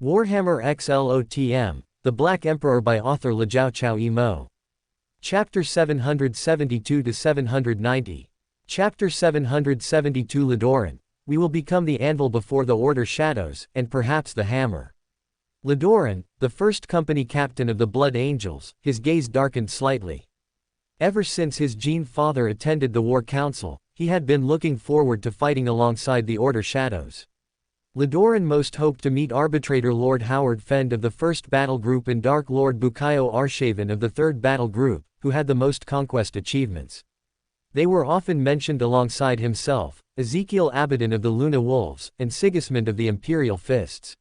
Warhammer x LOTM, The Black Emperor by author Jiao Chao Mo. Chapter 772-790. Chapter 772 Lidoran. We will become the anvil before the Order shadows, and perhaps the hammer. Lidoran, the first company captain of the Blood Angels, his gaze darkened slightly. Ever since his Gene father attended the War Council, he had been looking forward to fighting alongside the Order shadows. Lidoran most hoped to meet Arbitrator Lord Howard Fend of the 1st Battle Group and Dark Lord Bukayo Arshaven of the 3rd Battle Group, who had the most conquest achievements. They were often mentioned alongside himself, Ezekiel Abaddon of the Luna Wolves, and Sigismund of the Imperial Fists.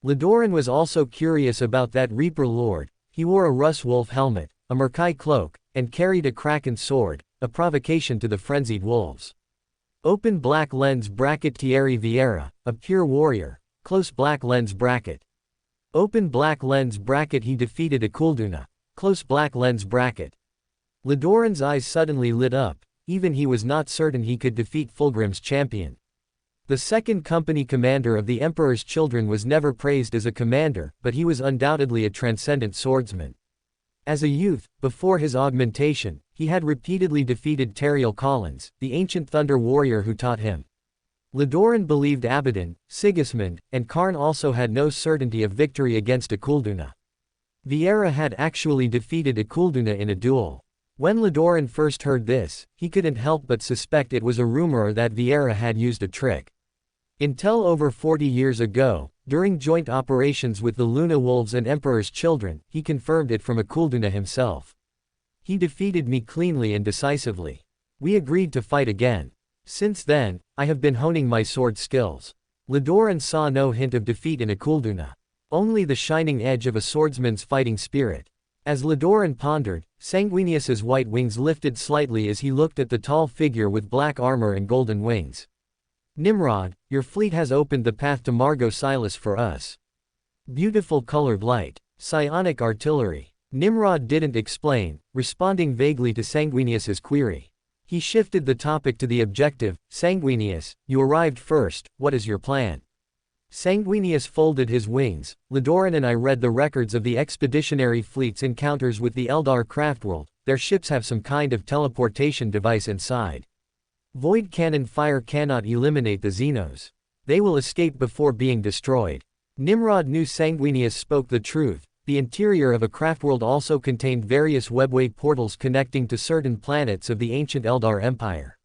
Lidoran was also curious about that Reaper Lord. He wore a Rus wolf helmet, a Merkai cloak, and carried a Kraken sword, a provocation to the frenzied wolves. Open black lens bracket Thierry Vieira, a pure warrior, close black lens bracket. Open black lens bracket He defeated Akulduna, close black lens bracket. Lidoran's eyes suddenly lit up, even he was not certain he could defeat Fulgrim's champion. The 2nd Company commander of the Emperor's Children was never praised as a commander, but he was undoubtedly a transcendent swordsman. As a youth, before his augmentation, he had repeatedly defeated Teriel Collins, the ancient thunder warrior who taught him. Lidoran believed Abaddon, Sigismund, and Karn also had no certainty of victory against Akulduna. Vieira had actually defeated Akulduna in a duel. When Lidoran first heard this, he couldn't help but suspect it was a rumor or that Vieira had used a trick. Until over 40 years ago, during joint operations with the Luna Wolves and Emperor's Children, he confirmed it from Akulduna himself. He defeated me cleanly and decisively. We agreed to fight again. Since then, I have been honing my sword skills. Lidoran saw no hint of defeat in Akulduna. Only the shining edge of a swordsman's fighting spirit. As Lidoran pondered, Sanguinius's white wings lifted slightly as he looked at the tall figure with black armor and golden wings. Nimrod, your fleet has opened the path to Margot Silas for us. Beautiful colored light. Psionic artillery. Nimrod didn't explain, responding vaguely to Sanguinius's query. He shifted the topic to the objective. Sanguinius, you arrived first, what is your plan? Sanguinius folded his wings. Lidoran and I read the records of the expeditionary fleet's encounters with the Eldar craftworld. Their ships have some kind of teleportation device inside. Void cannon fire cannot eliminate the Xenos. They will escape before being destroyed. Nimrod knew Sanguinius spoke the truth. The interior of a craftworld also contained various webway portals connecting to certain planets of the ancient Eldar Empire.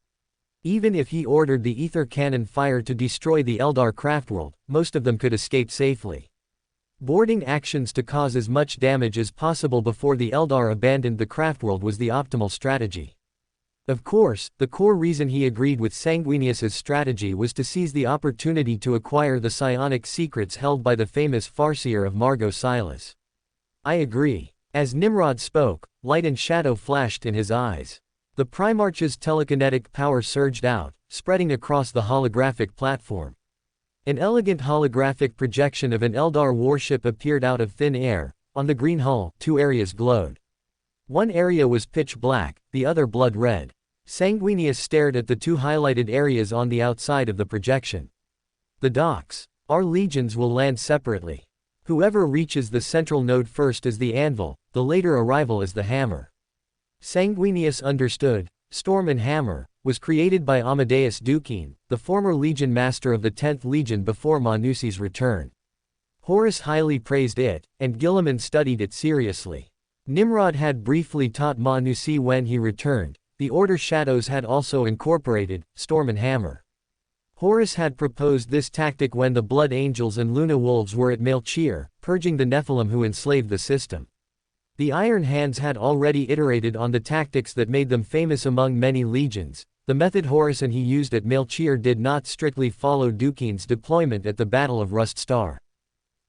Even if he ordered the ether cannon fire to destroy the Eldar craftworld, most of them could escape safely. Boarding actions to cause as much damage as possible before the Eldar abandoned the craftworld was the optimal strategy. Of course, the core reason he agreed with Sanguinius's strategy was to seize the opportunity to acquire the psionic secrets held by the famous Farseer of Margot Silas. I agree. As Nimrod spoke, light and shadow flashed in his eyes. The Primarch's telekinetic power surged out, spreading across the holographic platform. An elegant holographic projection of an Eldar warship appeared out of thin air. On the green hull, 2 areas glowed. One area was pitch black, the other blood red. Sanguinius stared at the 2 highlighted areas on the outside of the projection. The docks. Our legions will land separately. Whoever reaches the central node first is the anvil, the later arrival is the hammer. Sanguinius understood. Storm and Hammer was created by Amadeus Dukine, the former legion master of the 10th Legion before Manusi's return. Horus highly praised it, and Guilliman studied it seriously. Nimrod had briefly taught Manusi when he returned. The Order Shadows had also incorporated Storm and Hammer. Horus had proposed this tactic when the Blood Angels and Luna Wolves were at Melchior, purging the Nephilim who enslaved the system. The Iron Hands had already iterated on the tactics that made them famous among many legions. The method Horus and he used at Melchior did not strictly follow Dukine's deployment at the Battle of Rust Star.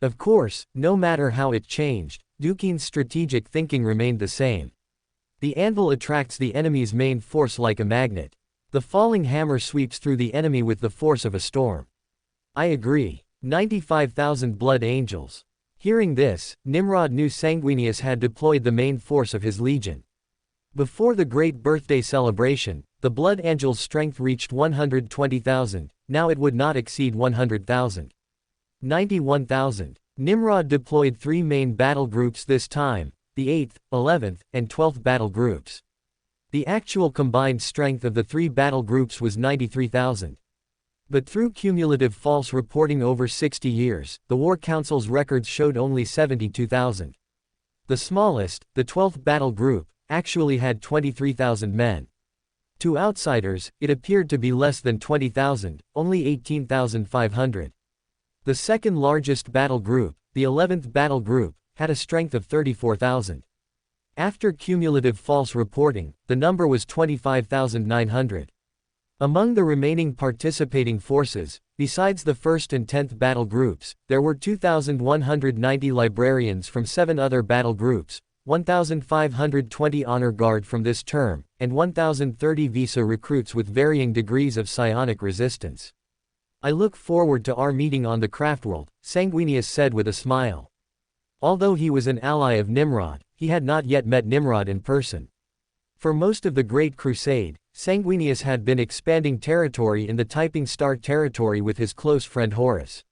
Of course, no matter how it changed, Dukine's strategic thinking remained the same. The anvil attracts the enemy's main force like a magnet. The falling hammer sweeps through the enemy with the force of a storm. I agree. 95,000 Blood Angels. Hearing this, Nimrod knew Sanguinius had deployed the main force of his legion. Before the great birthday celebration, the Blood Angels' strength reached 120,000, now it would not exceed 100,000. 91,000. Nimrod deployed 3 main battle groups this time, the 8th, 11th, and 12th battle groups. The actual combined strength of the 3 battle groups was 93,000. But through cumulative false reporting over 60 years, the War Council's records showed only 72,000. The smallest, the 12th battle group, actually had 23,000 men. To outsiders, it appeared to be less than 20,000, only 18,500. The second largest battle group, the 11th battle group, had a strength of 34,000. After cumulative false reporting, the number was 25,900. Among the remaining participating forces, besides the 1st and 10th battle groups, there were 2,190 librarians from 7 other battle groups, 1,520 honor guard from this term, and 1,030 visa recruits with varying degrees of psionic resistance. "I look forward to our meeting on the Craftworld," Sanguinius said with a smile. Although he was an ally of Nimrod, he had not yet met Nimrod in person. For most of the Great Crusade, Sanguinius had been expanding territory in the Typing Star territory with his close friend Horus.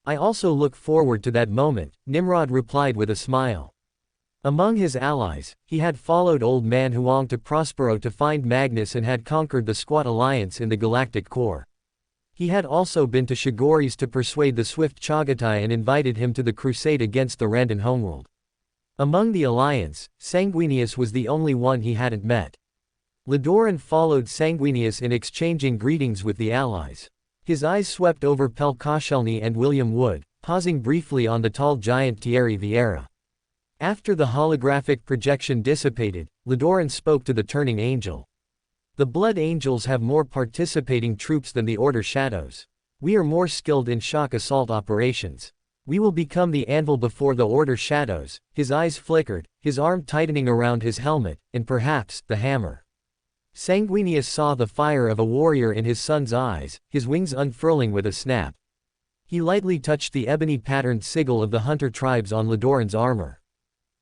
"I also look forward to that moment," Nimrod replied with a smile. Among his allies, he had followed Old Man Huang to Prospero to find Magnus and had conquered the Squat Alliance in the Galactic Core. He had also been to Shigoris to persuade the Swift Chagatai and invited him to the crusade against the Randan homeworld. Among the alliance, Sanguinius was the only one he hadn't met. Lidoran followed Sanguinius in exchanging greetings with the allies. His eyes swept over Pel Koscielny and William Wood, pausing briefly on the tall giant Thierry Vieira. After the holographic projection dissipated, Lidoran spoke to the Turning Angel. "The Blood Angels have more participating troops than the Order Shadows. We are more skilled in shock assault operations. We will become the anvil before the Order Shadows." His eyes flickered, his arm tightening around his helmet, and perhaps, the hammer. Sanguinius saw the fire of a warrior in his son's eyes, his wings unfurling with a snap. He lightly touched the ebony-patterned sigil of the hunter tribes on Lidoran's armor.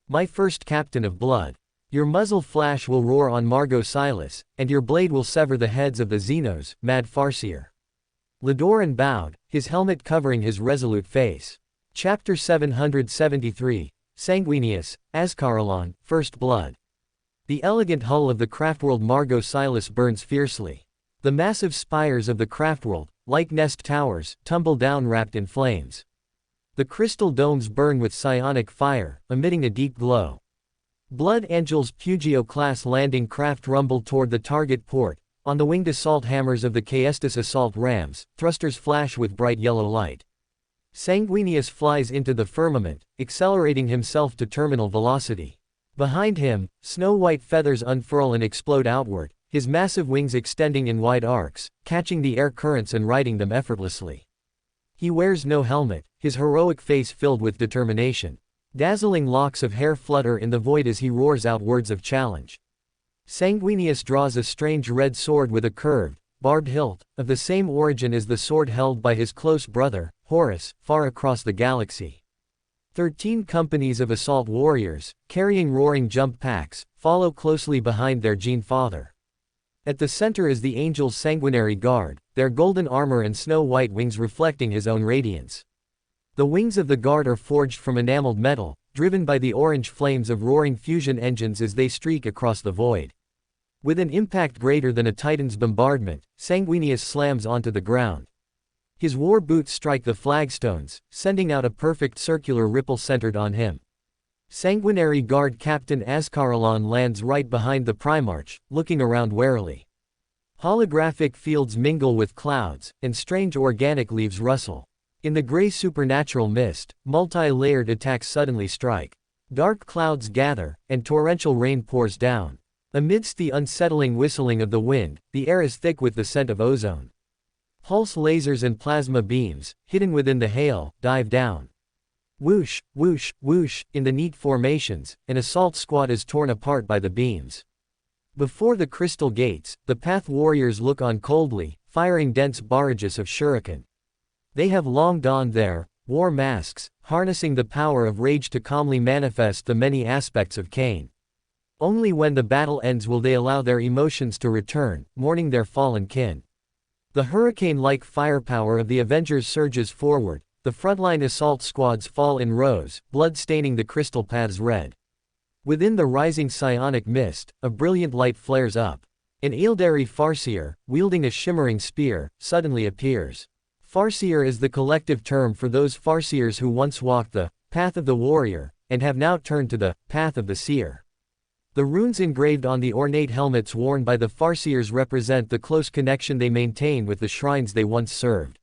"My first captain of blood. Your muzzle flash will roar on Margot Silas, and your blade will sever the heads of the Xenos, mad Farseer." Lidoran bowed, his helmet covering his resolute face. Chapter 773, Sanguinius, Azkaralon, First Blood. The elegant hull of the Craftworld Margot Silas burns fiercely. The massive spires of the Craftworld, like nest towers, tumble down wrapped in flames. The crystal domes burn with psionic fire, emitting a deep glow. Blood Angel's Pugio-class landing craft rumbled toward the target port. On the winged assault hammers of the Caestus assault rams, thrusters flash with bright yellow light. Sanguinius flies into the firmament, accelerating himself to terminal velocity. Behind him, snow-white feathers unfurl and explode outward, his massive wings extending in wide arcs, catching the air currents and riding them effortlessly. He wears no helmet, his heroic face filled with determination. Dazzling locks of hair flutter in the void as he roars out words of challenge. Sanguinius draws a strange red sword with a curved, barbed hilt, of the same origin as the sword held by his close brother, Horus, far across the galaxy. 13 companies of assault warriors, carrying roaring jump packs, follow closely behind their Gene Father. At the center is the Angel's sanguinary guard, their golden armor and snow-white wings reflecting his own radiance. The wings of the guard are forged from enameled metal, driven by the orange flames of roaring fusion engines as they streak across the void. With an impact greater than a Titan's bombardment, Sanguinius slams onto the ground. His war boots strike the flagstones, sending out a perfect circular ripple centered on him. Sanguinary Guard Captain Azkaralon lands right behind the Primarch, looking around warily. Holographic fields mingle with clouds, and strange organic leaves rustle. In the gray supernatural mist, multi-layered attacks suddenly strike. Dark clouds gather, and torrential rain pours down. Amidst the unsettling whistling of the wind, the air is thick with the scent of ozone. Pulse lasers and plasma beams, hidden within the hail, dive down. Whoosh, whoosh, whoosh, in the neat formations, an assault squad is torn apart by the beams. Before the crystal gates, the Path Warriors look on coldly, firing dense barrages of shuriken. They have long donned their war masks, harnessing the power of rage to calmly manifest the many aspects of Cain. Only when the battle ends will they allow their emotions to return, mourning their fallen kin. The hurricane-like firepower of the Avengers surges forward, the frontline assault squads fall in rows, blood staining the crystal paths red. Within the rising psionic mist, a brilliant light flares up. An Eldari Farseer, wielding a shimmering spear, suddenly appears. Farseer is the collective term for those Farseers who once walked the path of the warrior, and have now turned to the path of the seer. The runes engraved on the ornate helmets worn by the Farseers represent the close connection they maintain with the shrines they once served.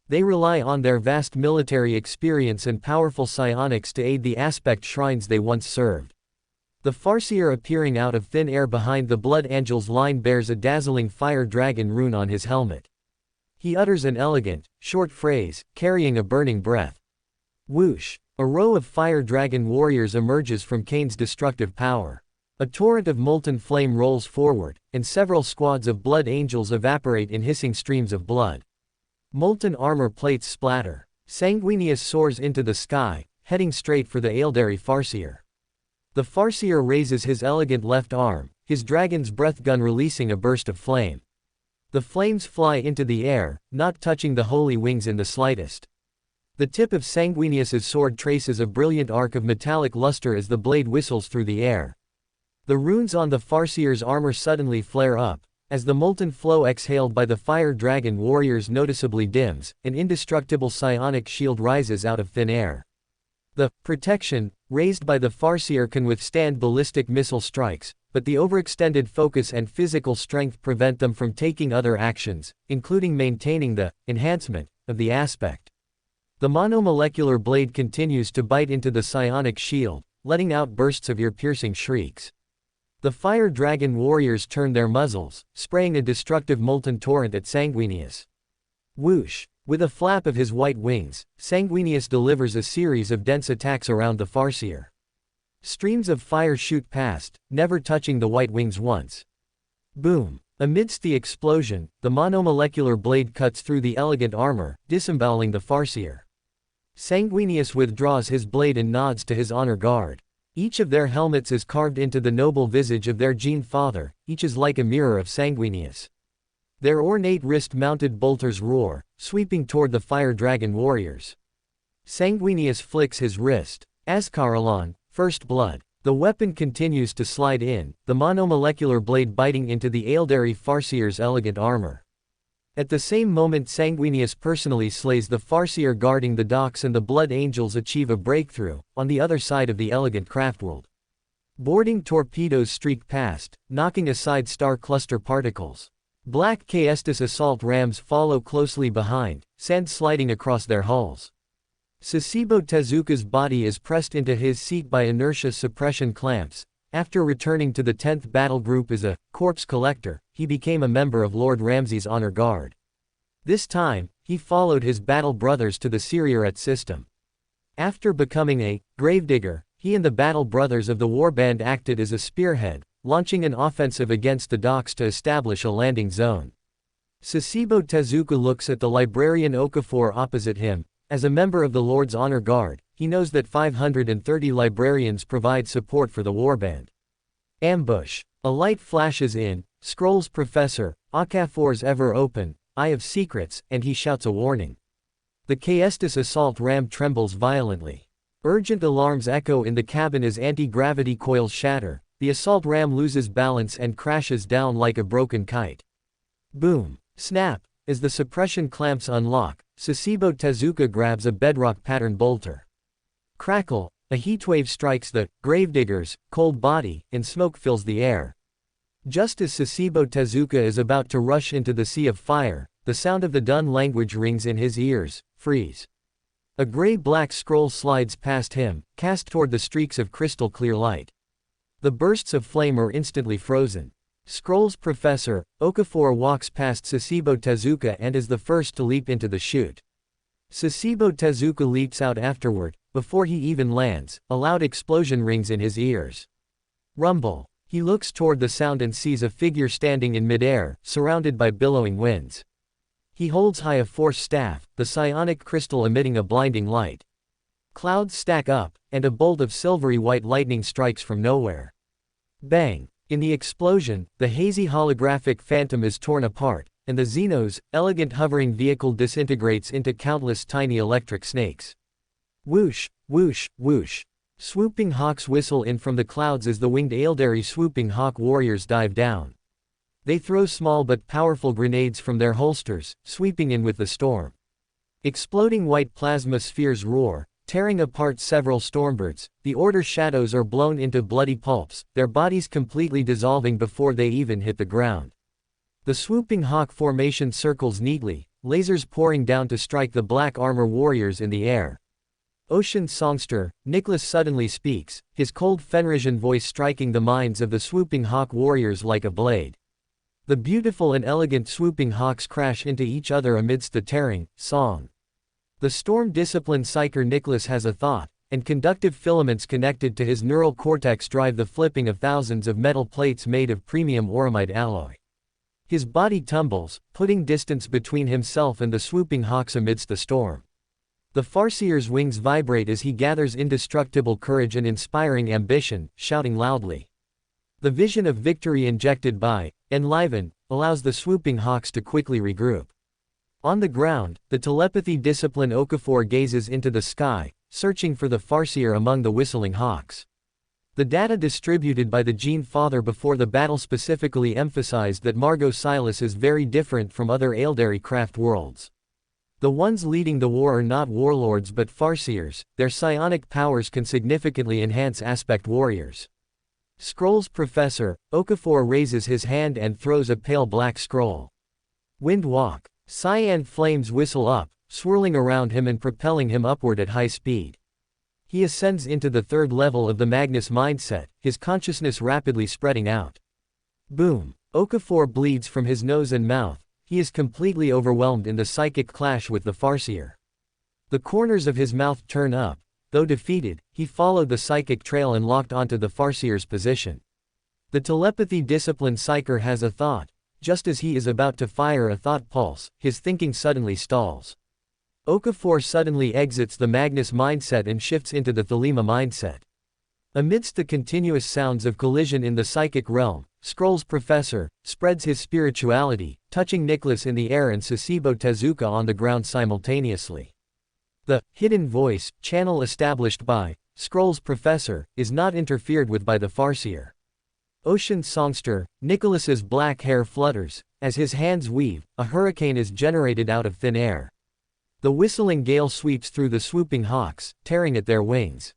They rely on their vast military experience and powerful psionics to aid the aspect shrines they once served. The Farseer appearing out of thin air behind the Blood Angel's line bears a dazzling fire dragon rune on his helmet. He utters an elegant, short phrase, carrying a burning breath. Whoosh! A row of fire dragon warriors emerges from Cain's destructive power. A torrent of molten flame rolls forward, and several squads of blood angels evaporate in hissing streams of blood. Molten armor plates splatter. Sanguinius soars into the sky, heading straight for the Eldari Farseer. The Farseer raises his elegant left arm, his dragon's breath gun releasing a burst of flame. The flames fly into the air, not touching the holy wings in the slightest. The tip of Sanguinius's sword traces a brilliant arc of metallic luster as the blade whistles through the air. The runes on the Farseer's armor suddenly flare up. As the molten flow exhaled by the fire dragon warriors noticeably dims, an indestructible psionic shield rises out of thin air. The protection raised by the Farseer can withstand ballistic missile strikes, but the overextended focus and physical strength prevent them from taking other actions, including maintaining the enhancement of the aspect. The monomolecular blade continues to bite into the psionic shield, letting out bursts of ear-piercing shrieks. The fire dragon warriors turn their muzzles, spraying a destructive molten torrent at Sanguinius. Whoosh! With a flap of his white wings, Sanguinius delivers a series of dense attacks around the Farseer. Streams of fire shoot past, never touching the white wings once. Boom! Amidst the explosion, the monomolecular blade cuts through the elegant armor, disemboweling the Farseer. Sanguinius withdraws his blade and nods to his honor guard. Each of their helmets is carved into the noble visage of their gene father, each is like a mirror of Sanguinius. Their ornate wrist-mounted bolters roar, sweeping toward the fire dragon warriors. Sanguinius flicks his wrist. Ascaralon, first blood. The weapon continues to slide in, the monomolecular blade biting into the Eldari Farseer's elegant armor. At the same moment Sanguinius personally slays the Farseer guarding the docks and the Blood Angels achieve a breakthrough, on the other side of the elegant craftworld. Boarding torpedoes streak past, knocking aside star cluster particles. Black Caestus assault rams follow closely behind, sand sliding across their hulls. Sasebo Tezuka's body is pressed into his seat by inertia suppression clamps. After returning to the 10th Battle Group as a corpse collector, he became a member of Lord Ramsay's honor guard. This time, he followed his battle brothers to the Siriaret system. After becoming a gravedigger, he and the battle brothers of the warband acted as a spearhead, launching an offensive against the docks to establish a landing zone. Sasebo Tezuka looks at the librarian Okafor opposite him. As a member of the Lord's Honor Guard, he knows that 530 librarians provide support for the warband. Ambush. A light flashes in, scrolls Professor, Okafor's ever open, eye of secrets, and he shouts a warning. The Caestus assault ram trembles violently. Urgent alarms echo in the cabin as anti-gravity coils shatter. The assault ram loses balance and crashes down like a broken kite. Boom! Snap! As the suppression clamps unlock, Sasebo Tezuka grabs a bedrock pattern bolter. Crackle! A heatwave strikes the gravedigger's cold body, and smoke fills the air. Just as Sasebo Tezuka is about to rush into the sea of fire, the sound of the Dun language rings in his ears. Freeze! A gray-black scroll slides past him, cast toward the streaks of crystal-clear light. The bursts of flame are instantly frozen. Scrolls Professor, Okafor walks past Sasebo Tezuka and is the first to leap into the chute. Sasebo Tezuka leaps out afterward. Before he even lands, a loud explosion rings in his ears. Rumble. He looks toward the sound and sees a figure standing in midair, surrounded by billowing winds. He holds high a force staff, the psionic crystal emitting a blinding light. Clouds stack up, and a bolt of silvery white lightning strikes from nowhere. Bang! In the explosion, the hazy holographic phantom is torn apart, and the Xenos, elegant hovering vehicle disintegrates into countless tiny electric snakes. Whoosh, whoosh, whoosh. Swooping hawks whistle in from the clouds as the winged Aeldari swooping hawk warriors dive down. They throw small but powerful grenades from their holsters, sweeping in with the storm. Exploding white plasma spheres roar, tearing apart several stormbirds. The Order shadows are blown into bloody pulps, their bodies completely dissolving before they even hit the ground. The swooping hawk formation circles neatly, lasers pouring down to strike the black armor warriors in the air. Ocean songster, Nicholas suddenly speaks, his cold Fenrisian voice striking the minds of the swooping hawk warriors like a blade. The beautiful and elegant swooping hawks crash into each other amidst the tearing song. The storm-disciplined psyker Nicholas has a thought, and conductive filaments connected to his neural cortex drive the flipping of thousands of metal plates made of premium oromite alloy. His body tumbles, putting distance between himself and the swooping hawks amidst the storm. The Farseer's wings vibrate as he gathers indestructible courage and inspiring ambition, shouting loudly. The vision of victory injected by Enliven allows the swooping hawks to quickly regroup. On the ground, the telepathy discipline Okafor gazes into the sky, searching for the Farseer among the whistling hawks. The data distributed by the Gene Father before the battle specifically emphasized that Margot Silas is very different from other Aeldari craft worlds. The ones leading the war are not warlords but Farseers, their psionic powers can significantly enhance aspect warriors. Scrolls Professor, Okafor raises his hand and throws a pale black scroll. Wind walk. Cyan flames whistle up, swirling around him and propelling him upward at high speed. He ascends into the third level of the Magnus mindset, his consciousness rapidly spreading out. Boom. Okafor bleeds from his nose and mouth, he is completely overwhelmed in the psychic clash with the Farseer. The corners of his mouth turn up. Though defeated, he followed the psychic trail and locked onto the Farseer's position. The telepathy discipline psyker has a thought. Just as he is about to fire a thought pulse, his thinking suddenly stalls. Okafor suddenly exits the Magnus mindset and shifts into the Thelema mindset. Amidst the continuous sounds of collision in the psychic realm, Scrolls Professor spreads his spirituality, touching Nicholas in the air and Sasebo Tezuka on the ground simultaneously. The hidden voice channel established by Scrolls Professor is not interfered with by the Farseer. Ocean songster, Nicholas's black hair flutters. As his hands weave, a hurricane is generated out of thin air. The whistling gale sweeps through the swooping hawks, tearing at their wings.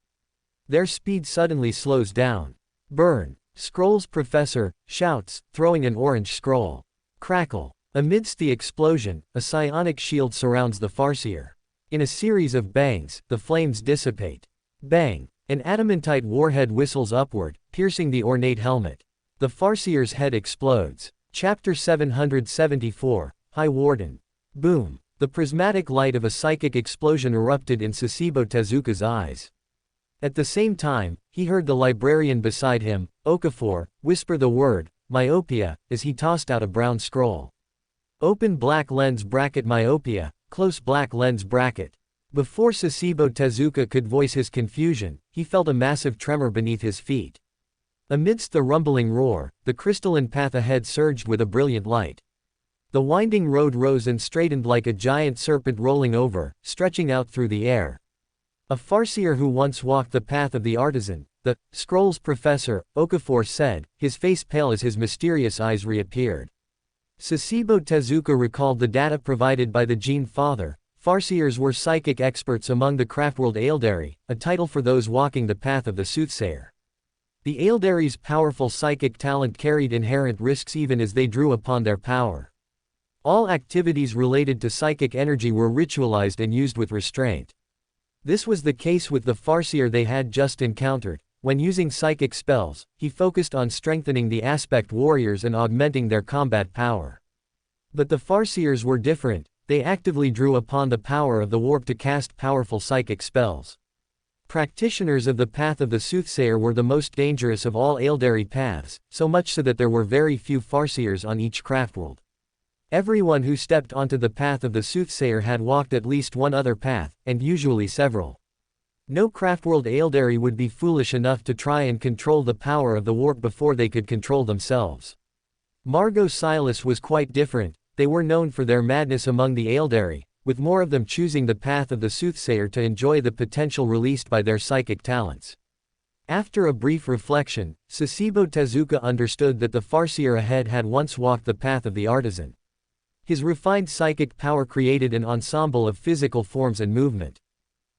Their speed suddenly slows down. Burn! Scrolls Professor shouts, throwing an orange scroll. Crackle! Amidst the explosion, a psionic shield surrounds the Farseer. In a series of bangs, the flames dissipate. Bang! An adamantite warhead whistles upward, piercing the ornate helmet. The Farseer's head explodes. Chapter 774, High Warden. Boom! The prismatic light of a psychic explosion erupted in Sasebo Tezuka's eyes. At the same time, he heard the librarian beside him, Okafor, whisper the word, myopia, as he tossed out a brown scroll. Open black lens bracket myopia, close black lens bracket. Before Sasebo Tezuka could voice his confusion, he felt a massive tremor beneath his feet. Amidst the rumbling roar, the crystalline path ahead surged with a brilliant light. The winding road rose and straightened like a giant serpent rolling over, stretching out through the air. A Farseer who once walked the path of the artisan, the Scrolls Professor, Okafor said, his face pale as his mysterious eyes reappeared. Sasebo Tezuka recalled the data provided by the Gene Father. Farseers were psychic experts among the craftworld Aeldari, a title for those walking the path of the soothsayer. The Aeldari's powerful psychic talent carried inherent risks even as they drew upon their power. All activities related to psychic energy were ritualized and used with restraint. This was the case with the Farseer they had just encountered. When using psychic spells, he focused on strengthening the aspect warriors and augmenting their combat power. But the Farseers were different. They actively drew upon the power of the warp to cast powerful psychic spells. Practitioners of the path of the soothsayer were the most dangerous of all Aeldari paths, so much so that there were very few Farseers on each craftworld. Everyone who stepped onto the path of the soothsayer had walked at least one other path, and usually several. No craftworld Aeldari would be foolish enough to try and control the power of the warp before they could control themselves. Margot Silas was quite different. they were known for their madness among the Eldari, with more of them choosing the path of the soothsayer to enjoy the potential released by their psychic talents. After a brief reflection, Sasebo Tezuka understood that the Farseer ahead had once walked the path of the artisan. His refined psychic power created an ensemble of physical forms and movement.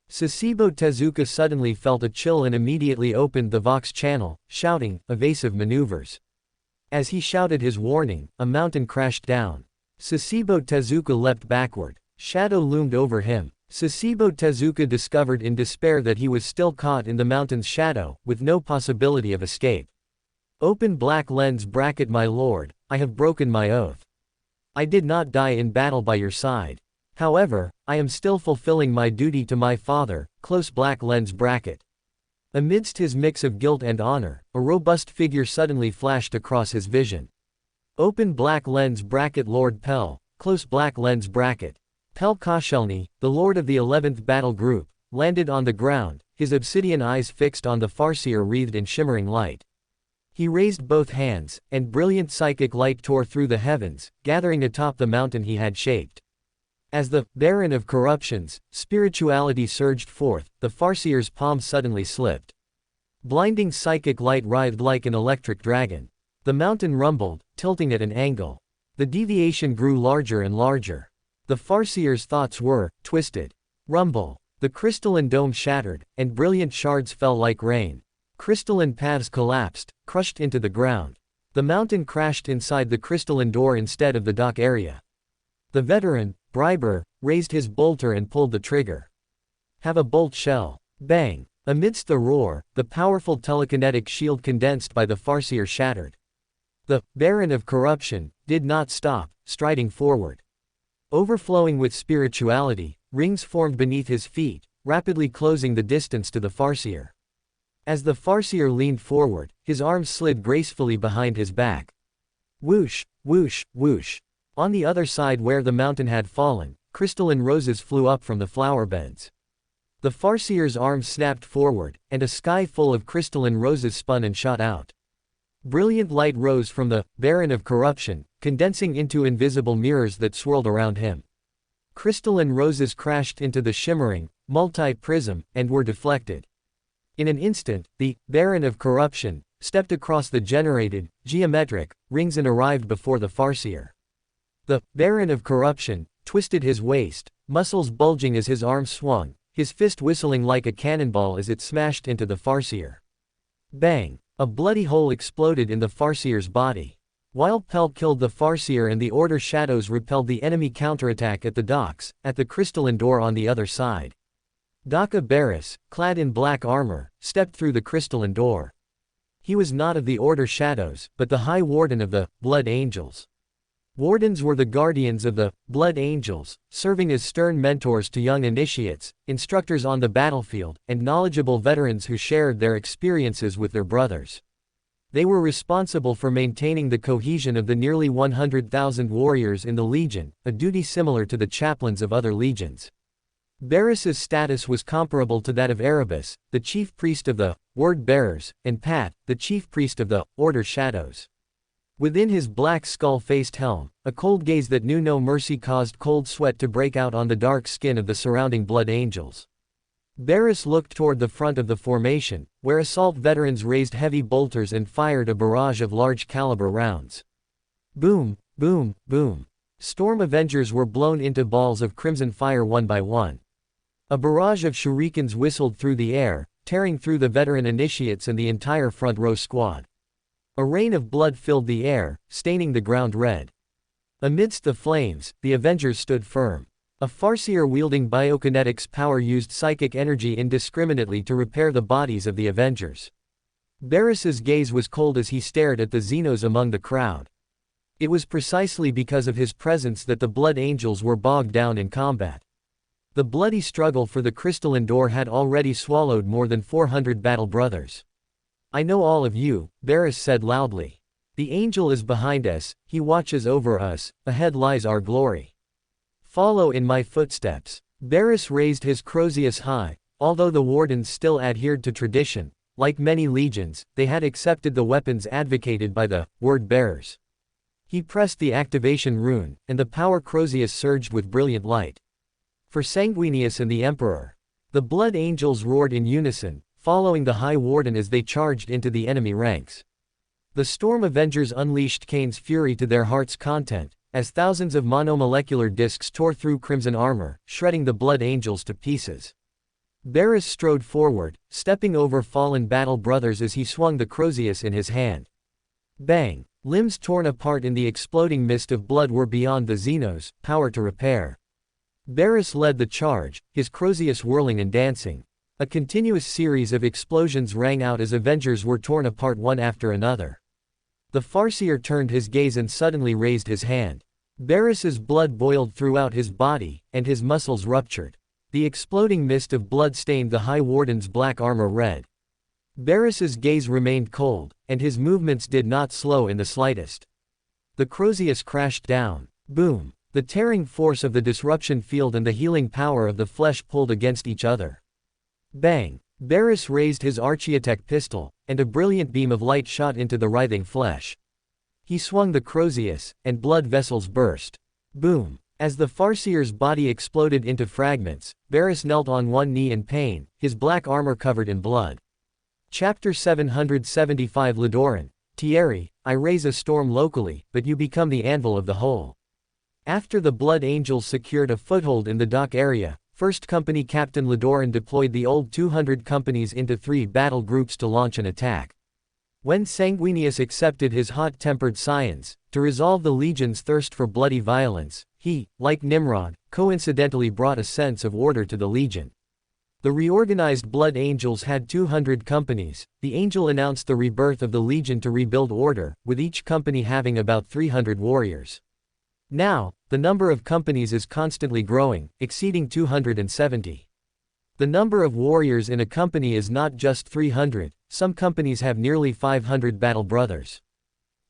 Sasebo Tezuka suddenly felt a chill and immediately opened the Vox channel, shouting, "Evasive maneuvers." As he shouted his warning, a mountain crashed down. Sasebo Tezuka leapt backward. Shadow loomed over him. Sasebo Tezuka discovered in despair that he was still caught in the mountain's shadow, with no possibility of escape. Open black lens bracket my lord, I have broken my oath. I did not die in battle by your side. However, I am still fulfilling my duty to my father, close black lens bracket. Amidst his mix of guilt and honor, a robust figure suddenly flashed across his vision. Open black lens bracket Lord Pell, close black lens bracket. Pell Koshelny, the lord of the 11th battle group, landed on the ground, his obsidian eyes fixed on the Farseer wreathed in shimmering light. He raised both hands, and brilliant psychic light tore through the heavens, gathering atop the mountain he had shaped. As the Baron of Corruptions, spirituality surged forth, the Farseer's palm suddenly slipped. Blinding psychic light writhed like an electric dragon. The mountain rumbled, tilting at an angle. The deviation grew larger and larger. The Farseer's thoughts were twisted. Rumble. The crystalline dome shattered, and brilliant shards fell like rain. Crystalline paths collapsed, crushed into the ground. The mountain crashed inside the crystalline door instead of the dock area. The veteran, Briber, raised his bolter and pulled the trigger. Have a bolt shell. Bang. Amidst the roar, the powerful telekinetic shield condensed by the Farseer shattered. The Baron of Corruption did not stop, striding forward. Overflowing with spirituality, rings formed beneath his feet, rapidly closing the distance to the Farseer. As the Farseer leaned forward, his arms slid gracefully behind his back. Whoosh, whoosh, whoosh. On the other side where the mountain had fallen, crystalline roses flew up from the flower beds. The Farseer's arms snapped forward, and a sky full of crystalline roses spun and shot out. Brilliant light rose from the Baron of Corruption, condensing into invisible mirrors that swirled around him. Crystalline roses crashed into the shimmering, multi-prism, and were deflected. In an instant, the Baron of Corruption stepped across the generated, geometric, rings and arrived before the Farseer. The Baron of Corruption twisted his waist, muscles bulging as his arm swung, his fist whistling like a cannonball as it smashed into the Farseer. Bang! A bloody hole exploded in the Farseer's body. While Pell killed the Farseer and the Order shadows repelled the enemy counterattack at the docks, at the crystalline door on the other side. Daka Barris, clad in black armor, stepped through the crystalline door. He was not of the Order shadows, but the High Warden of the Blood Angels. Wardens were the guardians of the Blood Angels, serving as stern mentors to young initiates, instructors on the battlefield, and knowledgeable veterans who shared their experiences with their brothers. They were responsible for maintaining the cohesion of the nearly 100,000 warriors in the Legion, a duty similar to the chaplains of other legions. Barris's status was comparable to that of Erebus, the chief priest of the Word Bearers, and Pat, the chief priest of the Order Shadows. Within his black skull-faced helm, a cold gaze that knew no mercy caused cold sweat to break out on the dark skin of the surrounding Blood Angels. Barris looked toward the front of the formation, where assault veterans raised heavy bolters and fired a barrage of large-caliber rounds. Boom, boom, boom. Storm Avengers were blown into balls of crimson fire one by one. A barrage of shurikens whistled through the air, tearing through the veteran initiates and the entire front row squad. A rain of blood filled the air, staining the ground red. Amidst the flames, the Avengers stood firm. A Farseer wielding biokinetics power used psychic energy indiscriminately to repair the bodies of the Avengers. Barris's gaze was cold as he stared at the Xenos among the crowd. It was precisely because of his presence that the Blood Angels were bogged down in combat. The bloody struggle for the crystalline door had already swallowed more than 400 battle brothers. I know all of you, Barris said loudly. The angel is behind us, he watches over us, ahead lies our glory. Follow in my footsteps. Barris raised his Crozius high. Although the Wardens still adhered to tradition, like many legions, they had accepted the weapons advocated by the Word Bearers. He pressed the activation rune, and the power Crozius surged with brilliant light. For Sanguinius and the Emperor. The Blood Angels roared in unison, following the High Warden as they charged into the enemy ranks. The Storm Avengers unleashed Cain's fury to their heart's content, as thousands of monomolecular discs tore through crimson armor, shredding the Blood Angels to pieces. Varus strode forward, stepping over fallen battle brothers as he swung the Crozius in his hand. Bang! Limbs torn apart in the exploding mist of blood were beyond the Xenos' power to repair. Varus led the charge, his Crozius whirling and dancing. A continuous series of explosions rang out as Avengers were torn apart one after another. The Farseer turned his gaze and suddenly raised his hand. Varus's blood boiled throughout his body, and his muscles ruptured. The exploding mist of blood stained the High Warden's black armor red. Varus's gaze remained cold, and his movements did not slow in the slightest. The Crozius crashed down. Boom! The tearing force of the disruption field and the healing power of the flesh pulled against each other. Bang! Varus raised his Archiatech pistol, and a brilliant beam of light shot into the writhing flesh. He swung the Crozius, and blood vessels burst. Boom! As the Farseer's body exploded into fragments, Varus knelt on one knee in pain, his black armor covered in blood. Chapter 775 Lidoran, Thierry, I raise a storm locally, but you become the anvil of the whole. After the Blood Angels secured a foothold in the dock area, 1st Company Captain Lidoran deployed the old 200 companies into 3 battle groups to launch an attack. When Sanguinius accepted his hot-tempered scions, to resolve the Legion's thirst for bloody violence, he, like Nimrod, coincidentally brought a sense of order to the Legion. The reorganized Blood Angels had 200 companies. The Angel announced the rebirth of the Legion to rebuild order, with each company having about 300 warriors. Now, the number of companies is constantly growing, exceeding 270. The number of warriors in a company is not just 300, some companies have nearly 500 battle brothers.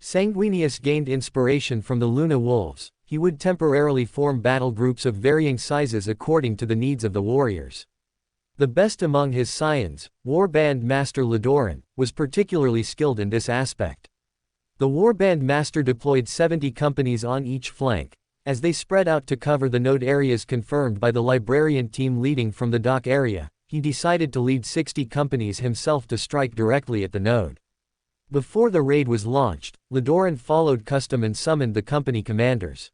Sanguinius gained inspiration from the Luna Wolves. He would temporarily form battle groups of varying sizes according to the needs of the warriors. The best among his scions, Warband Master Lidoran, was particularly skilled in this aspect. The Warband Master deployed 70 companies on each flank. As they spread out to cover the node areas confirmed by the Librarian team leading from the dock area, he decided to lead 60 companies himself to strike directly at the node. Before the raid was launched, Lidoran followed custom and summoned the company commanders.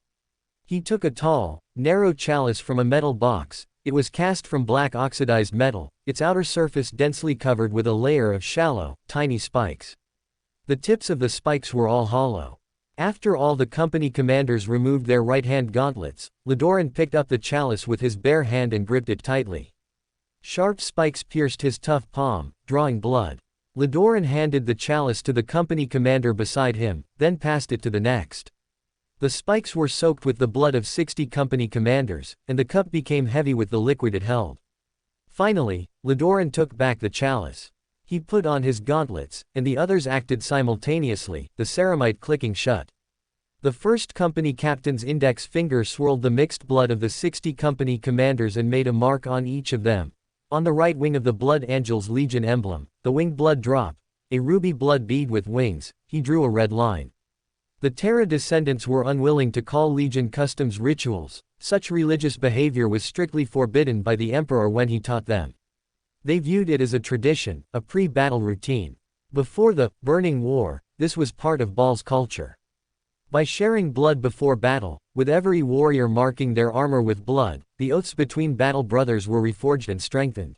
He took a tall, narrow chalice from a metal box. It was cast from black oxidized metal, its outer surface densely covered with a layer of shallow, tiny spikes. The tips of the spikes were all hollow. After all the company commanders removed their right-hand gauntlets, Lidoran picked up the chalice with his bare hand and gripped it tightly. Sharp spikes pierced his tough palm, drawing blood. Lidoran handed the chalice to the company commander beside him, then passed it to the next. The spikes were soaked with the blood of 60 company commanders, and the cup became heavy with the liquid it held. Finally, Lidoran took back the chalice. He put on his gauntlets, and the others acted simultaneously, the ceramite clicking shut. The 1st Company Captain's index finger swirled the mixed blood of the 60 company commanders and made a mark on each of them. On the right wing of the Blood Angels Legion emblem, the wing blood dropped, a ruby blood bead with wings, he drew a red line. The Terra descendants were unwilling to call Legion customs rituals. Such religious behavior was strictly forbidden by the Emperor when he taught them. They viewed it as a tradition, a pre-battle routine. Before the Burning War, this was part of Baal's culture. By sharing blood before battle, with every warrior marking their armor with blood, the oaths between battle brothers were reforged and strengthened.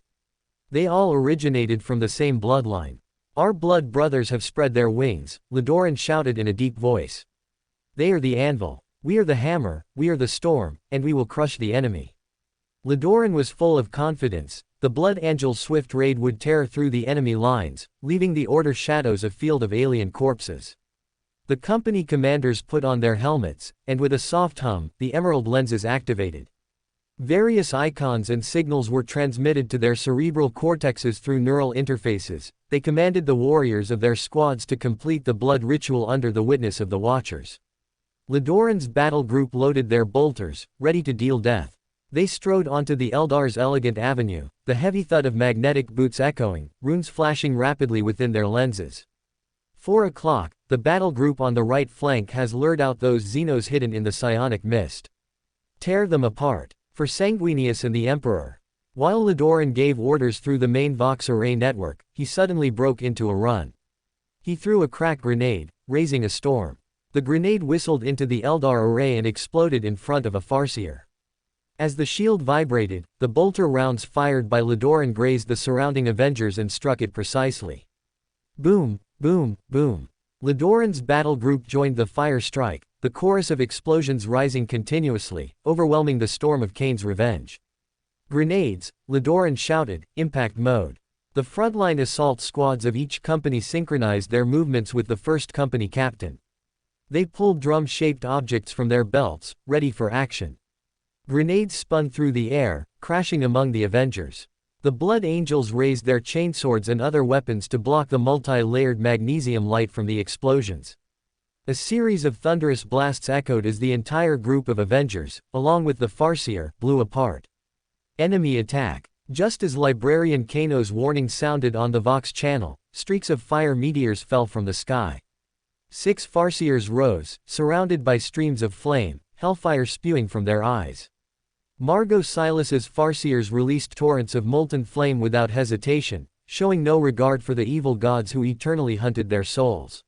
They all originated from the same bloodline. Our blood brothers have spread their wings, Lidoran shouted in a deep voice. They are the anvil. We are the hammer, we are the storm, and we will crush the enemy. Lidoran was full of confidence. The Blood Angel's swift raid would tear through the enemy lines, leaving the Order shadows a field of alien corpses. The company commanders put on their helmets, and with a soft hum, the emerald lenses activated. Various icons and signals were transmitted to their cerebral cortexes through neural interfaces. They commanded the warriors of their squads to complete the blood ritual under the witness of the Watchers. Lidoran's battle group loaded their bolters, ready to deal death. They strode onto the Eldar's elegant avenue, the heavy thud of magnetic boots echoing, runes flashing rapidly within their lenses. 4 o'clock, the battle group on the right flank has lured out those Xenos hidden in the psionic mist. Tear them apart. For Sanguinius and the Emperor. While Lodoran gave orders through the main Vox array network, he suddenly broke into a run. He threw a crack grenade, raising a storm. The grenade whistled into the Eldar array and exploded in front of a Farseer. As the shield vibrated, the bolter rounds fired by Lodoran grazed the surrounding Avengers and struck it precisely. Boom, boom, boom. Lodoran's battle group joined the fire strike, the chorus of explosions rising continuously, overwhelming the storm of Kane's revenge. Grenades, Lodoran shouted, impact mode. The frontline assault squads of each company synchronized their movements with the first company captain. They pulled drum-shaped objects from their belts, ready for action. Grenades spun through the air, crashing among the Avengers. The Blood Angels raised their chainswords and other weapons to block the multi-layered magnesium light from the explosions. A series of thunderous blasts echoed as the entire group of Avengers, along with the Farseer, blew apart. Enemy attack. Just as Librarian Kano's warning sounded on the Vox channel, streaks of fire meteors fell from the sky. 6 Farseers rose, surrounded by streams of flame, hellfire spewing from their eyes. Margot Silas's Farseers released torrents of molten flame without hesitation, showing no regard for the evil gods who eternally hunted their souls.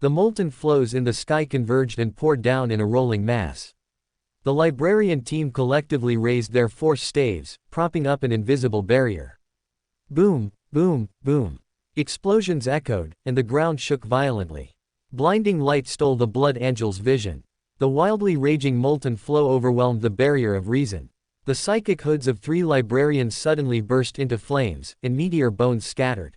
The molten flows in the sky converged and poured down in a rolling mass. The Librarian team collectively raised their force staves, propping up an invisible barrier. Boom, boom, boom. Explosions echoed, and the ground shook violently. Blinding light stole the Blood Angel's vision. The wildly raging molten flow overwhelmed the barrier of reason. The psychic hoods of 3 Librarians suddenly burst into flames, and meteor bones scattered.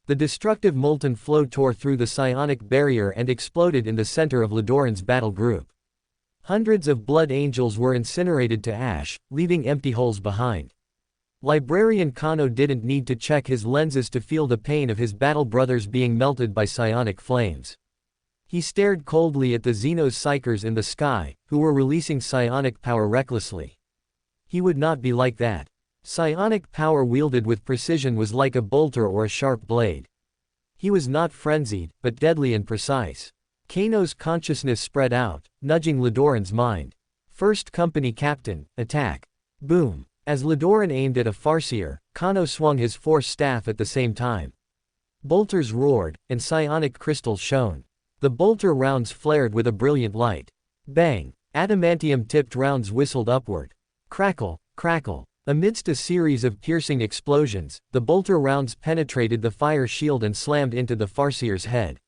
The destructive molten flow tore through the psionic barrier and exploded in the center of Lodoran's battle group. Hundreds of Blood Angels were incinerated to ash, leaving empty holes behind. Librarian Kano didn't need to check his lenses to feel the pain of his battle brothers being melted by psionic flames. He stared coldly at the Xenos Psychers in the sky, who were releasing psionic power recklessly. He would not be like that. Psionic power wielded with precision was like a bolter or a sharp blade. He was not frenzied, but deadly and precise. Kano's consciousness spread out, nudging Lodoran's mind. First Company Captain, attack. Boom. As Lodoran aimed at a Farseer, Kano swung his force staff at the same time. Bolters roared, and psionic crystals shone. The bolter rounds flared with a brilliant light. Bang! Adamantium-tipped rounds whistled upward. Crackle, crackle. Amidst a series of piercing explosions, the bolter rounds penetrated the fire shield and slammed into the Farseer's head.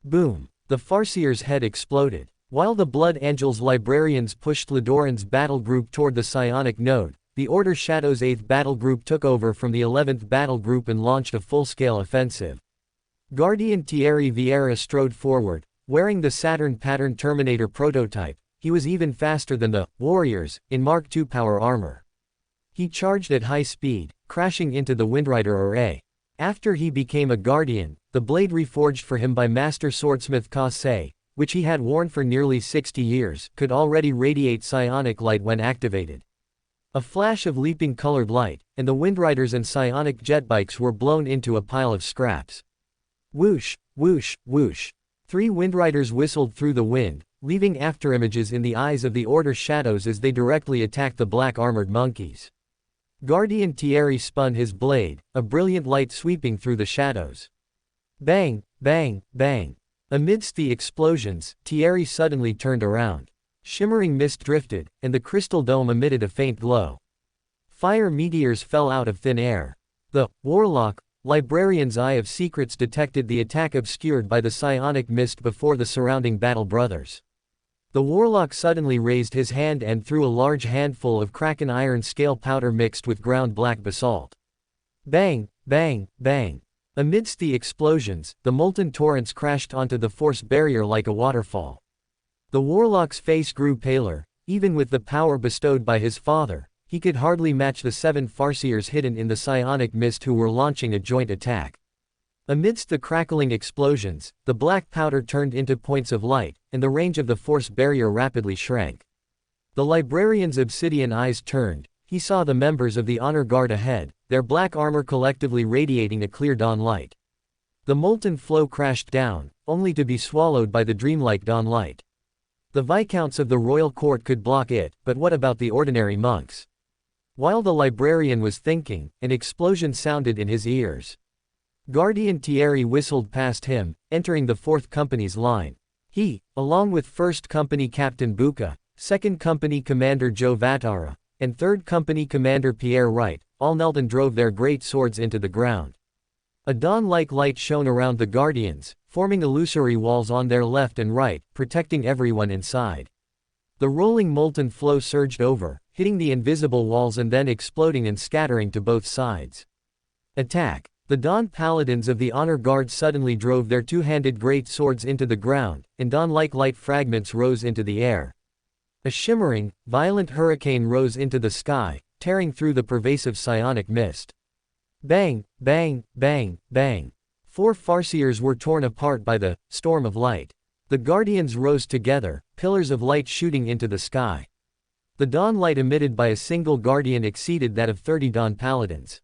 Boom! The Farseer's head exploded. While the Blood Angel's Librarians pushed Lodoran's battle group toward the psionic node, the Order Shadow's 8th battle group took over from the 11th battle group and launched a full-scale offensive. Guardian Thierry Vieira strode forward, wearing the Saturn pattern Terminator prototype. He was even faster than the Warriors in Mark II power armor. He charged at high speed, crashing into the Windrider array. After he became a Guardian, the blade reforged for him by Master Swordsmith Kase, which he had worn for nearly 60 years, could already radiate psionic light when activated. A flash of leaping colored light, and the Windriders and psionic jet bikes were blown into a pile of scraps. Whoosh, whoosh, whoosh. 3 Windriders whistled through the wind, leaving afterimages in the eyes of the Order Shadows as they directly attacked the black armored monkeys. Guardian Thierry spun his blade, a brilliant light sweeping through the shadows. Bang, bang, bang. Amidst the explosions, Thierry suddenly turned around. Shimmering mist drifted, and the crystal dome emitted a faint glow. Fire meteors fell out of thin air. The Warlock, Librarian's Eye of Secrets detected the attack obscured by the psionic mist before the surrounding battle brothers. The Warlock suddenly raised his hand and threw a large handful of Kraken iron scale powder mixed with ground black basalt. Bang, bang, bang. Amidst the explosions, the molten torrents crashed onto the force barrier like a waterfall. The Warlock's face grew paler. Even with the power bestowed by his father, he could hardly match the 7 Farseers hidden in the psionic mist who were launching a joint attack. Amidst the crackling explosions, the black powder turned into points of light, and the range of the force barrier rapidly shrank. The Librarian's obsidian eyes turned. He saw the members of the Honor Guard ahead, their black armor collectively radiating a clear dawn light. The molten flow crashed down, only to be swallowed by the dreamlike dawn light. The viscounts of the royal court could block it, but what about the ordinary monks? While the librarian was thinking, an explosion sounded in his ears. Guardian Thierry whistled past him, entering the 4th Company's line. He, along with 1st Company Captain Buca, 2nd Company Commander Joe Vatara, and 3rd Company Commander Pierre Wright, all knelt and drove their great swords into the ground. A dawn-like light shone around the Guardians, forming illusory walls on their left and right, protecting everyone inside. The rolling molten flow surged over, hitting the invisible walls and then exploding and scattering to both sides. Attack! The Dawn Paladins of the Honor Guard suddenly drove their two-handed great swords into the ground, and dawn-like light fragments rose into the air. A shimmering, violent hurricane rose into the sky, tearing through the pervasive psionic mist. Bang, bang, bang, bang. 4 Farseers were torn apart by the storm of light. The Guardians rose together, pillars of light shooting into the sky. The dawn light emitted by a single Guardian exceeded that of 30 Dawn Paladins.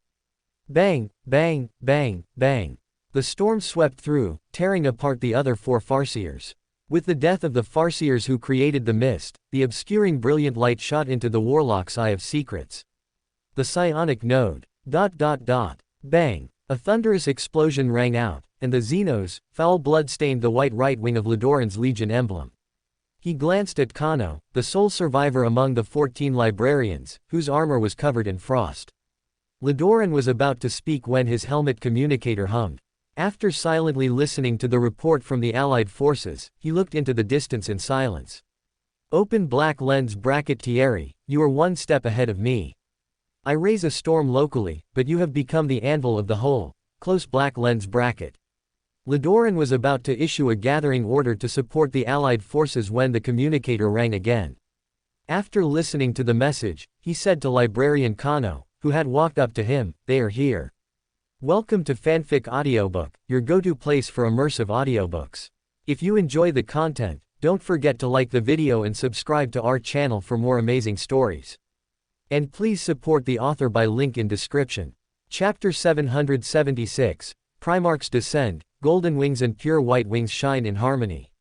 Bang, bang, bang, bang. The storm swept through, tearing apart the other 4 Farseers. With the death of the Farseers who created the mist, the obscuring brilliant light shot into the Warlock's Eye of Secrets. The psionic node. Bang! A thunderous explosion rang out, and the Xenos, foul blood stained the white right wing of Lodoran's Legion emblem. He glanced at Kano, the sole survivor among the 14 librarians, whose armor was covered in frost. Lodoran was about to speak when his helmet communicator hummed. After silently listening to the report from the Allied forces, he looked into the distance in silence. Open black lens bracket Thierry, you are one step ahead of me. I raise a storm locally, but you have become the anvil of the whole. Close black lens bracket. Lodoran was about to issue a gathering order to support the Allied forces when the communicator rang again. After listening to the message, he said to Librarian Kano, who had walked up to him, "They are here. Welcome to Fanfic Audiobook, your go-to place for immersive audiobooks. If you enjoy the content, don't forget to like the video and subscribe to our channel for more amazing stories. And please support the author by link in description." Chapter 776, Primarchs descend, golden wings and pure white wings shine in harmony.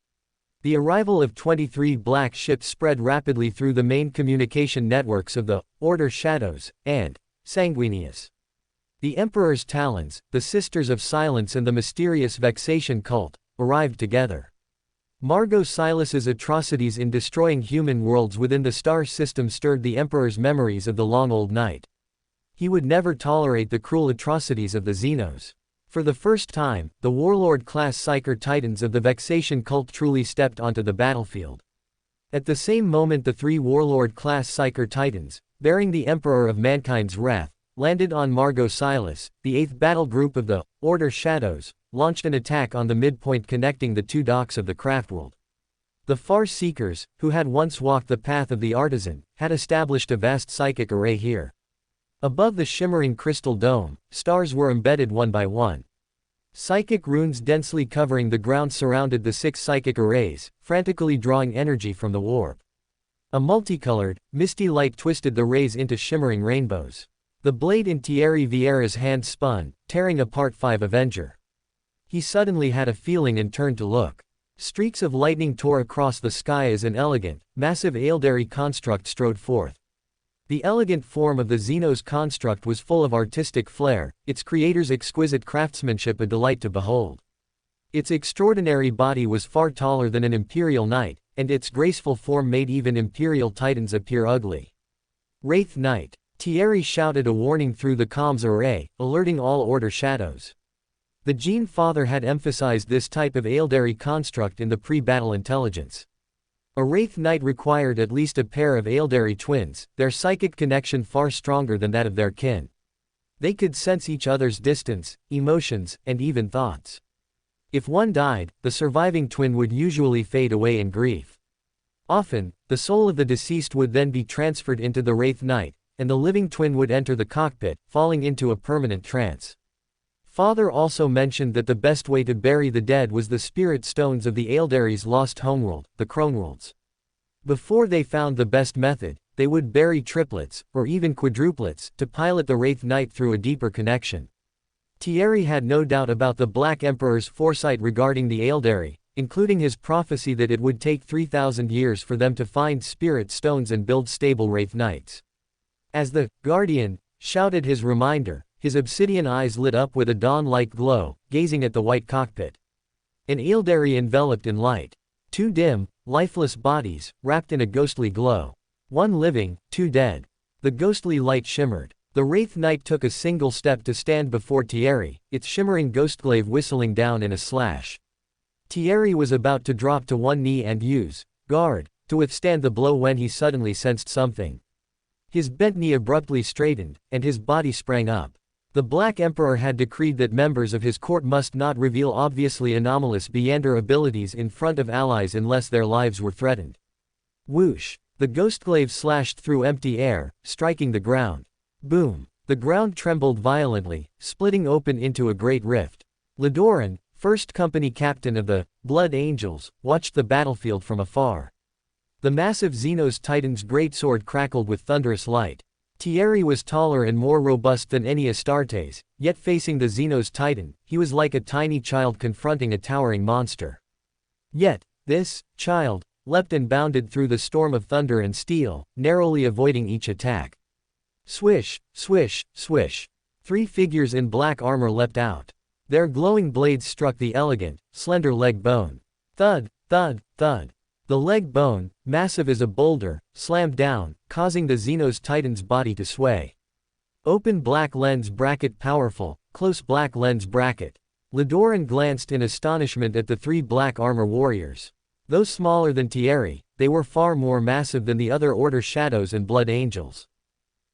The arrival of 23 black ships spread rapidly through the main communication networks of the Order Shadows and Sanguinius. The Emperor's Talons, the Sisters of Silence and the mysterious Vexation cult, arrived together. Margot Silas's atrocities in destroying human worlds within the star system stirred the Emperor's memories of the long old night. He would never tolerate the cruel atrocities of the Xenos. For the first time, the Warlord-class Psyker Titans of the Vexation cult truly stepped onto the battlefield. At the same moment the 3 Warlord-class Psyker Titans, bearing the Emperor of Mankind's wrath, landed on Margot Silas, the 8th battle group of the Order Shadows, launched an attack on the midpoint connecting the 2 docks of the craftworld. The Far Seekers, who had once walked the path of the artisan, had established a vast psychic array here. Above the shimmering crystal dome, stars were embedded one by one. Psychic runes densely covering the ground surrounded the 6 psychic arrays, frantically drawing energy from the warp. A multicolored, misty light twisted the rays into shimmering rainbows. The blade in Thierry Vieira's hand spun, tearing apart 5 Avenger. He suddenly had a feeling and turned to look. Streaks of lightning tore across the sky as an elegant, massive Aeldari construct strode forth. The elegant form of the Xenos construct was full of artistic flair, its creator's exquisite craftsmanship a delight to behold. Its extraordinary body was far taller than an Imperial Knight, and its graceful form made even Imperial Titans appear ugly. Wraith Knight. Thierry shouted a warning through the comms array, alerting all Order Shadows. The Gene Father had emphasized this type of Aeldari construct in the pre-battle intelligence. A Wraith Knight required at least a pair of Aeldari twins, their psychic connection far stronger than that of their kin. They could sense each other's distance, emotions, and even thoughts. If one died, the surviving twin would usually fade away in grief. Often, the soul of the deceased would then be transferred into the Wraith Knight, and the living twin would enter the cockpit, falling into a permanent trance. Father also mentioned that the best way to bury the dead was the spirit stones of the Aeldari's lost homeworld, the Croneworlds. Before they found the best method, they would bury triplets, or even quadruplets, to pilot the Wraith Knight through a deeper connection. Thierry had no doubt about the Black Emperor's foresight regarding the Eldari, including his prophecy that it would take 3,000 years for them to find spirit stones and build stable Wraith Knights. As the Guardian shouted his reminder, his obsidian eyes lit up with a dawn-like glow, gazing at the white cockpit. An Eldari enveloped in light. Two dim, lifeless bodies, wrapped in a ghostly glow. One living, two dead. The ghostly light shimmered. The Wraith Knight took a single step to stand before Thierry, its shimmering ghostglaive whistling down in a slash. Thierry was about to drop to one knee and use guard to withstand the blow when he suddenly sensed something. His bent knee abruptly straightened, and his body sprang up. The Black Emperor had decreed that members of his court must not reveal obviously anomalous Beyonder abilities in front of allies unless their lives were threatened. Whoosh! The ghostglaive slashed through empty air, striking the ground. Boom! The ground trembled violently, splitting open into a great rift. Lidoran, first company captain of the Blood Angels, watched the battlefield from afar. The massive Xenos Titan's greatsword crackled with thunderous light. Thierry was taller and more robust than any Astartes, yet facing the Xenos Titan, he was like a tiny child confronting a towering monster. Yet, this child leapt and bounded through the storm of thunder and steel, narrowly avoiding each attack. Swish, swish, swish. Three figures in black armor leapt out. Their glowing blades struck the elegant, slender leg bone. Thud, thud, thud. The leg bone, massive as a boulder, slammed down, causing the Xenos Titan's body to sway. Open black lens bracket powerful, close black lens bracket. Lidoran glanced in astonishment at the three black armor warriors. Though smaller than Thierry, they were far more massive than the other Order Shadows and Blood Angels.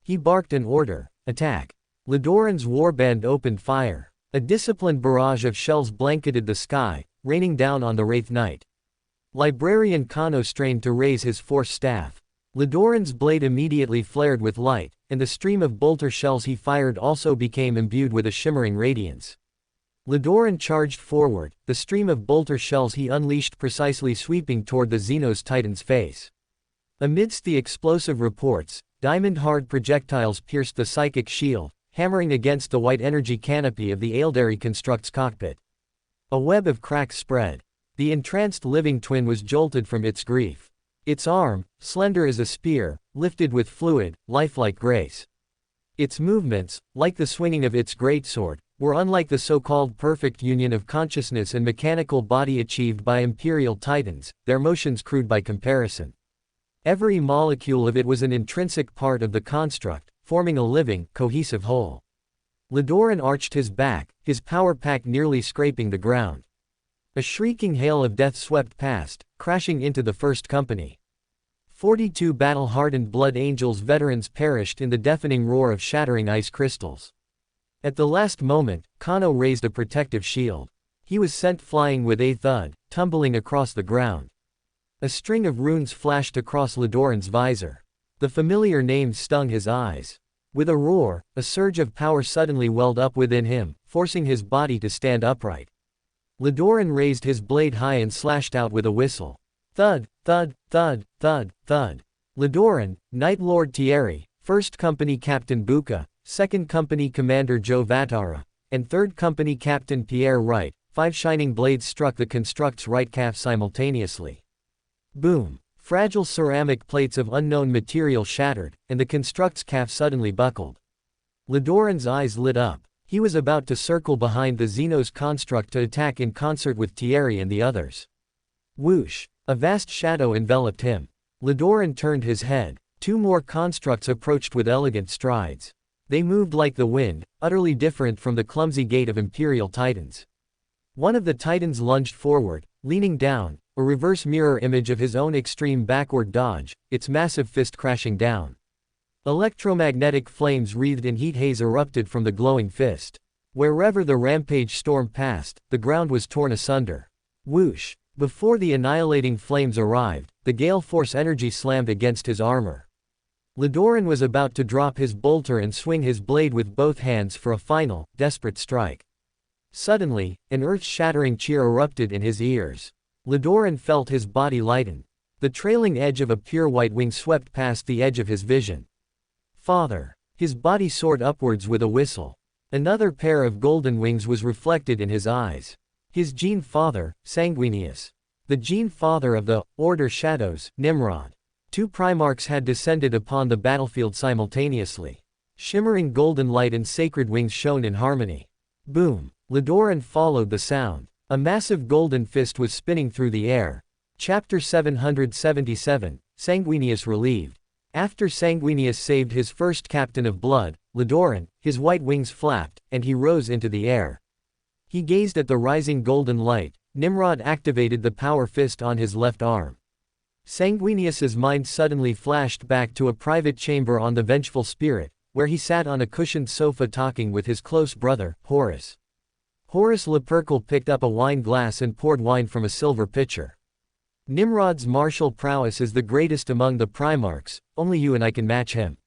He barked an order, attack. Lidoran's warband opened fire. A disciplined barrage of shells blanketed the sky, raining down on the Wraith Knight. Librarian Kano strained to raise his force staff. Lidoran's blade immediately flared with light, and the stream of bolter shells he fired also became imbued with a shimmering radiance. Lidoran charged forward, the stream of bolter shells he unleashed precisely sweeping toward the Xenos Titan's face. Amidst the explosive reports, diamond-hard projectiles pierced the psychic shield, hammering against the white energy canopy of the Eldari construct's cockpit. A web of cracks spread. The entranced living twin was jolted from its grief. Its arm, slender as a spear, lifted with fluid, lifelike grace. Its movements, like the swinging of its greatsword, were unlike the so-called perfect union of consciousness and mechanical body achieved by Imperial Titans, their motions crude by comparison. Every molecule of it was an intrinsic part of the construct, forming a living, cohesive whole. Lidoran arched his back, his power pack nearly scraping the ground. A shrieking hail of death swept past, crashing into the first company. 42 battle-hardened Blood Angels veterans perished in the deafening roar of shattering ice crystals. At the last moment, Kano raised a protective shield. He was sent flying with a thud, tumbling across the ground. A string of runes flashed across Lidoran's visor. The familiar names stung his eyes. With a roar, a surge of power suddenly welled up within him, forcing his body to stand upright. Lidoran raised his blade high and slashed out with a whistle. Thud, thud, thud, thud, thud. Lidoran, Knight Lord Thierry, 1st Company Captain Buka, 2nd Company Commander Joe Vatara, and 3rd Company Captain Pierre Wright, 5 shining blades struck the construct's right calf simultaneously. Boom! Fragile ceramic plates of unknown material shattered, and the construct's calf suddenly buckled. Lidoran's eyes lit up. He was about to circle behind the Xenos construct to attack in concert with Thierry and the others. Whoosh! A vast shadow enveloped him. Lidoran turned his head. 2 more constructs approached with elegant strides. They moved like the wind, utterly different from the clumsy gait of Imperial Titans. One of the Titans lunged forward, leaning down, a reverse mirror image of his own extreme backward dodge, its massive fist crashing down. Electromagnetic flames wreathed in heat haze erupted from the glowing fist. Wherever the rampage storm passed, the ground was torn asunder. Whoosh! Before the annihilating flames arrived, the gale force energy slammed against his armor. Lidoran was about to drop his bolter and swing his blade with both hands for a final, desperate strike. Suddenly, an earth-shattering cheer erupted in his ears. Lidoran felt his body lighten. The trailing edge of a pure white wing swept past the edge of his vision. Father! His body soared upwards with a whistle. Another pair of golden wings was reflected in his eyes. His gene father, Sanguinius. The gene father of the Order Shadows, Nimrod. Two Primarchs had descended upon the battlefield simultaneously. Shimmering golden light and sacred wings shone in harmony. Boom! Lorger followed the sound. A massive golden fist was spinning through the air. Chapter 777, Sanguinius relieved. After Sanguinius saved his first captain of blood, Lorger, his white wings flapped, and he rose into the air. He gazed at the rising golden light. Nimrod activated the power fist on his left arm. Sanguinius's mind suddenly flashed back to a private chamber on the Vengeful Spirit, where he sat on a cushioned sofa talking with his close brother, Horus. Horus Lupercal picked up a wine glass and poured wine from a silver pitcher. Nimrod's martial prowess is the greatest among the Primarchs, only you and I can match him.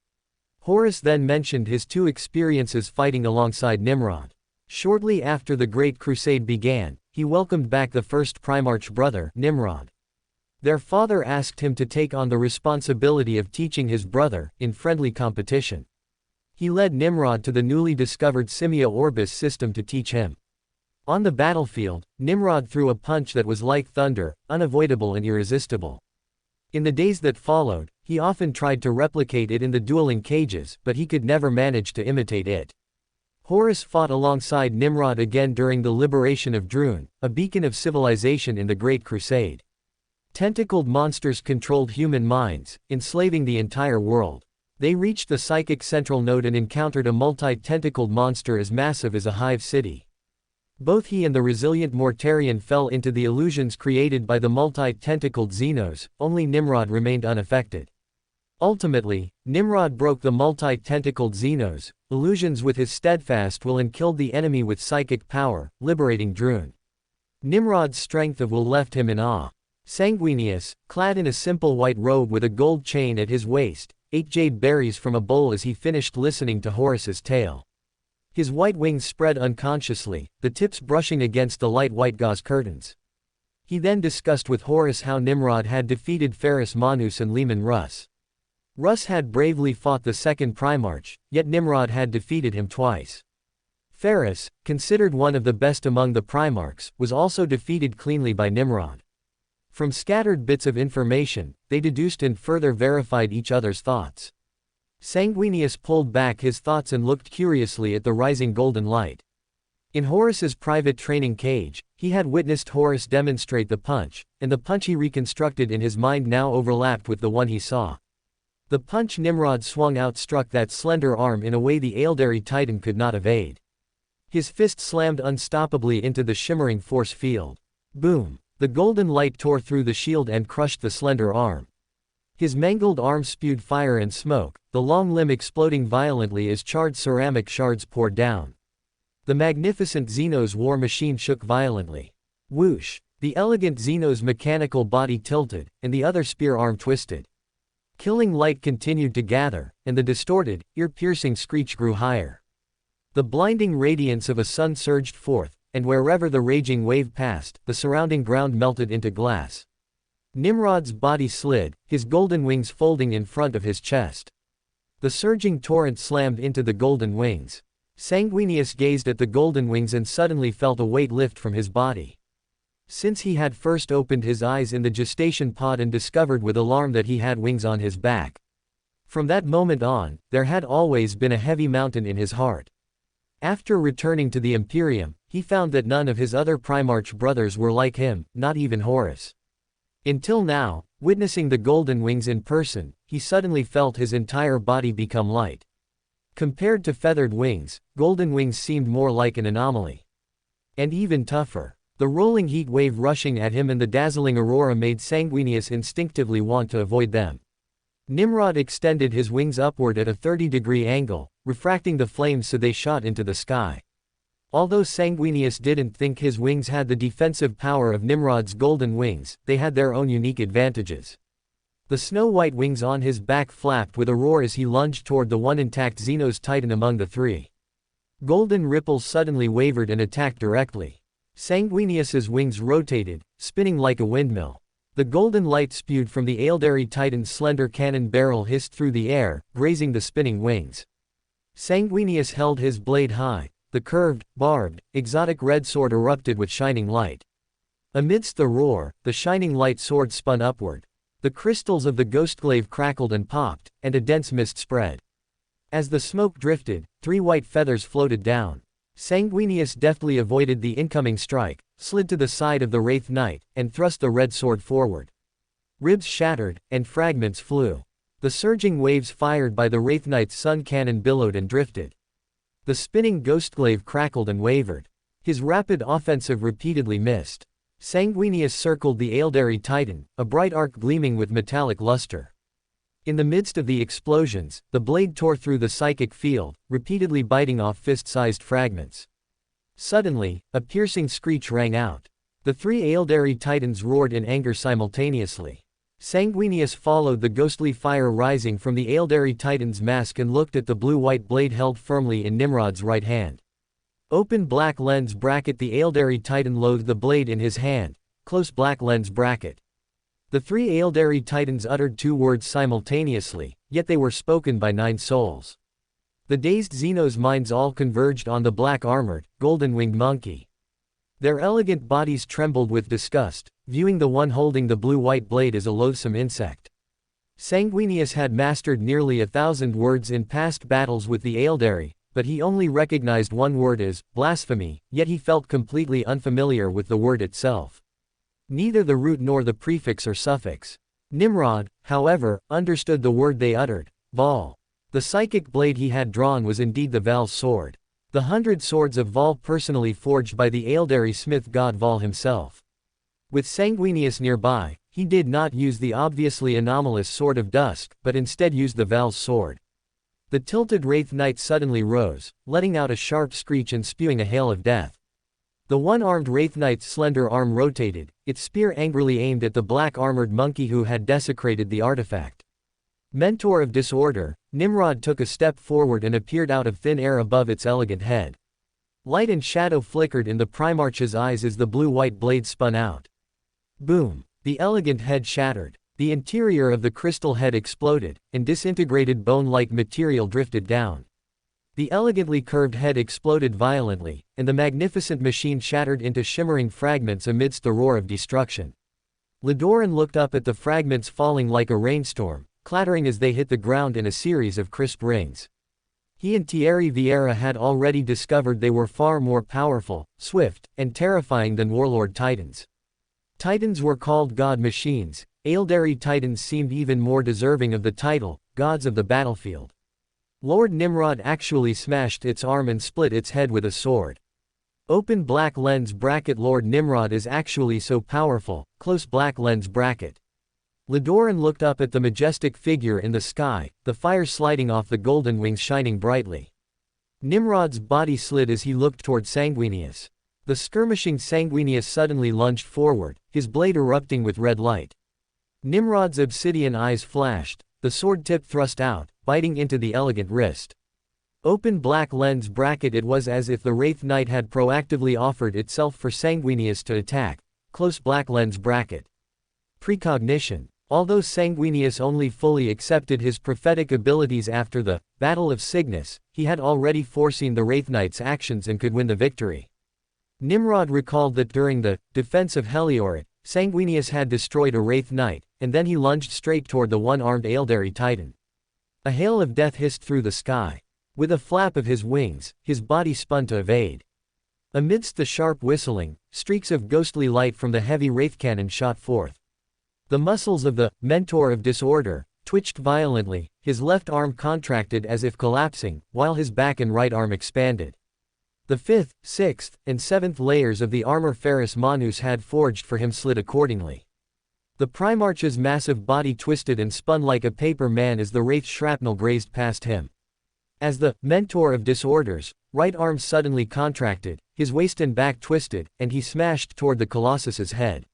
Horus then mentioned his two experiences fighting alongside Nimrod. Shortly after the Great Crusade began, he welcomed back the first Primarch brother, Nimrod. Their father asked him to take on the responsibility of teaching his brother, in friendly competition. He led Nimrod to the newly discovered Simia Orbis system to teach him. On the battlefield, Nimrod threw a punch that was like thunder, unavoidable and irresistible. In the days that followed, he often tried to replicate it in the dueling cages, but he could never manage to imitate it. Horus fought alongside Nimrod again during the liberation of Drune, a beacon of civilization in the Great Crusade. Tentacled monsters controlled human minds, enslaving the entire world. They reached the psychic central node and encountered a multi-tentacled monster as massive as a hive city. Both he and the resilient Mortarion fell into the illusions created by the multi-tentacled Xenos, only Nimrod remained unaffected. Ultimately, Nimrod broke the multi-tentacled Xenos, illusions with his steadfast will and killed the enemy with psychic power, liberating Drune. Nimrod's strength of will left him in awe. Sanguinius, clad in a simple white robe with a gold chain at his waist, ate jade berries from a bowl as he finished listening to Horus's tale. His white wings spread unconsciously, the tips brushing against the light white gauze curtains. He then discussed with Horus how Nimrod had defeated Ferrus Manus and Leman Russ. Russ had bravely fought the second Primarch, yet Nimrod had defeated him twice. Ferrus, considered one of the best among the Primarchs, was also defeated cleanly by Nimrod. From scattered bits of information, they deduced and further verified each other's thoughts. Sanguinius pulled back his thoughts and looked curiously at the rising golden light. In Horus's private training cage, he had witnessed Horus demonstrate the punch, and the punch he reconstructed in his mind now overlapped with the one he saw. The punch Nimrod swung out struck that slender arm in a way the Eldari Titan could not evade. His fist slammed unstoppably into the shimmering force field. Boom! The golden light tore through the shield and crushed the slender arm. His mangled arm spewed fire and smoke, the long limb exploding violently as charred ceramic shards poured down. The magnificent Xenos war machine shook violently. Whoosh! The elegant Xenos mechanical body tilted, and the other spear arm twisted. Killing light continued to gather, and the distorted, ear-piercing screech grew higher. The blinding radiance of a sun surged forth, and wherever the raging wave passed, the surrounding ground melted into glass. Nimrod's body slid, his golden wings folding in front of his chest. The surging torrent slammed into the golden wings. Sanguinius gazed at the golden wings and suddenly felt a weight lift from his body. Since he had first opened his eyes in the gestation pod and discovered with alarm that he had wings on his back. From that moment on, there had always been a heavy mountain in his heart. After returning to the Imperium, he found that none of his other Primarch brothers were like him, not even Horus. Until now, witnessing the golden wings in person, he suddenly felt his entire body become light. Compared to feathered wings, golden wings seemed more like an anomaly. And even tougher. The rolling heat wave rushing at him and the dazzling aurora made Sanguinius instinctively want to avoid them. Nimrod extended his wings upward at a 30-degree angle, refracting the flames so they shot into the sky. Although Sanguinius didn't think his wings had the defensive power of Nimrod's golden wings, they had their own unique advantages. The snow-white wings on his back flapped with a roar as he lunged toward the one intact Xenos Titan among the three. Golden ripples suddenly wavered and attacked directly. Sanguinius's wings rotated, spinning like a windmill. The golden light spewed from the Eldari Titan's slender cannon barrel hissed through the air, grazing the spinning wings. Sanguinius held his blade high. The curved, barbed, exotic red sword erupted with shining light. Amidst the roar, the shining light sword spun upward. The crystals of the ghostglaive crackled and popped, and a dense mist spread. As the smoke drifted, 3 white feathers floated down. Sanguinius deftly avoided the incoming strike, slid to the side of the Wraith Knight, and thrust the red sword forward. Ribs shattered, and fragments flew. The surging waves fired by the Wraith Knight's sun cannon billowed and drifted. The spinning ghostglaive crackled and wavered. His rapid offensive repeatedly missed. Sanguinius circled the Aeldari Titan, a bright arc gleaming with metallic luster. In the midst of the explosions, the blade tore through the psychic field, repeatedly biting off fist-sized fragments. Suddenly, a piercing screech rang out. The 3 Aeldari Titans roared in anger simultaneously. Sanguinius followed the ghostly fire rising from the Aeldari Titan's mask and looked at the blue-white blade held firmly in Nimrod's right hand. Open black lens bracket. The Aeldari Titan loathed the blade in his hand. Close black lens bracket. The 3 Aeldari Titans uttered 2 words simultaneously, yet they were spoken by 9 souls. The dazed Xenos' minds all converged on the black-armored, golden-winged monkey. Their elegant bodies trembled with disgust, viewing the one holding the blue-white blade as a loathsome insect. Sanguinius had mastered nearly 1,000 words in past battles with the Aeldari, but he only recognized one word as blasphemy, yet he felt completely unfamiliar with the word itself. Neither the root nor the prefix or suffix. Nimrod, however, understood the word they uttered, Val. The psychic blade he had drawn was indeed the Val's sword. The 100 swords of Val personally forged by the Aeldari smith god Val himself. With Sanguinius nearby, he did not use the obviously anomalous Sword of Dusk, but instead used the Val's sword. The tilted Wraith Knight suddenly rose, letting out a sharp screech and spewing a hail of death. The one-armed Wraith Knight's slender arm rotated, its spear angrily aimed at the black-armored monkey who had desecrated the artifact. Mentor of Disorder, Nimrod took a step forward and appeared out of thin air above its elegant head. Light and shadow flickered in the Primarch's eyes as the blue-white blade spun out. Boom! The elegant head shattered. The interior of the crystal head exploded, and disintegrated bone-like material drifted down. The elegantly curved head exploded violently, and the magnificent machine shattered into shimmering fragments amidst the roar of destruction. Lorger looked up at the fragments falling like a rainstorm, clattering as they hit the ground in a series of crisp rings. He and Thierry Vieira had already discovered they were far more powerful, swift, and terrifying than warlord titans. Titans were called god machines. Aeldari Titans seemed even more deserving of the title, gods of the battlefield. Lord Nimrod actually smashed its arm and split its head with a sword. Open black lens bracket. Lord Nimrod is actually so powerful, close black lens bracket. Lorger looked up at the majestic figure in the sky, the fire sliding off the golden wings shining brightly. Nimrod's body slid as he looked toward Sanguinius. The skirmishing Sanguinius suddenly lunged forward, his blade erupting with red light. Nimrod's obsidian eyes flashed, the sword tip thrust out, biting into the elegant wrist. Open black lens bracket. It was as if the Wraith Knight had proactively offered itself for Sanguinius to attack, close black lens bracket. Precognition. Although Sanguinius only fully accepted his prophetic abilities after the Battle of Cygnus, he had already foreseen the Wraith Knight's actions and could win the victory. Nimrod recalled that during the defense of Heliorit, Sanguinius had destroyed a Wraith Knight, and then he lunged straight toward the one-armed Aeldari Titan. A hail of death hissed through the sky. With a flap of his wings, his body spun to evade. Amidst the sharp whistling, streaks of ghostly light from the heavy wraith cannon shot forth. The muscles of the Mentor of Disorder twitched violently, his left arm contracted as if collapsing, while his back and right arm expanded. The 5th, 6th, and 7th layers of the armor Ferrus Manus had forged for him slid accordingly. The Primarch's massive body twisted and spun like a paper man as the wraith shrapnel grazed past him. As the Mentor of Disorders, right arm suddenly contracted, his waist and back twisted, and he smashed toward the Colossus's head.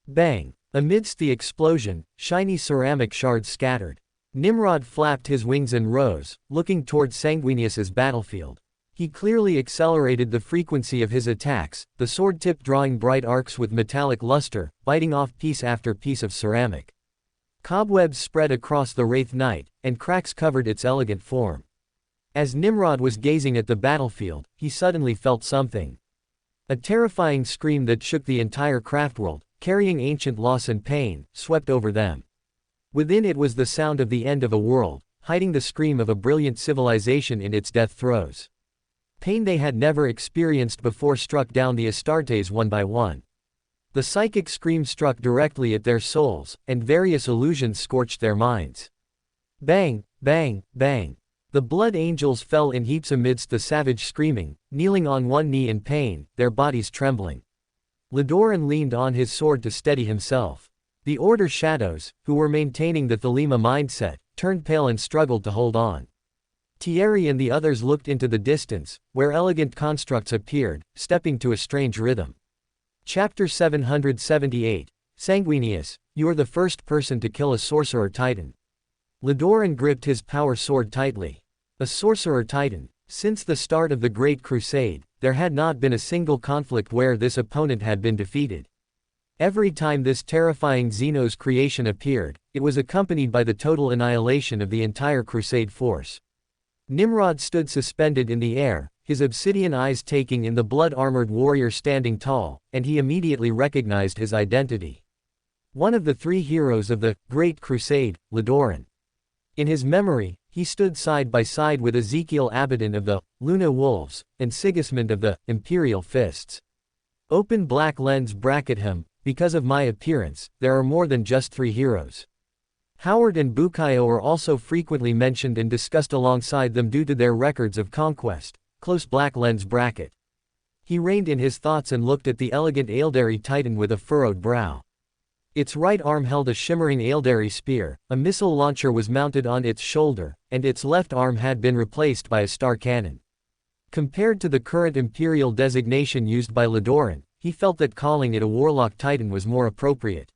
Bang! Amidst the explosion, shiny ceramic shards scattered. Nimrod flapped his wings and rose, looking toward Sanguinius's battlefield. He clearly accelerated the frequency of his attacks, the sword tip drawing bright arcs with metallic luster, biting off piece after piece of ceramic. Cobwebs spread across the Wraith Knight, and cracks covered its elegant form. As Nimrod was gazing at the battlefield, he suddenly felt something. A terrifying scream that shook the entire craftworld, carrying ancient loss and pain, swept over them. Within it was the sound of the end of a world, hiding the scream of a brilliant civilization in its death throes. Pain they had never experienced before struck down the Astartes one by one. The psychic scream struck directly at their souls, and various illusions scorched their minds. Bang, bang, bang. The blood angels fell in heaps amidst the savage screaming, kneeling on one knee in pain, their bodies trembling. Lidoran leaned on his sword to steady himself. The Order shadows, who were maintaining the Thelema mindset, turned pale and struggled to hold on. Thierry and the others looked into the distance, where elegant constructs appeared, stepping to a strange rhythm. Chapter 778, Sanguinius, you are the first person to kill a sorcerer titan. Lidoran gripped his power sword tightly. A sorcerer titan. Since the start of the Great Crusade, there had not been a single conflict where this opponent had been defeated. Every time this terrifying Xenos creation appeared, it was accompanied by the total annihilation of the entire Crusade force. Nimrod stood suspended in the air, his obsidian eyes taking in the blood-armored warrior standing tall, and he immediately recognized his identity. One of the three heroes of the Great Crusade, Lidoran. In his memory, he stood side by side with Ezekiel Abaddon of the Luna Wolves, and Sigismund of the Imperial Fists. Open black lens bracket him, because of my appearance, there are more than just three heroes. Howard and Bukayo are also frequently mentioned and discussed alongside them due to their records of conquest. Close black lens bracket. He reined in his thoughts and looked at the elegant Aeldari titan with a furrowed brow. Its right arm held a shimmering Aeldari spear, a missile launcher was mounted on its shoulder, and its left arm had been replaced by a star cannon. Compared to the current Imperial designation used by Lidoran, he felt that calling it a Warlock Titan was more appropriate.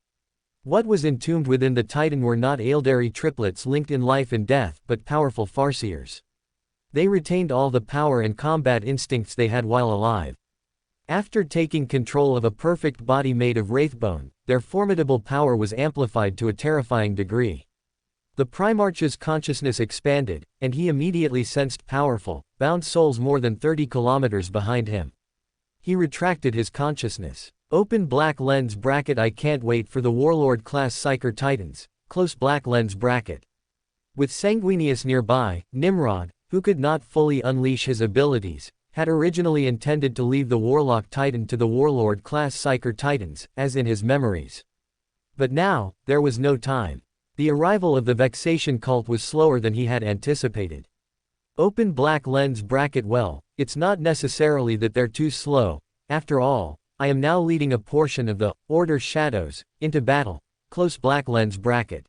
What was entombed within the Titan were not Aeldari triplets linked in life and death, but powerful Farseers. They retained all the power and combat instincts they had while alive. After taking control of a perfect body made of wraithbone, their formidable power was amplified to a terrifying degree. The Primarch's consciousness expanded, and he immediately sensed powerful, bound souls more than 30 kilometers behind him. He retracted his consciousness. Open black lens bracket. I can't wait for the Warlord class Psyker Titans. Close black lens bracket. With Sanguinius nearby, Nimrod, who could not fully unleash his abilities, had originally intended to leave the Warlock Titan to the Warlord class Psyker Titans, as in his memories. But now, there was no time. The arrival of the Vexation cult was slower than he had anticipated. Open black lens bracket. Well, it's not necessarily that they're too slow. After all, I am now leading a portion of the Order shadows into battle. Close black lens bracket.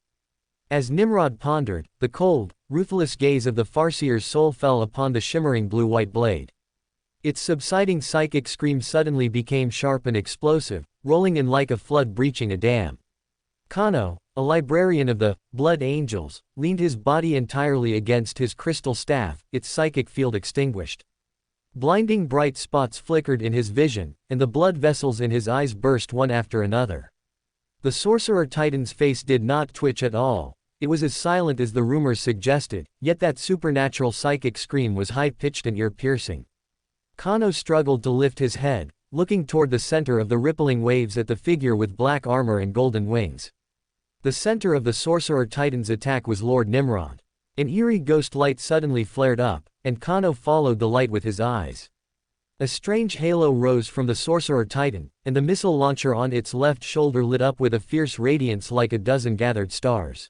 As Nimrod pondered, the cold, ruthless gaze of the Farseer's soul fell upon the shimmering blue-white blade. Its subsiding psychic scream suddenly became sharp and explosive, rolling in like a flood breaching a dam. Kano, a librarian of the Blood Angels, leaned his body entirely against his crystal staff, its psychic field extinguished. Blinding bright spots flickered in his vision, and the blood vessels in his eyes burst one after another. The Sorcerer Titan's face did not twitch at all. It was as silent as the rumors suggested, yet that supernatural psychic scream was high-pitched and ear-piercing. Kano struggled to lift his head, looking toward the center of the rippling waves at the figure with black armor and golden wings. The center of the Sorcerer Titan's attack was Lord Nimrod. An eerie ghost light suddenly flared up, and Kano followed the light with his eyes. A strange halo rose from the Sorcerer Titan, and the missile launcher on its left shoulder lit up with a fierce radiance like a dozen gathered stars.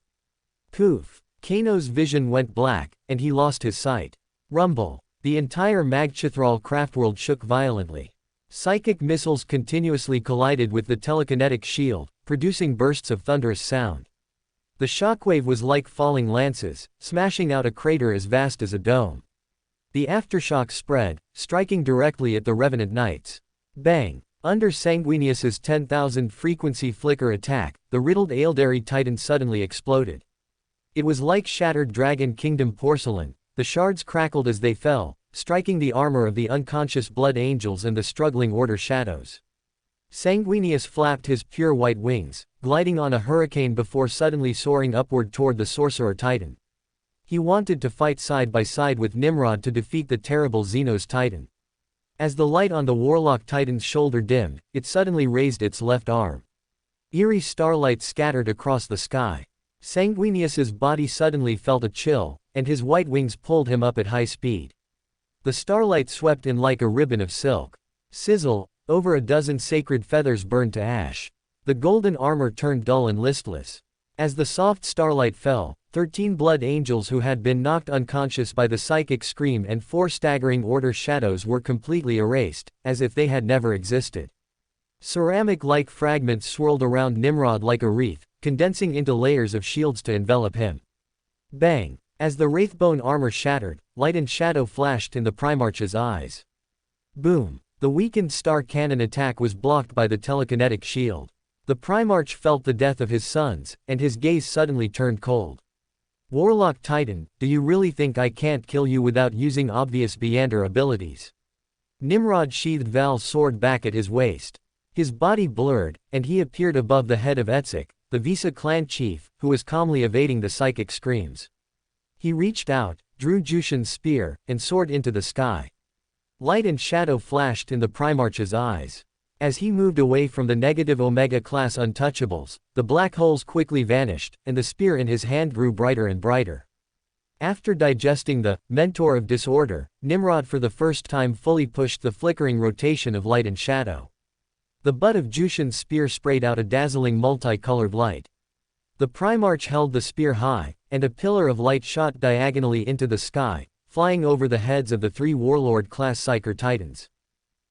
Poof! Kano's vision went black, and he lost his sight. Rumble! The entire Magchithral craftworld shook violently. Psychic missiles continuously collided with the telekinetic shield, producing bursts of thunderous sound. The shockwave was like falling lances, smashing out a crater as vast as a dome. The aftershock spread, striking directly at the Revenant Knights. Bang! Under Sanguinius's 10,000 frequency flicker attack, the riddled Aeldari Titan suddenly exploded. It was like shattered Dragon Kingdom porcelain. The shards crackled as they fell, striking the armor of the unconscious Blood Angels and the struggling Order shadows. Sanguinius flapped his pure white wings, gliding on a hurricane before suddenly soaring upward toward the Sorcerer Titan. He wanted to fight side by side with Nimrod to defeat the terrible Xenos Titan. As the light on the Warlock Titan's shoulder dimmed, it suddenly raised its left arm. Eerie starlight scattered across the sky. Sanguinius's body suddenly felt a chill, and his white wings pulled him up at high speed. The starlight swept in like a ribbon of silk. Sizzle, over a dozen sacred feathers burned to ash. The golden armor turned dull and listless. As the soft starlight fell, 13 blood angels who had been knocked unconscious by the psychic scream and 4 staggering order shadows were completely erased, as if they had never existed. Ceramic-like fragments swirled around Nimrod like a wreath, condensing into layers of shields to envelop him. Bang! As the Wraithbone armor shattered, light and shadow flashed in the Primarch's eyes. Boom! The weakened star cannon attack was blocked by the telekinetic shield. The Primarch felt the death of his sons, and his gaze suddenly turned cold. Warlock Titan, do you really think I can't kill you without using obvious Beyonder abilities? Nimrod sheathed Val's sword back at his waist. His body blurred, and he appeared above the head of Etzik, the Visa clan chief, who was calmly evading the psychic screams. He reached out, drew Jushin's spear, and soared into the sky. Light and shadow flashed in the Primarch's eyes. As he moved away from the negative Omega-class untouchables, the black holes quickly vanished, and the spear in his hand grew brighter and brighter. After digesting the mentor of disorder, Nimrod for the first time fully pushed the flickering rotation of light and shadow. The butt of Jushin's spear sprayed out a dazzling multicolored light. The Primarch held the spear high, and a pillar of light shot diagonally into the sky, flying over the heads of the 3 Warlord-class Psyker Titans.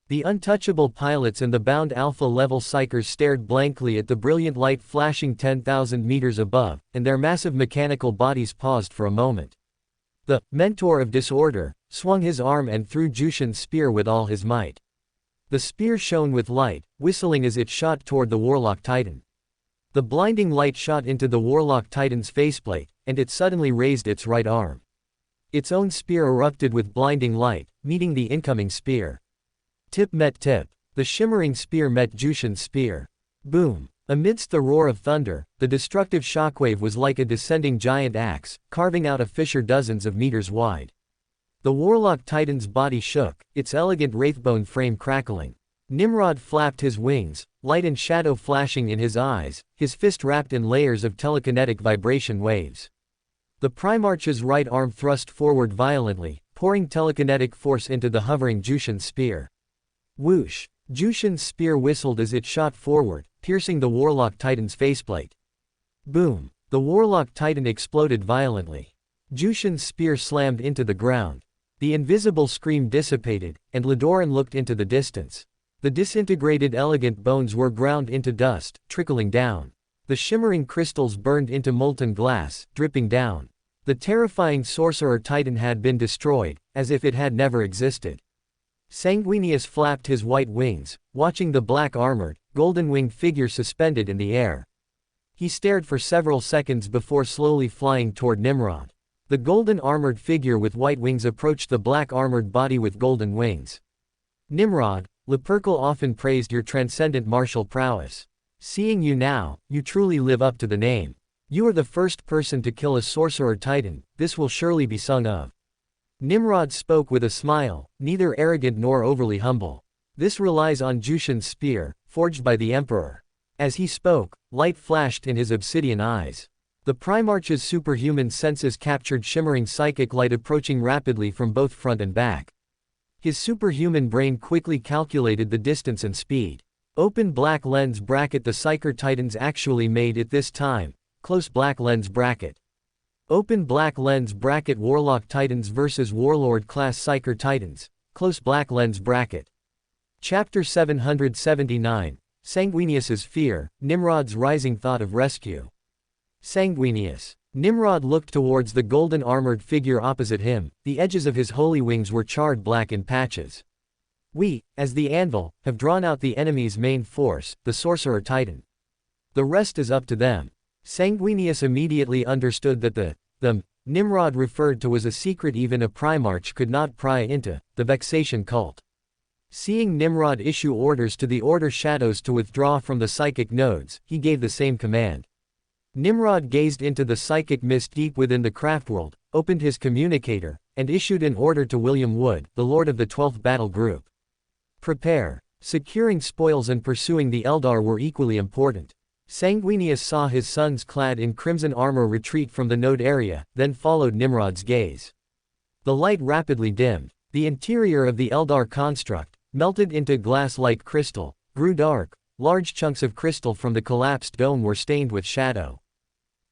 The untouchable pilots and the bound Alpha-level Psykers stared blankly at the brilliant light flashing 10,000 meters above, and their massive mechanical bodies paused for a moment. The mentor of disorder swung his arm and threw Jushin's spear with all his might. The spear shone with light, whistling as it shot toward the Warlock Titan. The blinding light shot into the Warlock Titan's faceplate, and it suddenly raised its right arm. Its own spear erupted with blinding light, meeting the incoming spear. Tip met tip. The shimmering spear met Jushin's spear. Boom! Amidst the roar of thunder, the destructive shockwave was like a descending giant axe, carving out a fissure dozens of meters wide. The Warlock Titan's body shook, its elegant wraithbone frame crackling. Nimrod flapped his wings, light and shadow flashing in his eyes, his fist wrapped in layers of telekinetic vibration waves. The Primarch's right arm thrust forward violently, pouring telekinetic force into the hovering Jushin's spear. Whoosh! Jushin's spear whistled as it shot forward, piercing the Warlock Titan's faceplate. Boom! The Warlock Titan exploded violently. Jushin's spear slammed into the ground. The invisible scream dissipated, and Lodoran looked into the distance. The disintegrated elegant bones were ground into dust, trickling down. The shimmering crystals burned into molten glass, dripping down. The terrifying sorcerer Titan had been destroyed, as if it had never existed. Sanguinius flapped his white wings, watching the black-armored, golden-winged figure suspended in the air. He stared for several seconds before slowly flying toward Nimrod. The golden-armored figure with white wings approached the black-armored body with golden wings. Nimrod, Lupercal often praised your transcendent martial prowess. Seeing you now, you truly live up to the name. You are the first person to kill a sorcerer Titan, this will surely be sung of. Nimrod spoke with a smile, neither arrogant nor overly humble. This relies on Jushin's spear, forged by the Emperor. As he spoke, light flashed in his obsidian eyes. The Primarch's superhuman senses captured shimmering psychic light approaching rapidly from both front and back. His superhuman brain quickly calculated the distance and speed. Open black lens bracket. The Psyker Titans actually made it this time. Close black lens bracket. Open black lens bracket. Warlock Titans vs Warlord class Psyker Titans. Close black lens bracket. Chapter 779. Sanguinius's fear, Nimrod's rising thought of rescue. Sanguinius. Nimrod looked towards the golden-armored figure opposite him. The edges of his holy wings were charred black in patches. We, as the Anvil, have drawn out the enemy's main force, the Sorcerer Titan. The rest is up to them. Sanguinius immediately understood that the Nimrod referred to was a secret even a Primarch could not pry into, the Vexation cult. Seeing Nimrod issue orders to the Order Shadows to withdraw from the psychic nodes, he gave the same command. Nimrod gazed into the psychic mist deep within the craftworld, opened his communicator, and issued an order to William Wood, the Lord of the 12th Battle Group. Prepare. Securing spoils and pursuing the Eldar were equally important. Sanguinius saw his sons clad in crimson armor retreat from the node area, then followed Nimrod's gaze. The light rapidly dimmed. The interior of the Eldar construct, melted into glass-like crystal, grew dark. Large chunks of crystal from the collapsed dome were stained with shadow.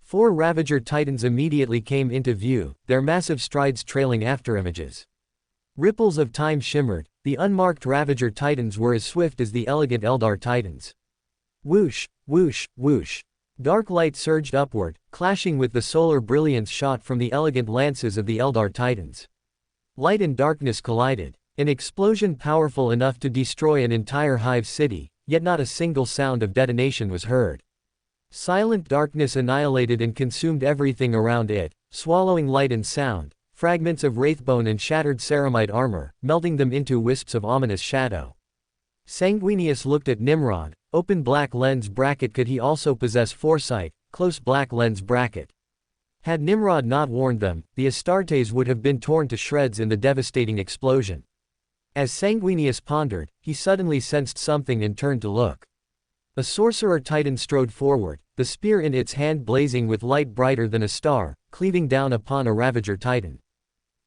4 Ravager Titans immediately came into view, their massive strides trailing afterimages. Ripples of time shimmered. The unmarked Ravager Titans were as swift as the elegant Eldar Titans. Whoosh, whoosh, whoosh. Dark light surged upward, clashing with the solar brilliance shot from the elegant lances of the Eldar Titans. Light and darkness collided. An explosion powerful enough to destroy an entire hive city, yet not a single sound of detonation was heard. Silent darkness annihilated and consumed everything around it, swallowing light and sound, fragments of wraithbone and shattered ceramite armor, melting them into wisps of ominous shadow. Sanguinius looked at Nimrod. Open black lens bracket. Could he also possess foresight? Close black lens bracket. Had Nimrod not warned them, the Astartes would have been torn to shreds in the devastating explosion. As Sanguinius pondered, he suddenly sensed something and turned to look. A sorcerer titan strode forward, the spear in its hand blazing with light brighter than a star, cleaving down upon a Ravager Titan.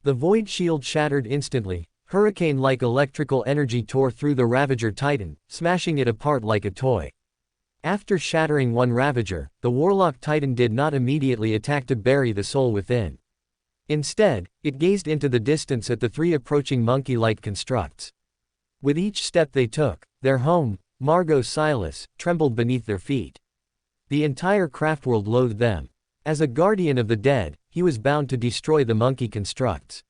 The void shield shattered instantly. Hurricane-like electrical energy tore through the Ravager Titan, smashing it apart like a toy. After shattering one Ravager, the Warlock Titan did not immediately attack to bury the soul within. Instead, it gazed into the distance at the 3 approaching monkey-like constructs. With each step they took, their home, Margot Silas, trembled beneath their feet. The entire craftworld loathed them. As a guardian of the dead, he was bound to destroy the monkey constructs.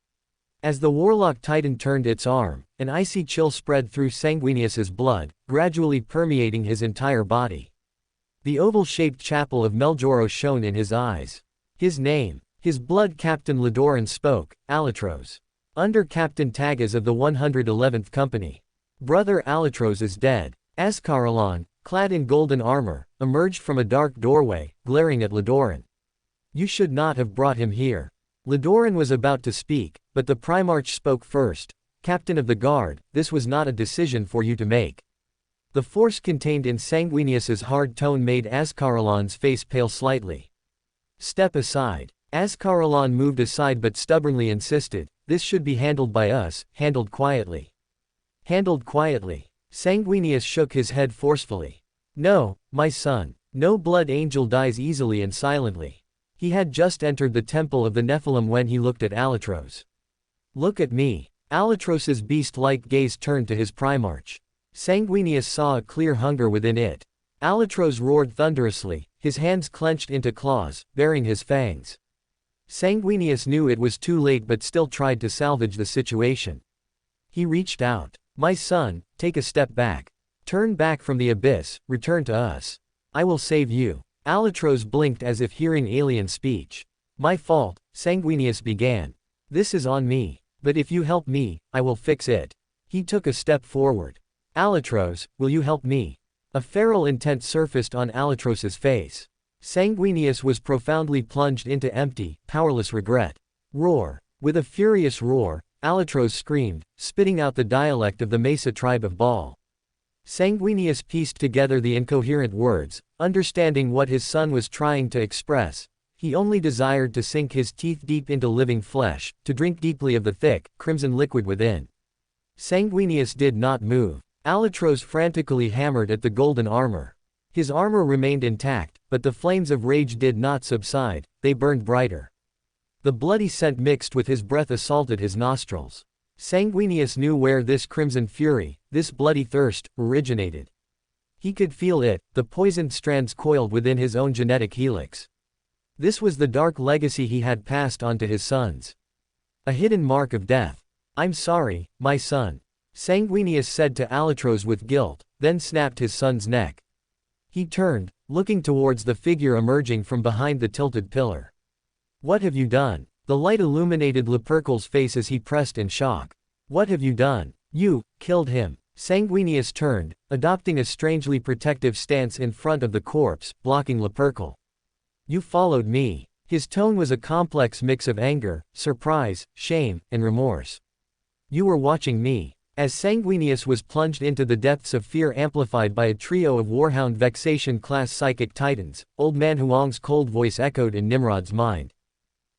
As the Warlock Titan turned its arm, an icy chill spread through Sanguinius's blood, gradually permeating his entire body. The oval-shaped chapel of Meljoro shone in his eyes. His name. His blood Captain Lodoran spoke, Alatros. Under Captain Tagas of the 111th Company. Brother Alatros is dead. Ascaralon, clad in golden armor, emerged from a dark doorway, glaring at Lodoran. You should not have brought him here. Lodoran was about to speak, but the Primarch spoke first. Captain of the Guard, this was not a decision for you to make. The force contained in Sanguinius's hard tone made Ascaralon's face pale slightly. Step aside. Ascaralon moved aside but stubbornly insisted, this should be handled by us, handled quietly. Handled quietly. Sanguinius shook his head forcefully. No, my son. No blood angel dies easily and silently. He had just entered the temple of the Nephilim when he looked at Alatros. Look at me. Alatros's beast-like gaze turned to his Primarch. Sanguinius saw a clear hunger within it. Alatros roared thunderously, his hands clenched into claws, baring his fangs. Sanguinius knew it was too late but still tried to salvage the situation. He reached out. My son, take a step back. Turn back from the abyss, return to us. I will save you. Alatros blinked as if hearing alien speech. My fault, Sanguinius began. This is on me. But if you help me, I will fix it. He took a step forward. Alatros, will you help me? A feral intent surfaced on Alatros's face. Sanguinius was profoundly plunged into empty, powerless regret. Roar. With a furious roar, Alatros screamed, spitting out the dialect of the Mesa tribe of Baal. Sanguinius pieced together the incoherent words, understanding what his son was trying to express. He only desired to sink his teeth deep into living flesh, to drink deeply of the thick, crimson liquid within. Sanguinius did not move. Alatros frantically hammered at the golden armor. His armor remained intact, but the flames of rage did not subside, they burned brighter. The bloody scent mixed with his breath assaulted his nostrils. Sanguinius knew where this crimson fury, this bloody thirst, originated. He could feel it, the poisoned strands coiled within his own genetic helix. This was the dark legacy he had passed on to his sons. A hidden mark of death. I'm sorry, my son. Sanguinius said to Alatros with guilt, then snapped his son's neck. He turned, looking towards the figure emerging from behind the tilted pillar. What have you done? The light illuminated Lupercal's face as he pressed in shock. What have you done? You killed him. Sanguinius turned, adopting a strangely protective stance in front of the corpse, blocking Lupercal. You followed me. His tone was a complex mix of anger, surprise, shame, and remorse. "You were watching me." As Sanguinius was plunged into the depths of fear amplified by a trio of Warhound Vexation-class psychic titans, Old Man Huang's cold voice echoed in Nimrod's mind.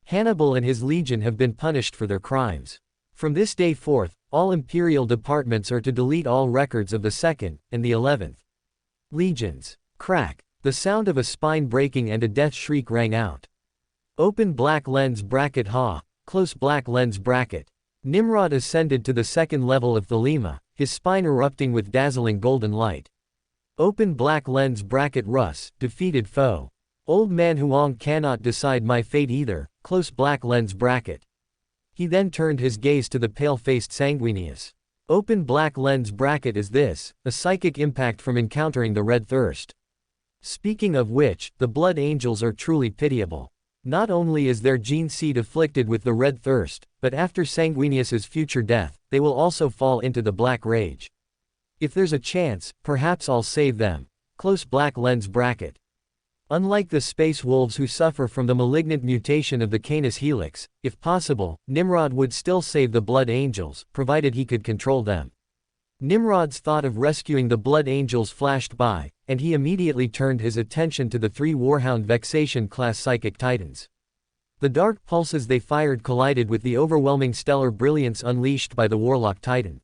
"Hannibal and his legion have been punished for their crimes. From this day forth, all Imperial departments are to delete all records of the 2nd and the 11th Legions." Crack! The sound of a spine breaking and a death shriek rang out. Open black lens bracket ha, close black lens bracket. Nimrod ascended to the 2nd level of Thelema, his spine erupting with dazzling golden light. Open black lens bracket Russ, defeated foe. Old Man Huang cannot decide my fate either, close black lens bracket. He then turned his gaze to the pale-faced Sanguinius. Open black lens bracket is this, a psychic impact from encountering the Red Thirst. Speaking of which, the Blood Angels are truly pitiable. Not only is their gene seed afflicted with the Red Thirst, but after Sanguinius's future death, they will also fall into the Black Rage. If there's a chance, perhaps I'll save them. Close black lens bracket. Unlike the space wolves who suffer from the malignant mutation of the Canis Helix, if possible, Nimrod would still save the Blood Angels, provided he could control them. Nimrod's thought of rescuing the Blood Angels flashed by, and he immediately turned his attention to the 3 Warhound Vexation-class psychic titans. The dark pulses they fired collided with the overwhelming stellar brilliance unleashed by the Warlock Titan.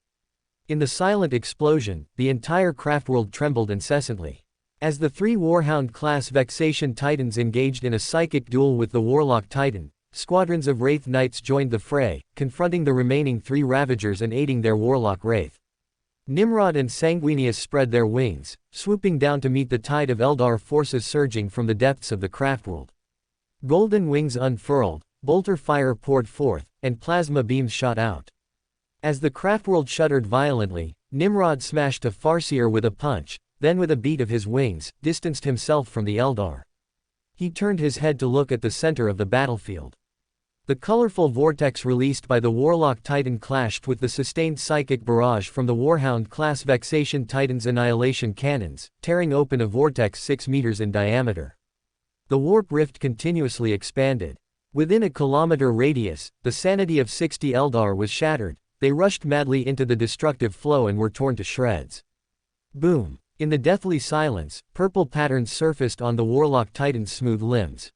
In the silent explosion, the entire craftworld trembled incessantly. As the 3 Warhound-class Vexation Titans engaged in a psychic duel with the Warlock Titan, squadrons of Wraith Knights joined the fray, confronting the remaining 3 Ravagers and aiding their Warlock Wraith. Nimrod and Sanguinius spread their wings, swooping down to meet the tide of Eldar forces surging from the depths of the craftworld. Golden wings unfurled, bolter fire poured forth, and plasma beams shot out. As the craftworld shuddered violently, Nimrod smashed a Farseer with a punch, then with a beat of his wings, distanced himself from the Eldar. He turned his head to look at the center of the battlefield. The colorful vortex released by the Warlock Titan clashed with the sustained psychic barrage from the Warhound-class Vexation Titan's annihilation cannons, tearing open a vortex 6 meters in diameter. The warp rift continuously expanded. Within a kilometer radius, the sanity of 60 Eldar was shattered. They rushed madly into the destructive flow and were torn to shreds. Boom! In the deathly silence, purple patterns surfaced on the Warlock Titan's smooth limbs.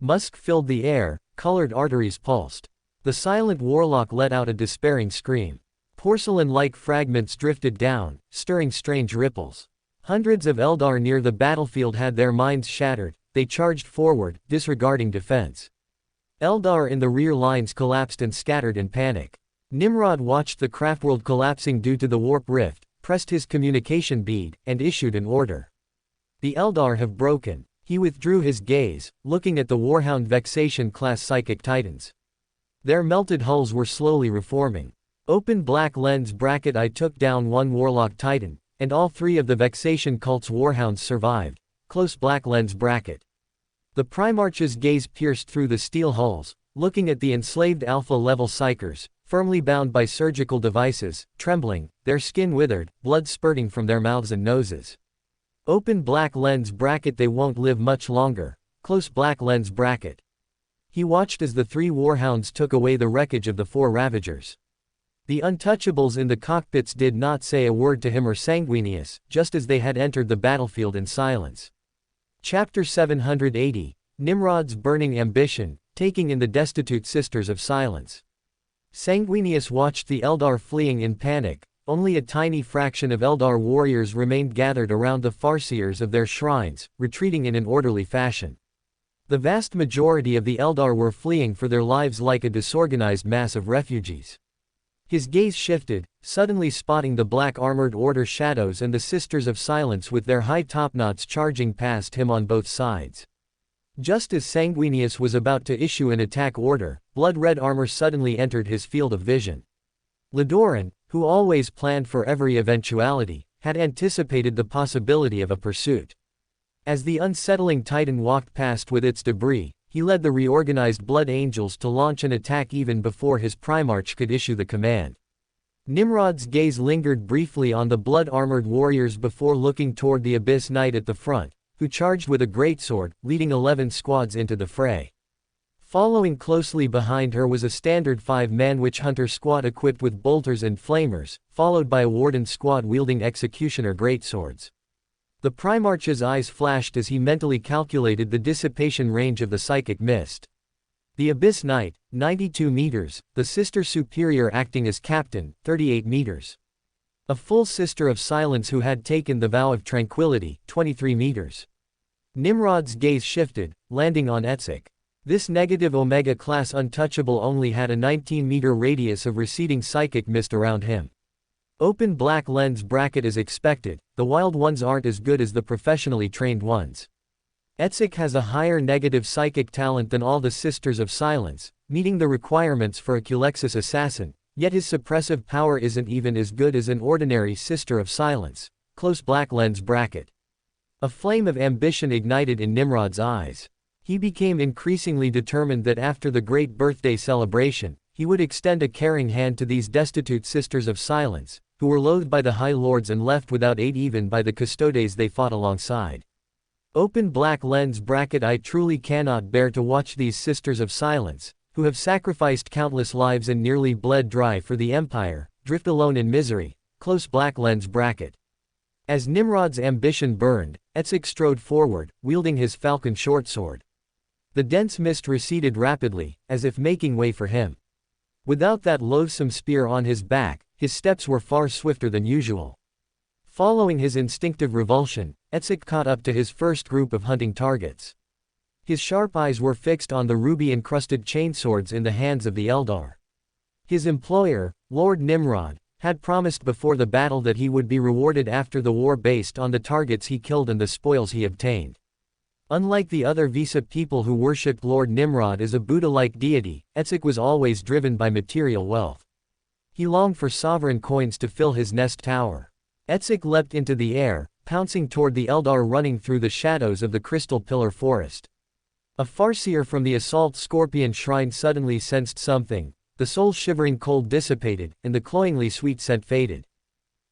Musk filled the air, colored arteries pulsed. The silent Warlock let out a despairing scream. Porcelain-like fragments drifted down, stirring strange ripples. Hundreds of Eldar near the battlefield had their minds shattered. They charged forward, disregarding defense. Eldar in the rear lines collapsed and scattered in panic. Nimrod watched the craftworld collapsing due to the warp rift, pressed his communication bead, and issued an order. The Eldar have broken. He withdrew his gaze, looking at the Warhound Vexation-class psychic titans. Their melted hulls were slowly reforming. Open black lens bracket I took down 1 Warlock Titan, and all 3 of the Vexation cult's Warhounds survived. Close black lens bracket. The Primarch's gaze pierced through the steel hulls, looking at the enslaved alpha-level psychers, firmly bound by surgical devices, trembling, their skin withered, blood spurting from their mouths and noses. Open black lens bracket they won't live much longer, close black lens bracket. He watched as the 3 Warhounds took away the wreckage of the 4 Ravagers. The untouchables in the cockpits did not say a word to him or Sanguinius, just as they had entered the battlefield in silence. Chapter 780, Nimrod's Burning Ambition, Taking in the Destitute Sisters of Silence. Sanguinius watched the Eldar fleeing in panic. Only a tiny fraction of Eldar warriors remained gathered around the Farseers of their shrines, retreating in an orderly fashion. The vast majority of the Eldar were fleeing for their lives like a disorganized mass of refugees. His gaze shifted, suddenly spotting the black armored Order shadows and the Sisters of Silence with their high topknots charging past him on both sides. Just as Sanguinius was about to issue an attack order, blood-red armor suddenly entered his field of vision. Lorger, who always planned for every eventuality, had anticipated the possibility of a pursuit. As the unsettling Titan walked past with its debris, he led the reorganized Blood Angels to launch an attack even before his Primarch could issue the command. Nimrod's gaze lingered briefly on the blood-armored warriors before looking toward the Abyss Knight at the front, who charged with a greatsword, leading 11 squads into the fray. Following closely behind her was a standard 5-man witch hunter squad equipped with bolters and flamers, followed by a warden squad wielding executioner greatswords. The Primarch's eyes flashed as he mentally calculated the dissipation range of the psychic mist. The Abyss Knight, 92 meters, the Sister Superior acting as captain, 38 meters. A full Sister of Silence who had taken the vow of tranquility, 23 meters. Nimrod's gaze shifted, landing on Etzik. This negative Omega class untouchable only had a 19-meter radius of receding psychic mist around him. Open black lens bracket as expected, the wild ones aren't as good as the professionally trained ones. Etzik has a higher negative psychic talent than all the Sisters of Silence, meeting the requirements for a Culexus assassin, yet his suppressive power isn't even as good as an ordinary Sister of Silence. Close black lens bracket. A flame of ambition ignited in Nimrod's eyes. He became increasingly determined that after the great birthday celebration, he would extend a caring hand to these destitute Sisters of Silence, who were loathed by the High Lords and left without aid even by the custodes they fought alongside. Open black lens bracket. I truly cannot bear to watch these Sisters of Silence, who have sacrificed countless lives and nearly bled dry for the Empire, drift alone in misery. Close black lens bracket. As Nimrod's ambition burned, Etzik strode forward, wielding his falcon shortsword. The dense mist receded rapidly, as if making way for him. Without that loathsome spear on his back, his steps were far swifter than usual. Following his instinctive revulsion, Etzik caught up to his first group of hunting targets. His sharp eyes were fixed on the ruby-encrusted chainswords in the hands of the Eldar. His employer, Lord Nimrod, had promised before the battle that he would be rewarded after the war based on the targets he killed and the spoils he obtained. Unlike the other Visa people who worshipped Lord Nimrod as a Buddha-like deity, Etzik was always driven by material wealth. He longed for sovereign coins to fill his nest tower. Etzik leapt into the air, pouncing toward the Eldar running through the shadows of the Crystal Pillar Forest. A Farseer from the Assault Scorpion Shrine suddenly sensed something, the soul-shivering cold dissipated, and the cloyingly sweet scent faded.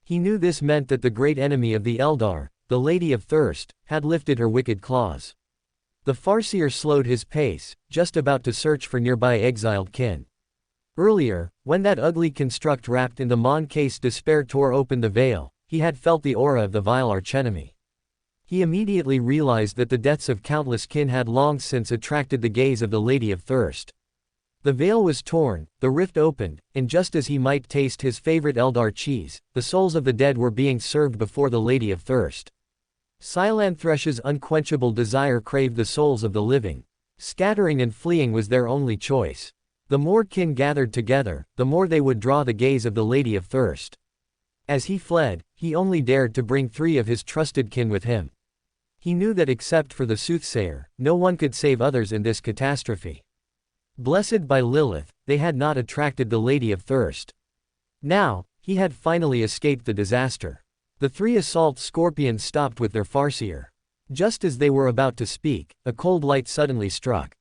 He knew this meant that the great enemy of the Eldar, the Lady of Thirst, had lifted her wicked claws. The Farseer slowed his pace, just about to search for nearby exiled kin. Earlier, when that ugly construct wrapped in the Mon case despair tore open the veil, he had felt the aura of the vile archenemy. He immediately realized that the deaths of countless kin had long since attracted the gaze of the Lady of Thirst. The veil was torn, the rift opened, and just as he might taste his favorite Eldar cheese, the souls of the dead were being served before the Lady of Thirst. Silanthresh's unquenchable desire craved the souls of the living. Scattering and fleeing was their only choice. The more kin gathered together, the more they would draw the gaze of the Lady of Thirst. As he fled, he only dared to bring 3 of his trusted kin with him. He knew that except for the soothsayer, no one could save others in this catastrophe. Blessed by Lilith, they had not attracted the Lady of Thirst. Now, he had finally escaped the disaster. The 3 assault scorpions stopped with their Farseer. Just as they were about to speak, a cold light suddenly struck.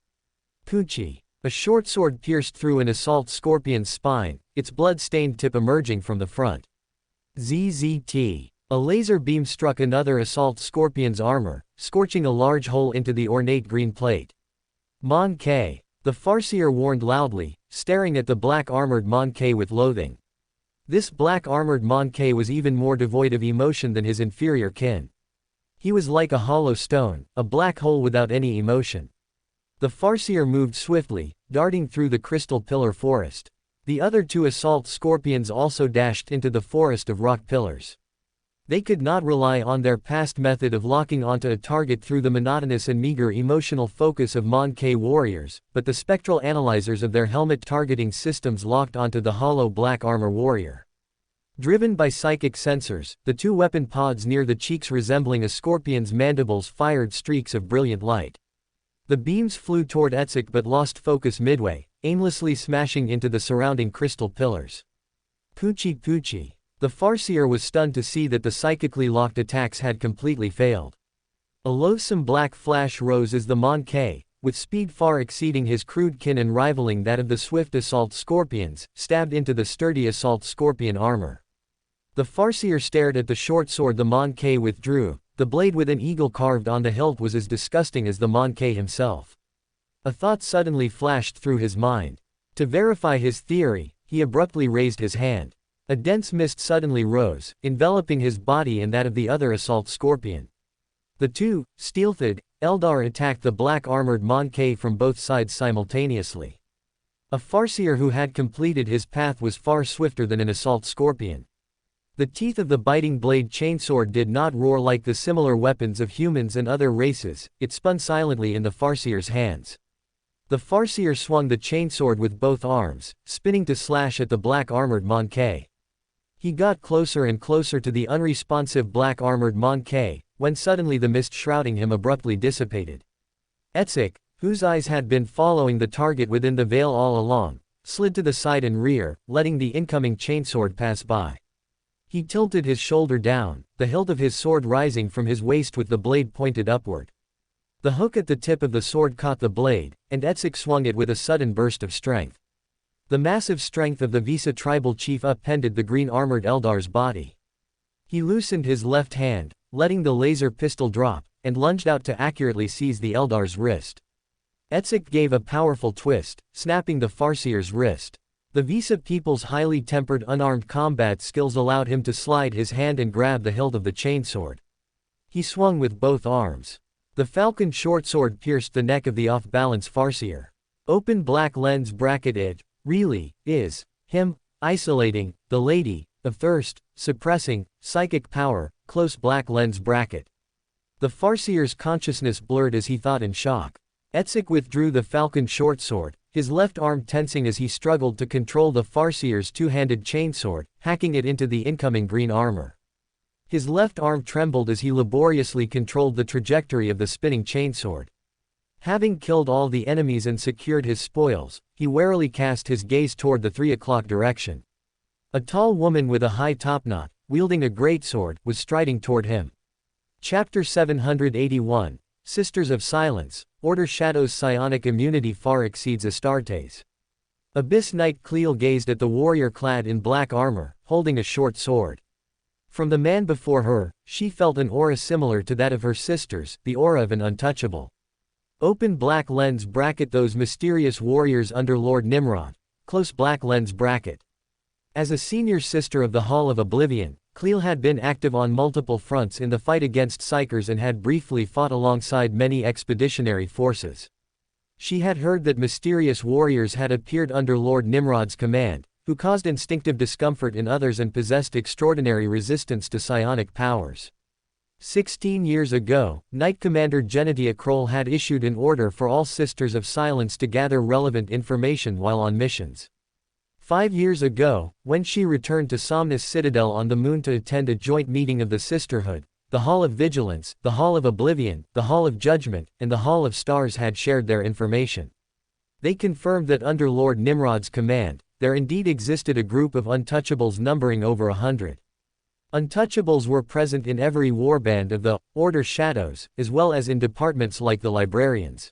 Poochie. A short sword pierced through an assault scorpion's spine, its blood-stained tip emerging from the front. ZZT. A laser beam struck another assault scorpion's armor, scorching a large hole into the ornate green plate. Mon K. The Farseer warned loudly, staring at the black-armored Mon K with loathing. This black-armored Mon K was even more devoid of emotion than his inferior kin. He was like a hollow stone, a black hole without any emotion. The Farseer moved swiftly, darting through the Crystal Pillar Forest. The other 2 assault scorpions also dashed into the forest of rock pillars. They could not rely on their past method of locking onto a target through the monotonous and meager emotional focus of Mon K warriors, but the spectral analyzers of their helmet targeting systems locked onto the hollow black armor warrior. Driven by psychic sensors, the 2 weapon pods near the cheeks resembling a scorpion's mandibles fired streaks of brilliant light. The beams flew toward Etzik but lost focus midway, aimlessly smashing into the surrounding crystal pillars. Poochie Poochie. The Farseer was stunned to see that the psychically locked attacks had completely failed. A loathsome black flash rose as the Mon K, with speed far exceeding his crude kin and rivaling that of the swift assault scorpions, stabbed into the sturdy assault scorpion armor. The Farseer stared at the short sword the Mon K withdrew. The blade with an eagle carved on the hilt was as disgusting as the Mon K himself. A thought suddenly flashed through his mind. To verify his theory, he abruptly raised his hand. A dense mist suddenly rose, enveloping his body and that of the other assault scorpion. The two, stealthed, Eldar attacked the black-armored Monkey from both sides simultaneously. A Farseer who had completed his path was far swifter than an assault scorpion. The teeth of the biting blade chainsword did not roar like the similar weapons of humans and other races, it spun silently in the Farseer's hands. The Farseer swung the chainsword with both arms, spinning to slash at the black-armored Monkey. He got closer and closer to the unresponsive black-armored Monkey, when suddenly the mist shrouding him abruptly dissipated. Etzik, whose eyes had been following the target within the veil all along, slid to the side and rear, letting the incoming chainsword pass by. He tilted his shoulder down, the hilt of his sword rising from his waist with the blade pointed upward. The hook at the tip of the sword caught the blade, and Etzik swung it with a sudden burst of strength. The massive strength of the Visa tribal chief upended the green-armored Eldar's body. He loosened his left hand, letting the laser pistol drop, and lunged out to accurately seize the Eldar's wrist. Etzik gave a powerful twist, snapping the Farseer's wrist. The Visa people's highly tempered unarmed combat skills allowed him to slide his hand and grab the hilt of the chainsword. He swung with both arms. The falcon shortsword pierced the neck of the off-balance Farseer. Open black lens bracket it, really, is, him, isolating, the lady, of thirst, suppressing, psychic power, close black lens bracket. The Farseer's consciousness blurred as he thought in shock. Etzik withdrew the falcon shortsword, his left arm tensing as he struggled to control the Farseer's two-handed chainsword, hacking it into the incoming green armor. His left arm trembled as he laboriously controlled the trajectory of the spinning chainsword. Having killed all the enemies and secured his spoils, he warily cast his gaze toward the 3 o'clock direction. A tall woman with a high topknot, wielding a greatsword, was striding toward him. Chapter 781, Sisters of Silence, Order Shadow's psionic immunity far exceeds Astartes. Abyss Knight Cleel gazed at the warrior clad in black armor, holding a short sword. From the man before her, she felt an aura similar to that of her sisters, the aura of an untouchable. Open black lens bracket those mysterious warriors under Lord Nimrod, close black lens bracket. As a senior sister of the Hall of Oblivion, Cleel had been active on multiple fronts in the fight against Psykers and had briefly fought alongside many expeditionary forces. She had heard that mysterious warriors had appeared under Lord Nimrod's command, who caused instinctive discomfort in others and possessed extraordinary resistance to psionic powers. 16 years ago, Knight Commander Genitia Kroll had issued an order for all Sisters of Silence to gather relevant information while on missions. 5 years ago, when she returned to Somnus Citadel on the Moon to attend a joint meeting of the Sisterhood, the Hall of Vigilance, the Hall of Oblivion, the Hall of Judgment, and the Hall of Stars had shared their information. They confirmed that under Lord Nimrod's command, there indeed existed a group of untouchables numbering over 100. Untouchables were present in every warband of the Order Shadows, as well as in departments like the Librarians.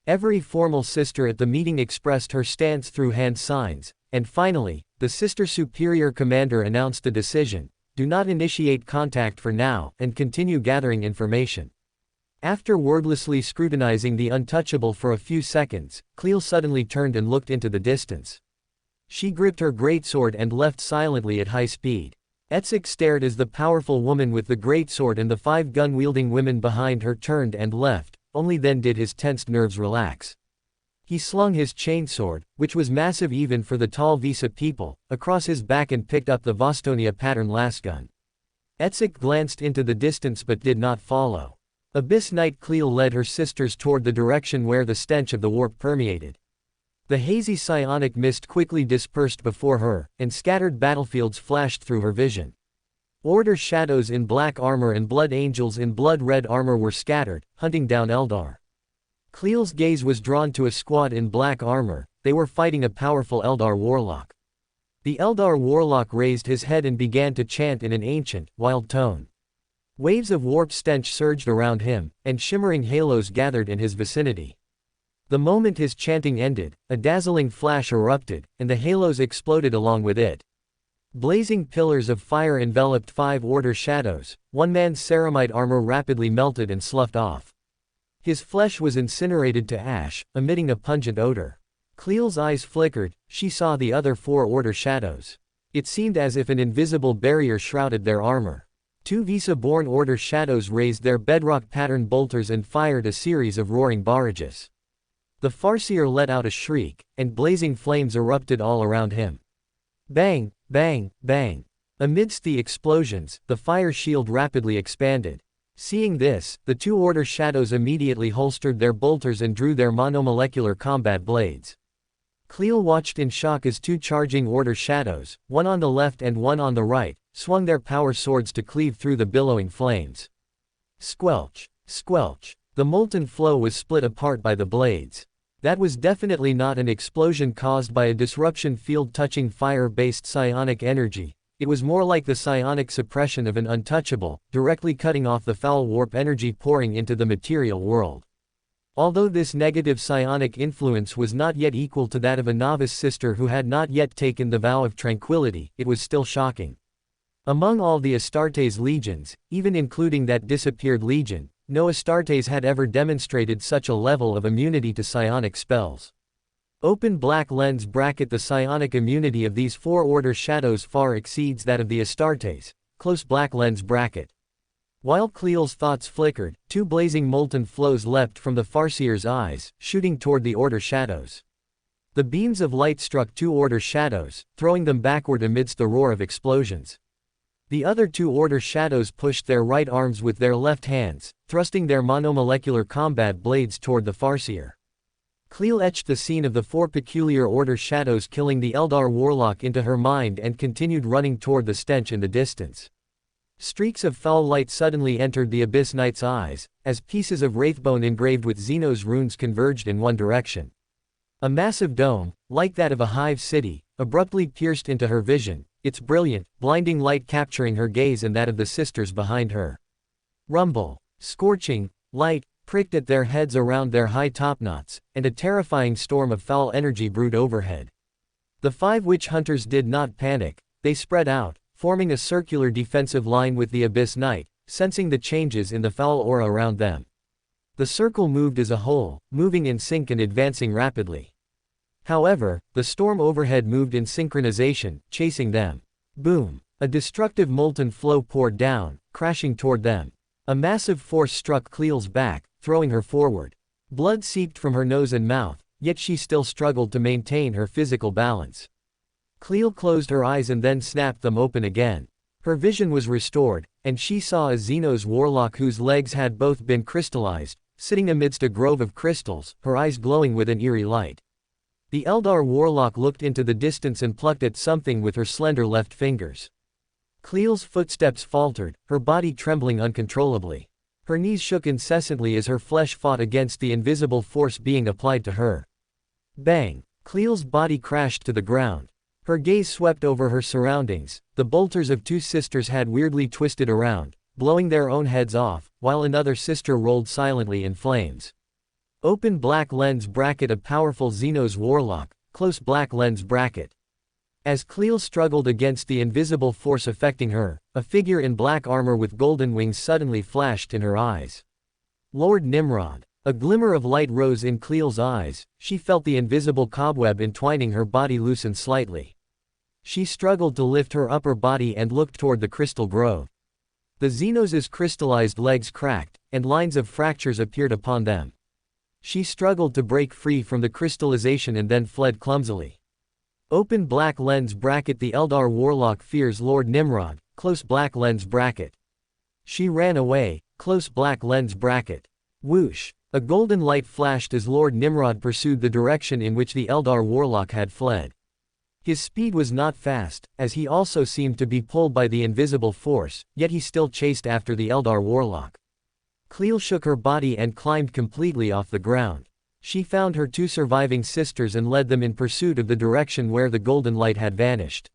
Every formal sister at the meeting expressed her stance through hand signs, and finally, the Sister Superior Commander announced a decision: do not initiate contact for now, and continue gathering information. After wordlessly scrutinizing the untouchable for a few seconds, Cleel suddenly turned and looked into the distance. She gripped her greatsword and left silently at high speed. Etzik stared as the powerful woman with the greatsword and the 5 gun-wielding women behind her turned and left, only then did his tensed nerves relax. He slung his chainsword, which was massive even for the tall Visa people, across his back and picked up the Vostonia pattern lasgun. Etzik glanced into the distance but did not follow. Abyss Knight Cleel led her sisters toward the direction where the stench of the warp permeated. The hazy psionic mist quickly dispersed before her, and scattered battlefields flashed through her vision. Order Shadows in black armor and Blood Angels in blood-red armor were scattered, hunting down Eldar. Cleel's gaze was drawn to a squad in black armor. They were fighting a powerful Eldar warlock. The Eldar warlock raised his head and began to chant in an ancient, wild tone. Waves of warp stench surged around him, and shimmering halos gathered in his vicinity. The moment his chanting ended, a dazzling flash erupted, and the halos exploded along with it. Blazing pillars of fire enveloped 5 Order Shadows. One man's ceramite armor rapidly melted and sloughed off. His flesh was incinerated to ash, emitting a pungent odor. Cleel's eyes flickered, she saw the other 4 Order shadows. It seemed as if an invisible barrier shrouded their armor. 2 Visa-born Order shadows raised their bedrock-patterned bolters and fired a series of roaring barrages. The Farseer let out a shriek, and blazing flames erupted all around him. Bang, bang, bang. Amidst the explosions, the fire shield rapidly expanded. Seeing this, the 2 Order shadows immediately holstered their bolters and drew their monomolecular combat blades. Cleel watched in shock as 2 charging Order shadows, one on the left and one on the right, swung their power swords to cleave through the billowing flames. Squelch, squelch. The molten flow was split apart by the blades. That was definitely not an explosion caused by a disruption field touching fire-based psionic energy. It was more like the psionic suppression of an untouchable, directly cutting off the foul warp energy pouring into the material world. Although this negative psionic influence was not yet equal to that of a novice sister who had not yet taken the vow of tranquility, it was still shocking. Among all the Astartes legions, even including that disappeared legion, no Astartes had ever demonstrated such a level of immunity to psionic spells. Open black lens bracket. The psionic immunity of these 4 Order shadows far exceeds that of the Astartes. Close black lens bracket. While Cleel's thoughts flickered, 2 blazing molten flows leapt from the Farseer's eyes, shooting toward the Order shadows. The beams of light struck 2 Order shadows, throwing them backward amidst the roar of explosions. The other 2 Order shadows pushed their right arms with their left hands, thrusting their monomolecular combat blades toward the Farseer. Cleel etched the scene of the 4 peculiar Order shadows killing the Eldar warlock into her mind and continued running toward the stench in the distance. Streaks of foul light suddenly entered the Abyss Knight's eyes, as pieces of wraithbone engraved with Xenos runes converged in one direction. A massive dome, like that of a hive city, abruptly pierced into her vision, its brilliant, blinding light capturing her gaze and that of the sisters behind her. Rumble, scorching, light, pricked at their heads around their high topknots, and a terrifying storm of foul energy brewed overhead. The 5 witch hunters did not panic, they spread out, forming a circular defensive line with the Abyss Knight, sensing the changes in the foul aura around them. The circle moved as a whole, moving in sync and advancing rapidly. However, the storm overhead moved in synchronization, chasing them. Boom! A destructive molten flow poured down, crashing toward them. A massive force struck Cleel's back, throwing her forward. Blood seeped from her nose and mouth, yet she still struggled to maintain her physical balance. Cleel closed her eyes and then snapped them open again. Her vision was restored, and she saw a Xenos warlock whose legs had both been crystallized, sitting amidst a grove of crystals, her eyes glowing with an eerie light. The Eldar warlock looked into the distance and plucked at something with her slender left fingers. Cleel's footsteps faltered, her body trembling uncontrollably. Her knees shook incessantly as her flesh fought against the invisible force being applied to her. Bang! Cleel's body crashed to the ground. Her gaze swept over her surroundings. The bolters of 2 sisters had weirdly twisted around, blowing their own heads off, while another sister rolled silently in flames. Open black lens bracket. A powerful Xenos warlock, close black lens bracket. As Cleel struggled against the invisible force affecting her, a figure in black armor with golden wings suddenly flashed in her eyes. Lord Nimrod. A glimmer of light rose in Cleel's eyes, she felt the invisible cobweb entwining her body loosen slightly. She struggled to lift her upper body and looked toward the crystal grove. The Xenos' crystallized legs cracked, and lines of fractures appeared upon them. She struggled to break free from the crystallization and then fled clumsily. Open black lens bracket. The Eldar warlock fears Lord Nimrod, close black lens bracket. She ran away, close black lens bracket. Whoosh! A golden light flashed as Lord Nimrod pursued the direction in which the Eldar warlock had fled. His speed was not fast, as he also seemed to be pulled by the invisible force, yet he still chased after the Eldar warlock. Cleel shook her body and climbed completely off the ground. She found her 2 surviving sisters and led them in pursuit of the direction where the golden light had vanished.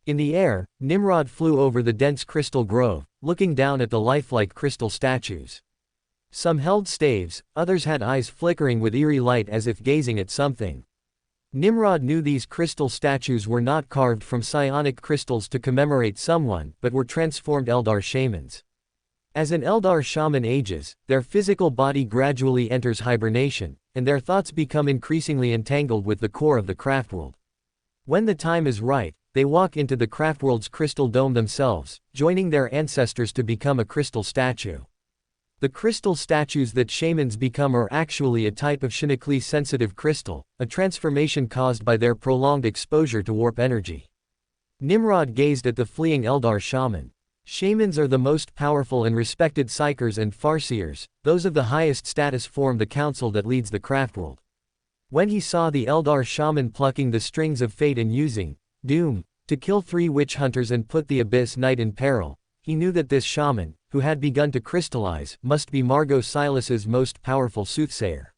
In the air, Nimrod flew over the dense crystal grove, looking down at the lifelike crystal statues. Some held staves, others had eyes flickering with eerie light as if gazing at something. Nimrod knew these crystal statues were not carved from psionic crystals to commemorate someone, but were transformed Eldar shamans. As an Eldar shaman ages, their physical body gradually enters hibernation, and their thoughts become increasingly entangled with the core of the craftworld. When the time is right, they walk into the craftworld's crystal dome themselves, joining their ancestors to become a crystal statue. The crystal statues that shamans become are actually a type of shinically sensitive crystal, a transformation caused by their prolonged exposure to warp energy. Nimrod gazed at the fleeing Eldar shaman. Shamans are the most powerful and respected psychers and Farseers, those of the highest status form the council that leads the craftworld. When he saw the Eldar shaman plucking the strings of fate and using doom to kill 3 witch hunters and put the Abyss Knight in peril, he knew that this shaman, who had begun to crystallize, must be Margot Silas's most powerful soothsayer.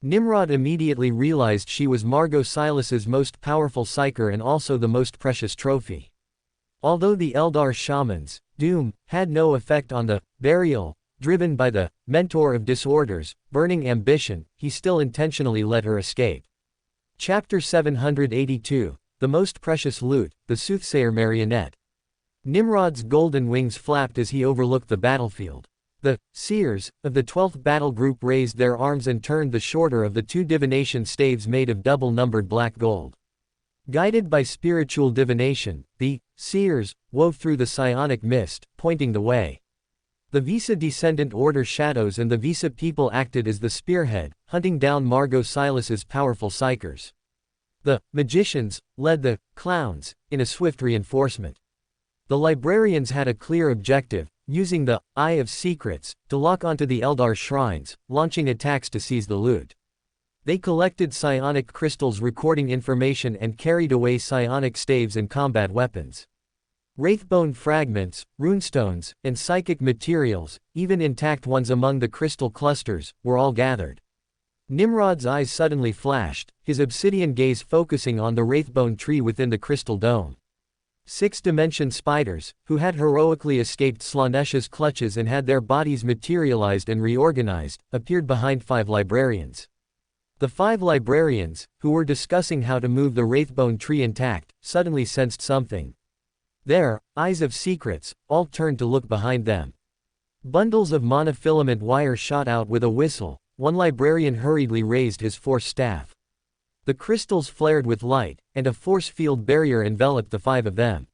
Nimrod immediately realized she was Margot Silas's most powerful psyker and also the most precious trophy. Although the Eldar shaman's doom had no effect on the burial, driven by the mentor of disorders, burning ambition, he still intentionally let her escape. Chapter 782, The Most Precious Loot, the Soothsayer Marionette. Nimrod's golden wings flapped as he overlooked the battlefield. The seers of the 12th battle group raised their arms and turned the shorter of the 2 divination staves made of double-numbered black gold. Guided by spiritual divination, the seers wove through the psionic mist, pointing the way. The Visa descendant order shadows and the Visa people acted as the spearhead, hunting down Margot Silas's powerful psychers. The magicians led the clowns in a swift reinforcement. The librarians had a clear objective, using the Eye of Secrets to lock onto the Eldar shrines, launching attacks to seize the loot. They collected psionic crystals recording information and carried away psionic staves and combat weapons. Wraithbone fragments, runestones, and psychic materials, even intact ones among the crystal clusters, were all gathered. Nimrod's eyes suddenly flashed, his obsidian gaze focusing on the Wraithbone tree within the crystal dome. 6-dimension spiders, who had heroically escaped Slaanesha's clutches and had their bodies materialized and reorganized, appeared behind 5 librarians. The 5 librarians, who were discussing how to move the Wraithbone tree intact, suddenly sensed something. Their eyes of secrets all turned to look behind them. Bundles of monofilament wire shot out with a whistle. One librarian hurriedly raised his force staff. The crystals flared with light, and a force field barrier enveloped the 5 of them.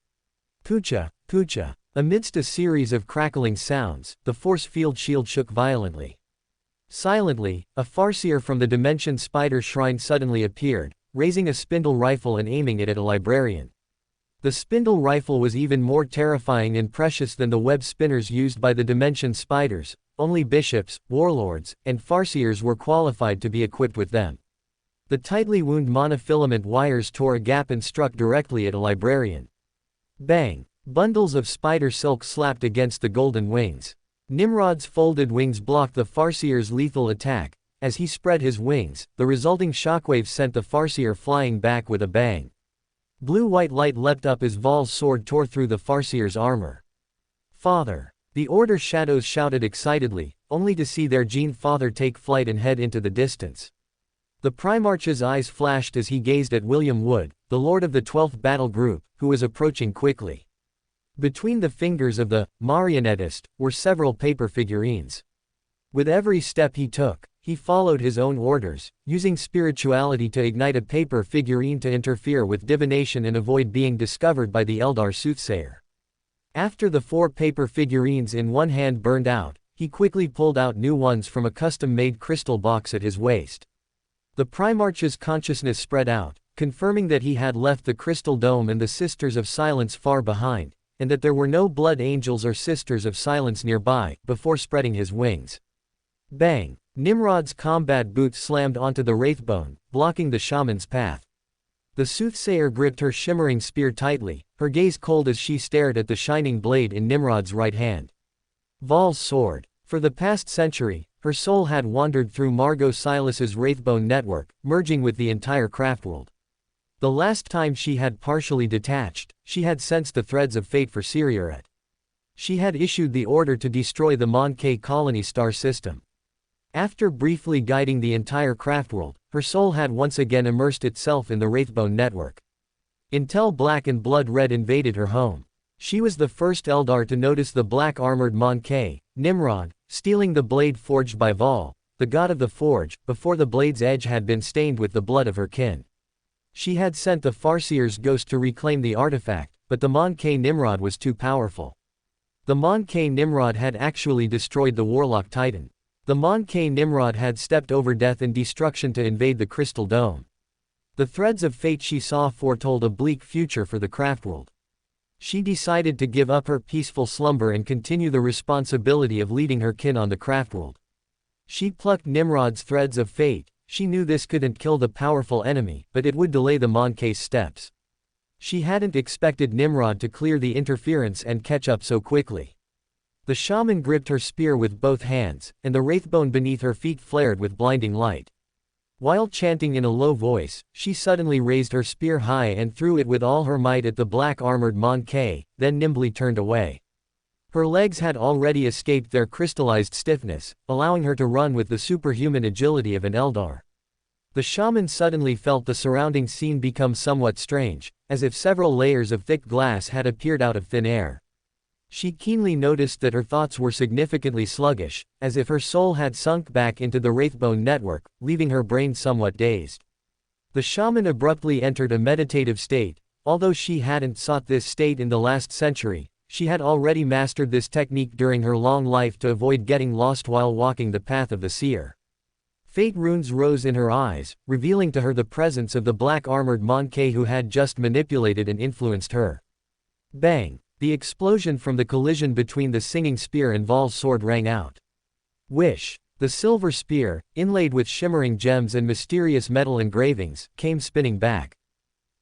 Pucha, pucha. Amidst a series of crackling sounds, the force field shield shook violently. Silently, a Farseer from the Dimension Spider Shrine suddenly appeared, raising a spindle rifle and aiming it at a librarian. The spindle rifle was even more terrifying and precious than the web spinners used by the Dimension Spiders. Only bishops, warlords, and Farseers were qualified to be equipped with them. The tightly wound monofilament wires tore a gap and struck directly at a librarian. Bang! Bundles of spider silk slapped against the golden wings. Nimrod's folded wings blocked the Farseer's lethal attack. As he spread his wings, the resulting shockwave sent the Farseer flying back with a bang. Blue-white light leapt up as Val's sword tore through the Farseer's armor. Father! The Order shadows shouted excitedly, only to see their Gene Father take flight and head into the distance. The Primarch's eyes flashed as he gazed at William Wood, the Lord of the 12th Battle Group, who was approaching quickly. Between the fingers of the marionettist were several paper figurines. With every step he took, he followed his own orders, using spirituality to ignite a paper figurine to interfere with divination and avoid being discovered by the Eldar soothsayer. After the 4 paper figurines in one hand burned out, he quickly pulled out new ones from a custom-made crystal box at his waist. The Primarch's consciousness spread out, confirming that he had left the Crystal Dome and the Sisters of Silence far behind, and that there were no Blood Angels or Sisters of Silence nearby, before spreading his wings. Bang! Nimrod's combat boots slammed onto the Wraithbone, blocking the shaman's path. The soothsayer gripped her shimmering spear tightly, her gaze cold as she stared at the shining blade in Nimrod's right hand. Val's sword. For the past century, her soul had wandered through Margot Silas's Wraithbone network, merging with the entire craftworld. The last time she had partially detached, she had sensed the threads of fate for Siriaret. She had issued the order to destroy the Mon-K colony star system. After briefly guiding the entire craftworld, her soul had once again immersed itself in the Wraithbone network. Until Black and Blood Red invaded her home. She was the first Eldar to notice the black-armored Mon-K, Nimrod, stealing the blade forged by Vol, the god of the forge, before the blade's edge had been stained with the blood of her kin. She had sent the Farseers' ghost to reclaim the artifact, but the Mon-K Nimrod was too powerful. The Mon-K Nimrod had actually destroyed the Warlock Titan. The Mon-K Nimrod had stepped over death and destruction to invade the Crystal Dome. The threads of fate she saw foretold a bleak future for the craftworld. She decided to give up her peaceful slumber and continue the responsibility of leading her kin on the craftworld. She plucked Nimrod's threads of fate. She knew this couldn't kill the powerful enemy, but it would delay the Mon-K's steps. She hadn't expected Nimrod to clear the interference and catch up so quickly. The shaman gripped her spear with both hands, and the wraithbone beneath her feet flared with blinding light. While chanting in a low voice, she suddenly raised her spear high and threw it with all her might at the black-armored Mon-K, then nimbly turned away. Her legs had already escaped their crystallized stiffness, allowing her to run with the superhuman agility of an Eldar. The shaman suddenly felt the surrounding scene become somewhat strange, as if several layers of thick glass had appeared out of thin air. She keenly noticed that her thoughts were significantly sluggish, as if her soul had sunk back into the wraithbone network, leaving her brain somewhat dazed. The shaman abruptly entered a meditative state. Although she hadn't sought this state in the last century, she had already mastered this technique during her long life to avoid getting lost while walking the path of the seer. Fate runes rose in her eyes, revealing to her the presence of the black-armored Mon-K who had just manipulated and influenced her. Bang! The explosion from the collision between the singing spear and Vol's sword rang out. Whish! The silver spear, inlaid with shimmering gems and mysterious metal engravings, came spinning back.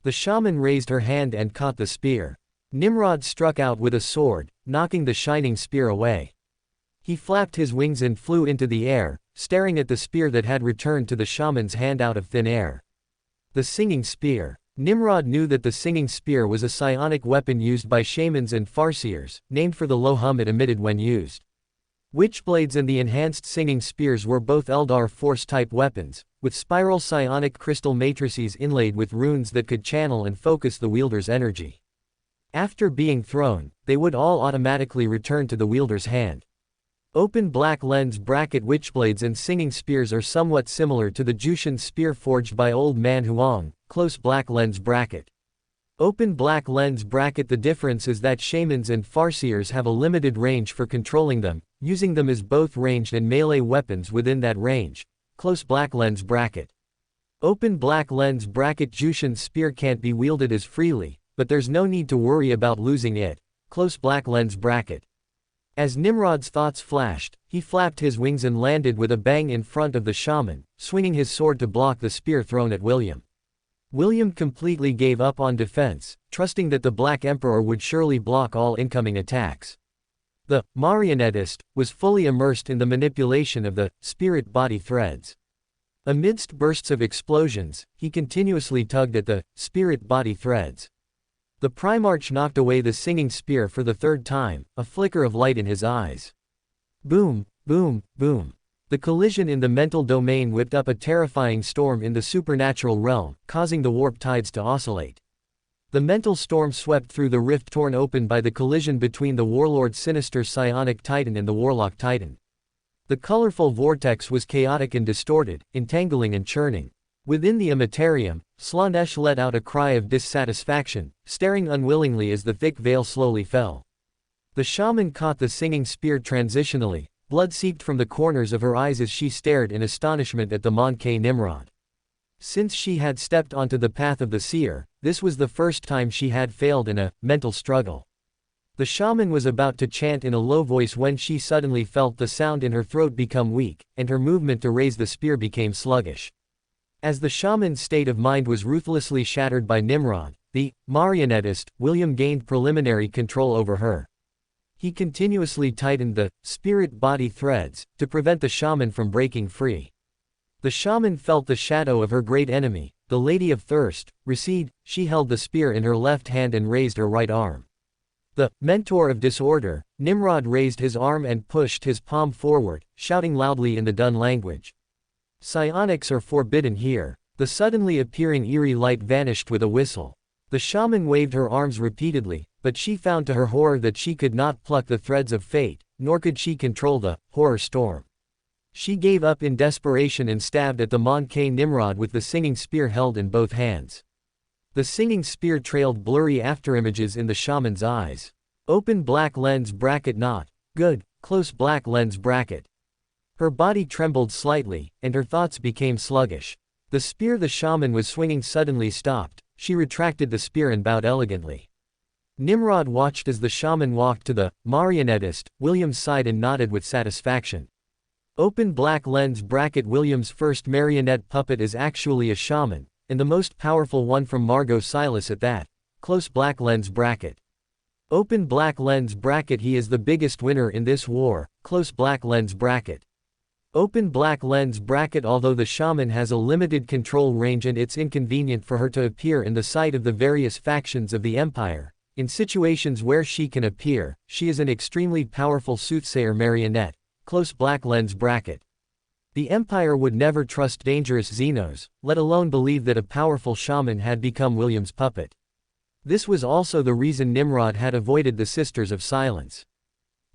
The shaman raised her hand and caught the spear. Nimrod struck out with a sword, knocking the shining spear away. He flapped his wings and flew into the air, staring at the spear that had returned to the shaman's hand out of thin air. The singing spear. Nimrod knew that the singing spear was a psionic weapon used by shamans and farseers, named for the low hum it emitted when used. Witchblades and the enhanced singing spears were both Eldar Force-type weapons, with spiral psionic crystal matrices inlaid with runes that could channel and focus the wielder's energy. After being thrown, they would all automatically return to the wielder's hand. Open black lens bracket witchblades and singing spears are somewhat similar to the Jushin spear forged by Old Man Huang, close black lens bracket. Open black lens bracket. The difference is that shamans and farseers have a limited range for controlling them, using them as both ranged and melee weapons within that range, close black lens bracket. Open black lens bracket. Jushin's spear can't be wielded as freely, but there's no need to worry about losing it, close black lens bracket. As Nimrod's thoughts flashed, he flapped his wings and landed with a bang in front of the shaman, swinging his sword to block the spear thrown at William. William completely gave up on defense, trusting that the Black Emperor would surely block all incoming attacks. The marionettist was fully immersed in the manipulation of the spirit body threads. Amidst bursts of explosions, he continuously tugged at the spirit body threads. The Primarch knocked away the singing spear for the third time, a flicker of light in his eyes. Boom, boom, boom. The collision in the mental domain whipped up a terrifying storm in the supernatural realm, causing the warp tides to oscillate. The mental storm swept through the rift torn open by the collision between the Warlord's sinister psionic titan and the Warlock Titan. The colorful vortex was chaotic and distorted, entangling and churning. Within the Imperium, Slanesh let out a cry of dissatisfaction, staring unwillingly as the thick veil slowly fell. The shaman caught the singing spear transitionally, blood seeped from the corners of her eyes as she stared in astonishment at the Mon-K Nimrod. Since she had stepped onto the path of the seer, this was the first time she had failed in a mental struggle. The shaman was about to chant in a low voice when she suddenly felt the sound in her throat become weak, and her movement to raise the spear became sluggish. As the shaman's state of mind was ruthlessly shattered by Nimrod, the marionettist, William gained preliminary control over her. He continuously tightened the spirit body threads to prevent the shaman from breaking free. The shaman felt the shadow of her great enemy, the Lady of Thirst, recede. She held the spear in her left hand and raised her right arm. The mentor of disorder, Nimrod raised his arm and pushed his palm forward, shouting loudly in the Dun language. Psionics are forbidden here. The suddenly appearing eerie light vanished with a whistle. The shaman waved her arms repeatedly, but she found to her horror that she could not pluck the threads of fate, nor could she control the horror storm. She gave up in desperation and stabbed at the Mon-K Nimrod with the singing spear held in both hands. The singing spear trailed blurry afterimages in the shaman's eyes. Open black lens bracket not good, close black lens bracket. Her body trembled slightly, and her thoughts became sluggish. The spear the shaman was swinging suddenly stopped. She retracted the spear and bowed elegantly. Nimrod watched as the shaman walked to the marionettist William's side and nodded with satisfaction. Open black lens bracket. William's first marionette puppet is actually a shaman, and the most powerful one from Margot Silas at that. Close black lens bracket. Open black lens bracket. He is the biggest winner in this war. Close black lens bracket. Open black lens bracket. Although the shaman has a limited control range and it's inconvenient for her to appear in the sight of the various factions of the Empire, in situations where she can appear, she is an extremely powerful soothsayer marionette. Close black lens bracket. The Empire would never trust dangerous Xenos, let alone believe that a powerful shaman had become William's puppet. This was also the reason Nimrod had avoided the Sisters of Silence.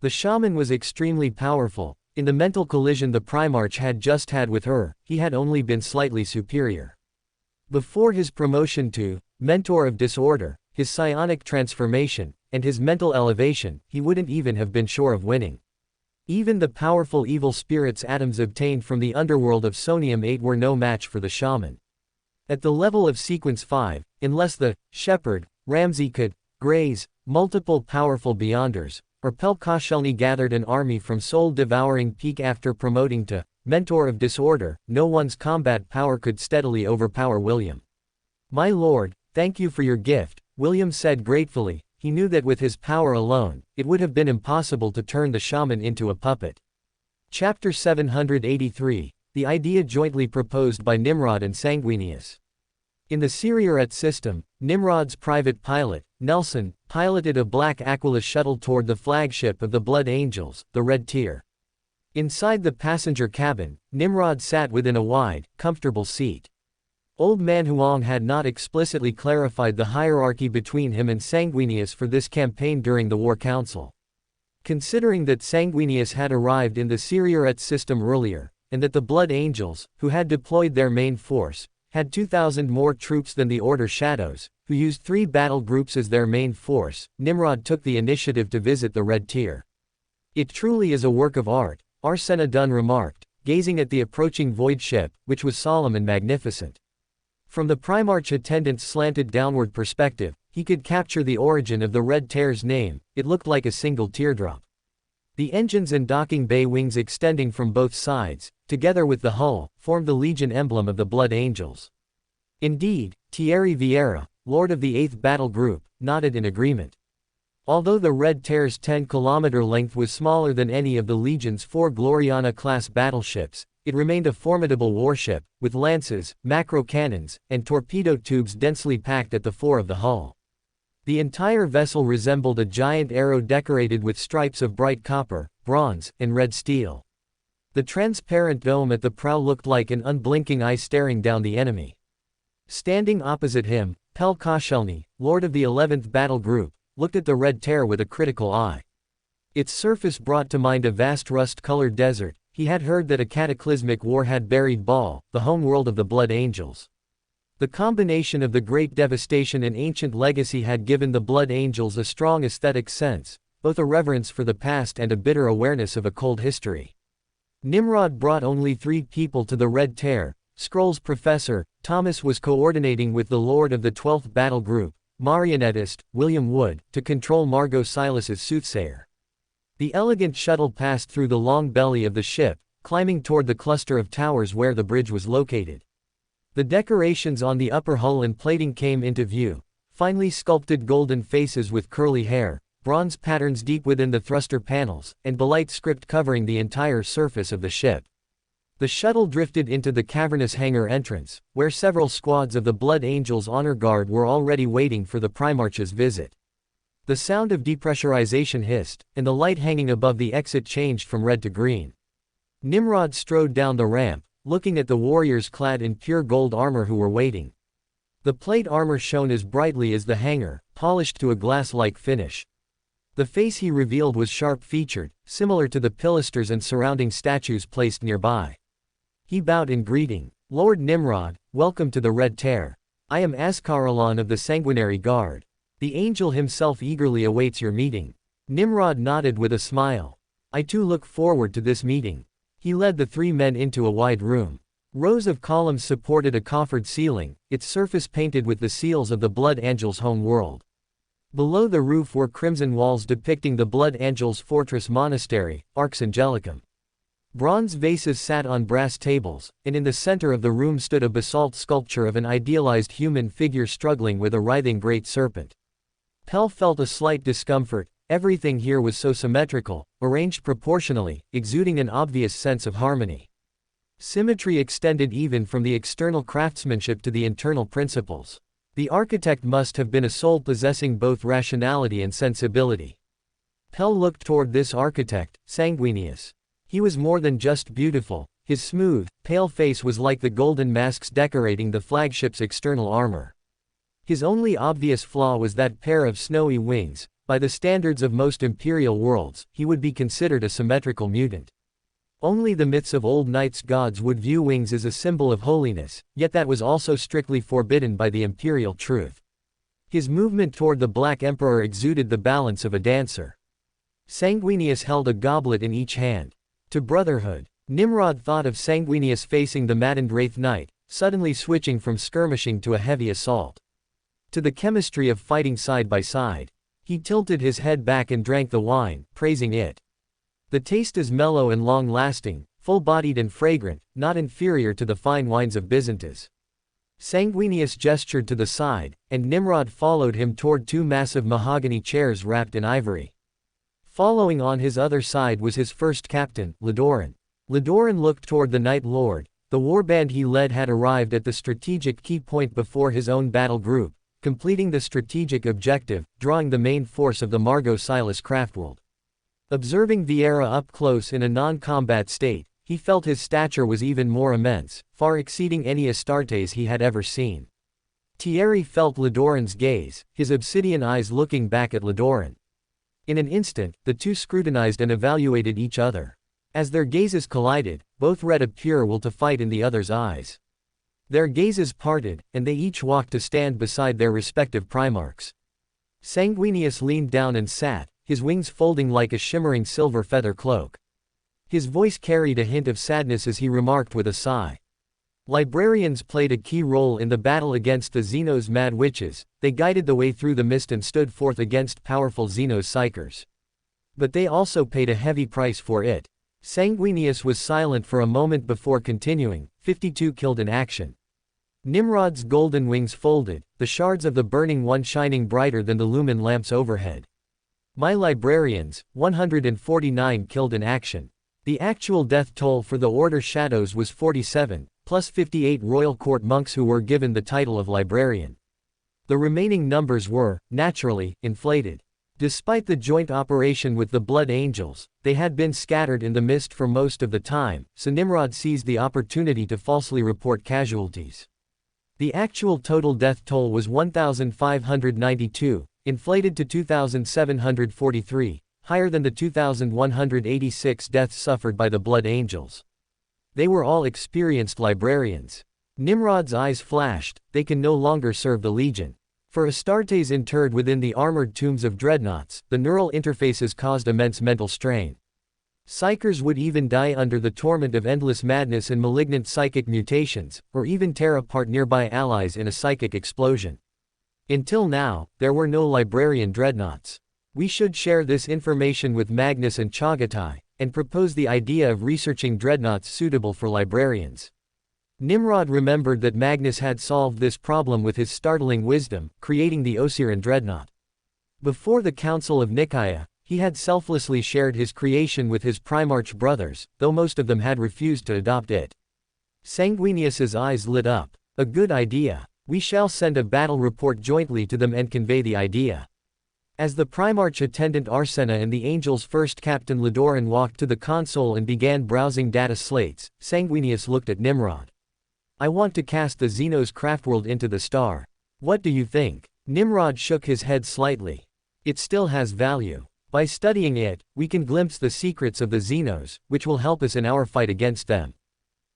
The shaman was extremely powerful. In the mental collision the Primarch had just had with her, he had only been slightly superior. Before his promotion to Mentor of Disorder, his psionic transformation, and his mental elevation, he wouldn't even have been sure of winning. Even the powerful evil spirits atoms obtained from the underworld of Sonium-8 were no match for the shaman. At the level of Sequence 5, unless the Shepherd, Ramsey could graze multiple powerful Beyonders, or Pelkashelny gathered an army from soul-devouring peak after promoting to Mentor of Disorder, no one's combat power could steadily overpower William. "My lord, thank you for your gift," William said gratefully. He knew that with his power alone, it would have been impossible to turn the shaman into a puppet. Chapter 783, the idea jointly proposed by Nimrod and Sanguinius. In the Siriaret system, Nimrod's private pilot, Nelson, piloted a black Aquila shuttle toward the flagship of the Blood Angels, the Red Tier. Inside the passenger cabin, Nimrod sat within a wide, comfortable seat. Old Man Huang had not explicitly clarified the hierarchy between him and Sanguinius for this campaign during the War Council. Considering that Sanguinius had arrived in the Siriaret system earlier, and that the Blood Angels, who had deployed their main force, had 2,000 more troops than the Order Shadows, who used 3 battle groups as their main force, Nimrod took the initiative to visit the Red Tier. "It truly is a work of art," Arsena Dunn remarked, gazing at the approaching void ship, which was solemn and magnificent. From the Primarch attendant's slanted downward perspective, he could capture the origin of the Red Tier's name. It looked like a single teardrop. The engines and docking bay wings extending from both sides, together with the hull, formed the Legion emblem of the Blood Angels. Indeed, Thierry Vieira, Lord of the 8th Battle Group, nodded in agreement. Although the Red Tier's 10-kilometer length was smaller than any of the Legion's 4 Gloriana-class battleships, it remained a formidable warship, with lances, macro cannons, and torpedo tubes densely packed at the fore of the hull. The entire vessel resembled a giant arrow decorated with stripes of bright copper, bronze, and red steel. The transparent dome at the prow looked like an unblinking eye staring down the enemy. Standing opposite him, Pelkashelny, Lord of the 11th Battle Group, looked at the Red Tier with a critical eye. Its surface brought to mind a vast rust-colored desert. He had heard that a cataclysmic war had buried Baal, the home world of the Blood Angels. The combination of the great devastation and ancient legacy had given the Blood Angels a strong aesthetic sense, both a reverence for the past and a bitter awareness of a cold history. Nimrod brought only 3 people to the Red Tier. Scrolls Professor Thomas was coordinating with the Lord of the 12th Battle Group, marionettist William Wood, to control Margot Silas's soothsayer. The elegant shuttle passed through the long belly of the ship, climbing toward the cluster of towers where the bridge was located. The decorations on the upper hull and plating came into view, finely sculpted golden faces with curly hair, bronze patterns deep within the thruster panels, and Belite script covering the entire surface of the ship. The shuttle drifted into the cavernous hangar entrance, where several squads of the Blood Angels Honor Guard were already waiting for the Primarch's visit. The sound of depressurization hissed, and the light hanging above the exit changed from red to green. Nimrod strode down the ramp, looking at the warriors clad in pure gold armor who were waiting. The plate armor shone as brightly as the hangar, polished to a glass-like finish. The face he revealed was sharp-featured, similar to the pilasters and surrounding statues placed nearby. He bowed in greeting. "Lord Nimrod, welcome to the Red Tear. I am Askaralon of the Sanguinary Guard. The angel himself eagerly awaits your meeting." Nimrod nodded with a smile. "I too look forward to this meeting." He led the three men into a wide room. Rows of columns supported a coffered ceiling, its surface painted with the seals of the Blood Angel's home world. Below the roof were crimson walls depicting the Blood Angel's fortress monastery, Arx Angelicum. Bronze vases sat on brass tables, and in the center of the room stood a basalt sculpture of an idealized human figure struggling with a writhing great serpent. Pell felt a slight discomfort. Everything here was so symmetrical, arranged proportionally, exuding an obvious sense of harmony. Symmetry extended even from the external craftsmanship to the internal principles. The architect must have been a soul possessing both rationality and sensibility. Pell looked toward this architect, Sanguinius. He was more than just beautiful. His smooth, pale face was like the golden masks decorating the flagship's external armor. His only obvious flaw was that pair of snowy wings. By the standards of most imperial worlds, he would be considered a symmetrical mutant. Only the myths of old knights gods would view wings as a symbol of holiness, yet that was also strictly forbidden by the imperial truth. His movement toward the Black Emperor exuded the balance of a dancer. Sanguinius held a goblet in each hand. To brotherhood. Nimrod thought of Sanguinius facing the maddened Wraith Knight, suddenly switching from skirmishing to a heavy assault. To the chemistry of fighting side by side. He tilted his head back and drank the wine, praising it. The taste is mellow and long-lasting, full-bodied and fragrant, not inferior to the fine wines of Byzantis. Sanguinius gestured to the side, and Nimrod followed him toward two massive mahogany chairs wrapped in ivory. Following on his other side was his first captain, Lidoran. Lidoran looked toward the Night Lord. The warband he led had arrived at the strategic key point before his own battle group, completing the strategic objective, drawing the main force of the Margot Silas craftworld. Observing Vieira up close in a non-combat state, he felt his stature was even more immense, far exceeding any Astartes he had ever seen. Thierry felt Lidoran's gaze, his obsidian eyes looking back at Lidoran. In an instant, the two scrutinized and evaluated each other. As their gazes collided, both read a pure will to fight in the other's eyes. Their gazes parted, and they each walked to stand beside their respective Primarchs. Sanguinius leaned down and sat, his wings folding like a shimmering silver feather cloak. His voice carried a hint of sadness as he remarked with a sigh. Librarians played a key role in the battle against the Xenos Mad Witches. They guided the way through the mist and stood forth against powerful Xenos Psychers. But they also paid a heavy price for it. Sanguinius was silent for a moment before continuing, 52 killed in action. Nimrod's golden wings folded, the shards of the burning one shining brighter than the lumen lamps overhead. My librarians, 149 killed in action. The actual death toll for the Order Shadows was 47, plus 58 royal court monks who were given the title of librarian. The remaining numbers were, naturally, inflated. Despite the joint operation with the Blood Angels, they had been scattered in the mist for most of the time, so Nimrod seized the opportunity to falsely report casualties. The actual total death toll was 1,592, inflated to 2,743, higher than the 2,186 deaths suffered by the Blood Angels. They were all experienced librarians. Nimrod's eyes flashed, they can no longer serve the Legion. For Astartes interred within the armored tombs of dreadnoughts, the neural interfaces caused immense mental strain. Psychers would even die under the torment of endless madness and malignant psychic mutations, or even tear apart nearby allies in a psychic explosion. Until now, there were no librarian dreadnoughts. We should share this information with Magnus and Chagatai, and propose the idea of researching dreadnoughts suitable for librarians. Nimrod remembered that Magnus had solved this problem with his startling wisdom, creating the Osiran dreadnought. Before the Council of Nicaea, he had selflessly shared his creation with his Primarch brothers, though most of them had refused to adopt it. Sanguinius's eyes lit up. A good idea. We shall send a battle report jointly to them and convey the idea. As the Primarch attendant Arsena and the Angel's first captain Lidoran walked to the console and began browsing data slates, Sanguinius looked at Nimrod. I want to cast the Xenos craftworld into the star. What do you think? Nimrod shook his head slightly. It still has value. By studying it, we can glimpse the secrets of the Xenos, which will help us in our fight against them.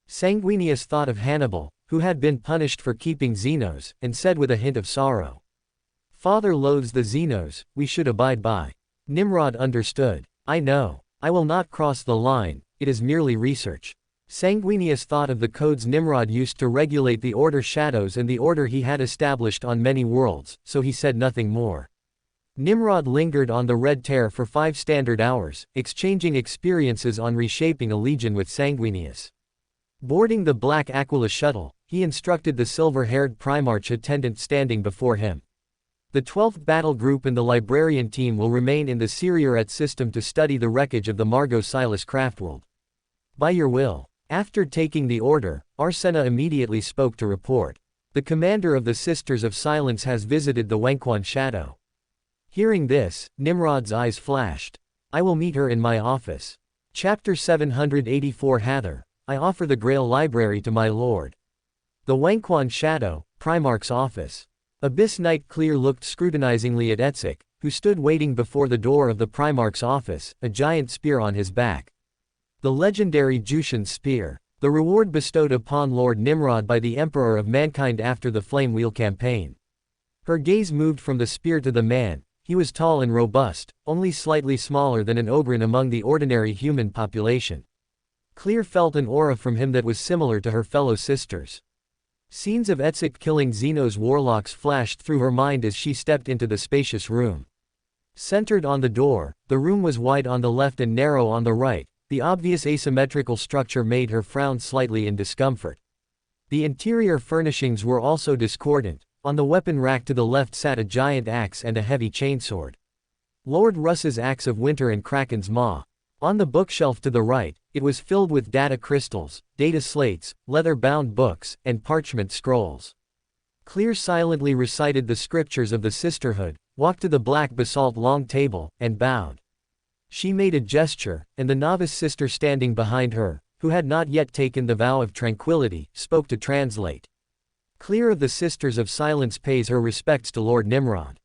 Sanguinius thought of Hannibal, who had been punished for keeping Xenos, and said with a hint of sorrow, "Father loathes the Xenos, we should abide by." Nimrod understood. "I know. I will not cross the line, it is merely research." Sanguinius thought of the codes Nimrod used to regulate the Order Shadows and the order he had established on many worlds, so he said nothing more. Nimrod lingered on the Red Tear for 5 standard hours, exchanging experiences on reshaping a legion with Sanguinius. Boarding the black Aquila shuttle, he instructed the silver-haired Primarch attendant standing before him. The 12th battle group and the Librarian team will remain in the Siriuret system to study the wreckage of the Margot Silas craftworld. By your will. After taking the order, Arsena immediately spoke to report. The commander of the Sisters of Silence has visited the Wenquan Shadow. Hearing this, Nimrod's eyes flashed. I will meet her in my office. Chapter 784 Hather. I offer the Grail Library to my lord. The Wenquan Shadow, Primarch's office. Abyss Knight Clear looked scrutinizingly at Etzik, who stood waiting before the door of the Primarch's office, a giant spear on his back. The legendary Jushan spear. The reward bestowed upon Lord Nimrod by the Emperor of Mankind after the Flame Wheel campaign. Her gaze moved from the spear to the man. He was tall and robust, only slightly smaller than an Oberon among the ordinary human population. Clear felt an aura from him that was similar to her fellow sisters. Scenes of Etzik killing Xenos warlocks flashed through her mind as she stepped into the spacious room. Centered on the door, the room was wide on the left and narrow on the right. The obvious asymmetrical structure made her frown slightly in discomfort. The interior furnishings were also discordant. On the weapon rack to the left sat a giant axe and a heavy chainsword. Lord Russ's Axe of Winter and Kraken's Maw. On the bookshelf to the right, it was filled with data crystals, data slates, leather-bound books, and parchment scrolls. Clear silently recited the scriptures of the sisterhood, walked to the black basalt long table, and bowed. She made a gesture, and the novice sister standing behind her, who had not yet taken the vow of tranquility, spoke to translate. Clear of the Sisters of Silence pays her respects to Lord Nimrod.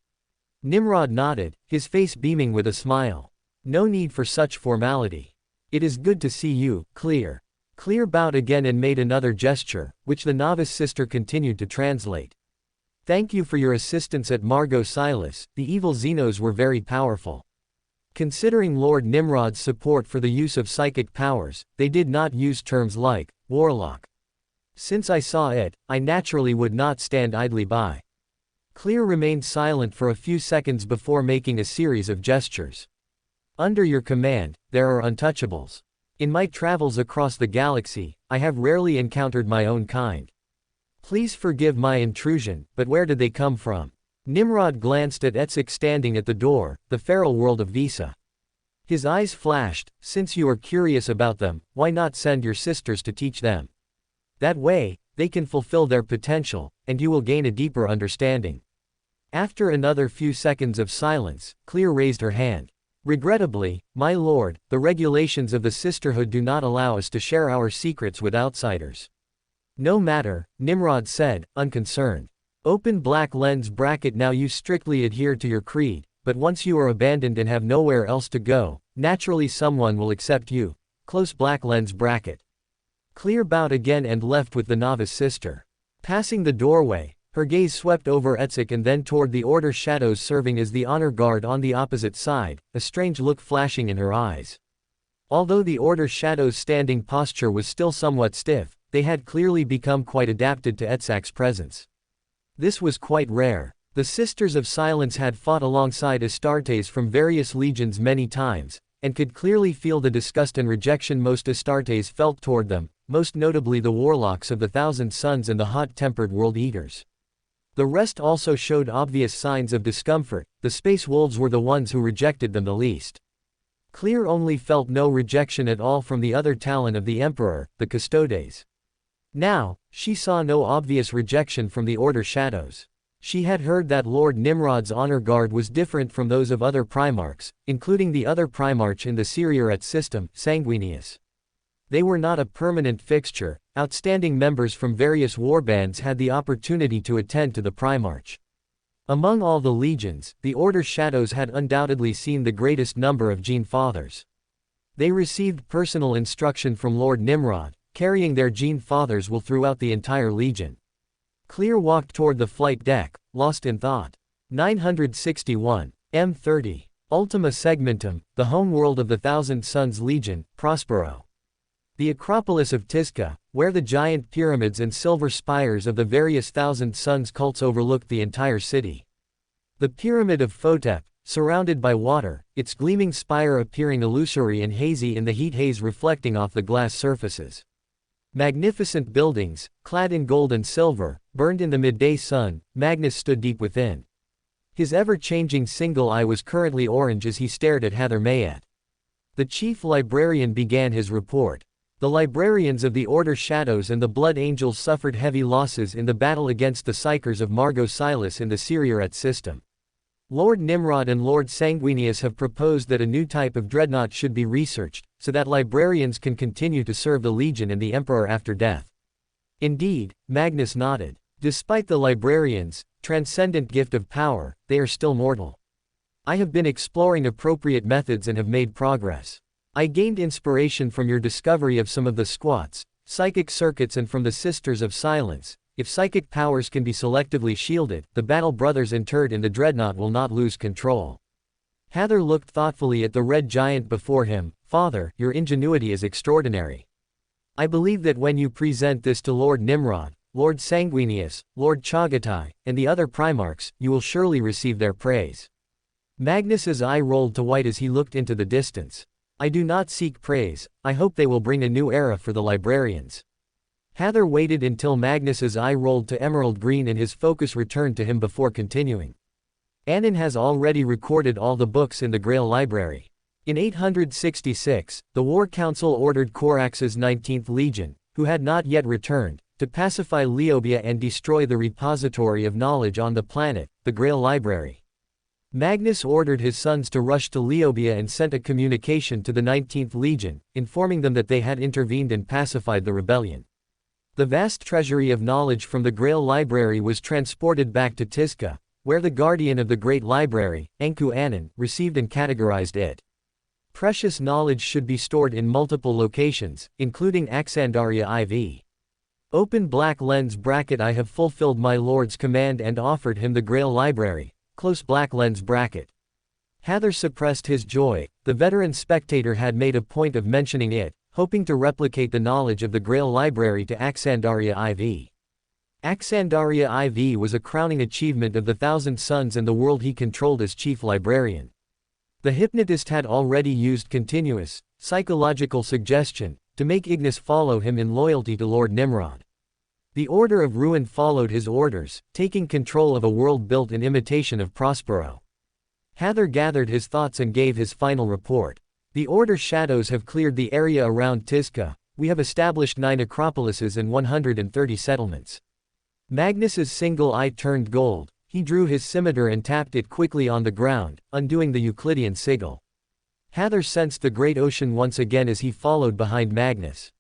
Nimrod nodded, his face beaming with a smile. No need for such formality. It is good to see you, Clear. Clear bowed again and made another gesture, which the novice sister continued to translate. Thank you for your assistance at Margot Silas, the evil Xenos were very powerful. Considering Lord Nimrod's support for the use of psychic powers, they did not use terms like warlock. Since I saw it, I naturally would not stand idly by. Clear remained silent for a few seconds before making a series of gestures. Under your command, there are untouchables. In my travels across the galaxy, I have rarely encountered my own kind. Please forgive my intrusion, but where did they come from? Nimrod glanced at Etzik standing at the door, the feral world of Visa. His eyes flashed. Since you are curious about them, why not send your sisters to teach them? That way, they can fulfill their potential, and you will gain a deeper understanding. After another few seconds of silence, Clear raised her hand. Regrettably, my lord, the regulations of the sisterhood do not allow us to share our secrets with outsiders. No matter, Nimrod said, unconcerned. Open black lens bracket. Now you strictly adhere to your creed, but once you are abandoned and have nowhere else to go, naturally someone will accept you. Close black lens bracket. Clear bowed again and left with the novice sister. Passing the doorway, her gaze swept over Etzik and then toward the Order Shadows serving as the honor guard on the opposite side, a strange look flashing in her eyes. Although the Order Shadows' standing posture was still somewhat stiff, they had clearly become quite adapted to Etzak's presence. This was quite rare. The Sisters of Silence had fought alongside Astartes from various legions many times, and could clearly feel the disgust and rejection most Astartes felt toward them, most notably the warlocks of the Thousand Suns and the hot-tempered World Eaters. The rest also showed obvious signs of discomfort. The Space Wolves were the ones who rejected them the least. Clear only felt no rejection at all from the other Talon of the Emperor, the Custodes. Now, she saw no obvious rejection from the Order Shadows. She had heard that Lord Nimrod's honor guard was different from those of other Primarchs, including the other Primarch in the Siriuret system, Sanguinius. They were not a permanent fixture. Outstanding members from various warbands had the opportunity to attend to the Primarch. Among all the legions, the Order's shadows had undoubtedly seen the greatest number of Gene Fathers. They received personal instruction from Lord Nimrod, carrying their Gene Fathers will throughout the entire legion. Clear walked toward the flight deck, lost in thought. 961. M30. Ultima Segmentum, the home world of the Thousand Suns Legion, Prospero. The Acropolis of Tizca, where the giant pyramids and silver spires of the various Thousand Suns cults overlooked the entire city. The Pyramid of Photep, surrounded by water, its gleaming spire appearing illusory and hazy in the heat haze reflecting off the glass surfaces. Magnificent buildings, clad in gold and silver, burned in the midday sun. Magnus stood deep within. His ever-changing single eye was currently orange as he stared at Hather Mayet. The chief librarian began his report. The librarians of the Order Shadows and the Blood Angels suffered heavy losses in the battle against the Psychers of Margot Silas in the Siriaret system. Lord Nimrod and Lord Sanguinius have proposed that a new type of dreadnought should be researched, so that librarians can continue to serve the Legion and the Emperor after death. Indeed, Magnus nodded. Despite the librarians' transcendent gift of power, they are still mortal. I have been exploring appropriate methods and have made progress. I gained inspiration from your discovery of some of the squats, psychic circuits and from the Sisters of Silence. If psychic powers can be selectively shielded, the battle brothers interred in the dreadnought will not lose control. Hather looked thoughtfully at the red giant before him. Father, your ingenuity is extraordinary. I believe that when you present this to Lord Nimrod, Lord Sanguinius, Lord Chagatai, and the other Primarchs, you will surely receive their praise. Magnus's eye rolled to white as he looked into the distance. I do not seek praise, I hope they will bring a new era for the librarians. Hather waited until Magnus's eye rolled to emerald green and his focus returned to him before continuing. Anan has already recorded all the books in the Grail Library. In 866, the War Council ordered Corax's 19th Legion, who had not yet returned, to pacify Leobia and destroy the repository of knowledge on the planet, the Grail Library. Magnus ordered his sons to rush to Leobia and sent a communication to the 19th Legion, informing them that they had intervened and pacified the rebellion. The vast treasury of knowledge from the Grail Library was transported back to Tizca, where the guardian of the Great Library, Enku Anan, received and categorized it. Precious knowledge should be stored in multiple locations, including Axandaria IV. Open black lens bracket. I have fulfilled my lord's command and offered him the Grail Library. Close black lens bracket. Hather suppressed his joy. The veteran spectator had made a point of mentioning it, hoping to replicate the knowledge of the Grail Library to Axandaria IV. Axandaria IV was a crowning achievement of the Thousand Suns and the world he controlled as chief librarian. The hypnotist had already used continuous, psychological suggestion, to make Ignis follow him in loyalty to Lord Nimrod. The Order of Ruin followed his orders, taking control of a world built in imitation of Prospero. Hather gathered his thoughts and gave his final report. The Order Shadows have cleared the area around Tizca. We have established 9 acropolises and 130 settlements. Magnus's single eye turned gold. He drew his scimitar and tapped it quickly on the ground, undoing the Euclidean sigil. Hather sensed the great ocean once again as he followed behind Magnus.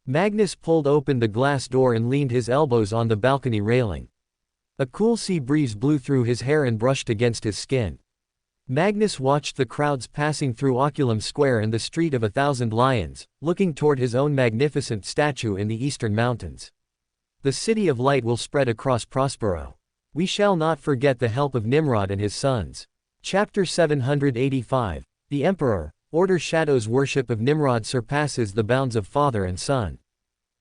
Magnus pulled open the glass door and leaned his elbows on the balcony railing. A cool sea breeze blew through his hair and brushed against his skin. Magnus watched the crowds passing through Oculum Square and the Street of 1,000 Lions, looking toward his own magnificent statue in the eastern mountains. The city of light will spread across Prospero. We shall not forget the help of Nimrod and his sons. Chapter 785. The Emperor. Order Shadow's worship of Nimrod surpasses the bounds of father and son.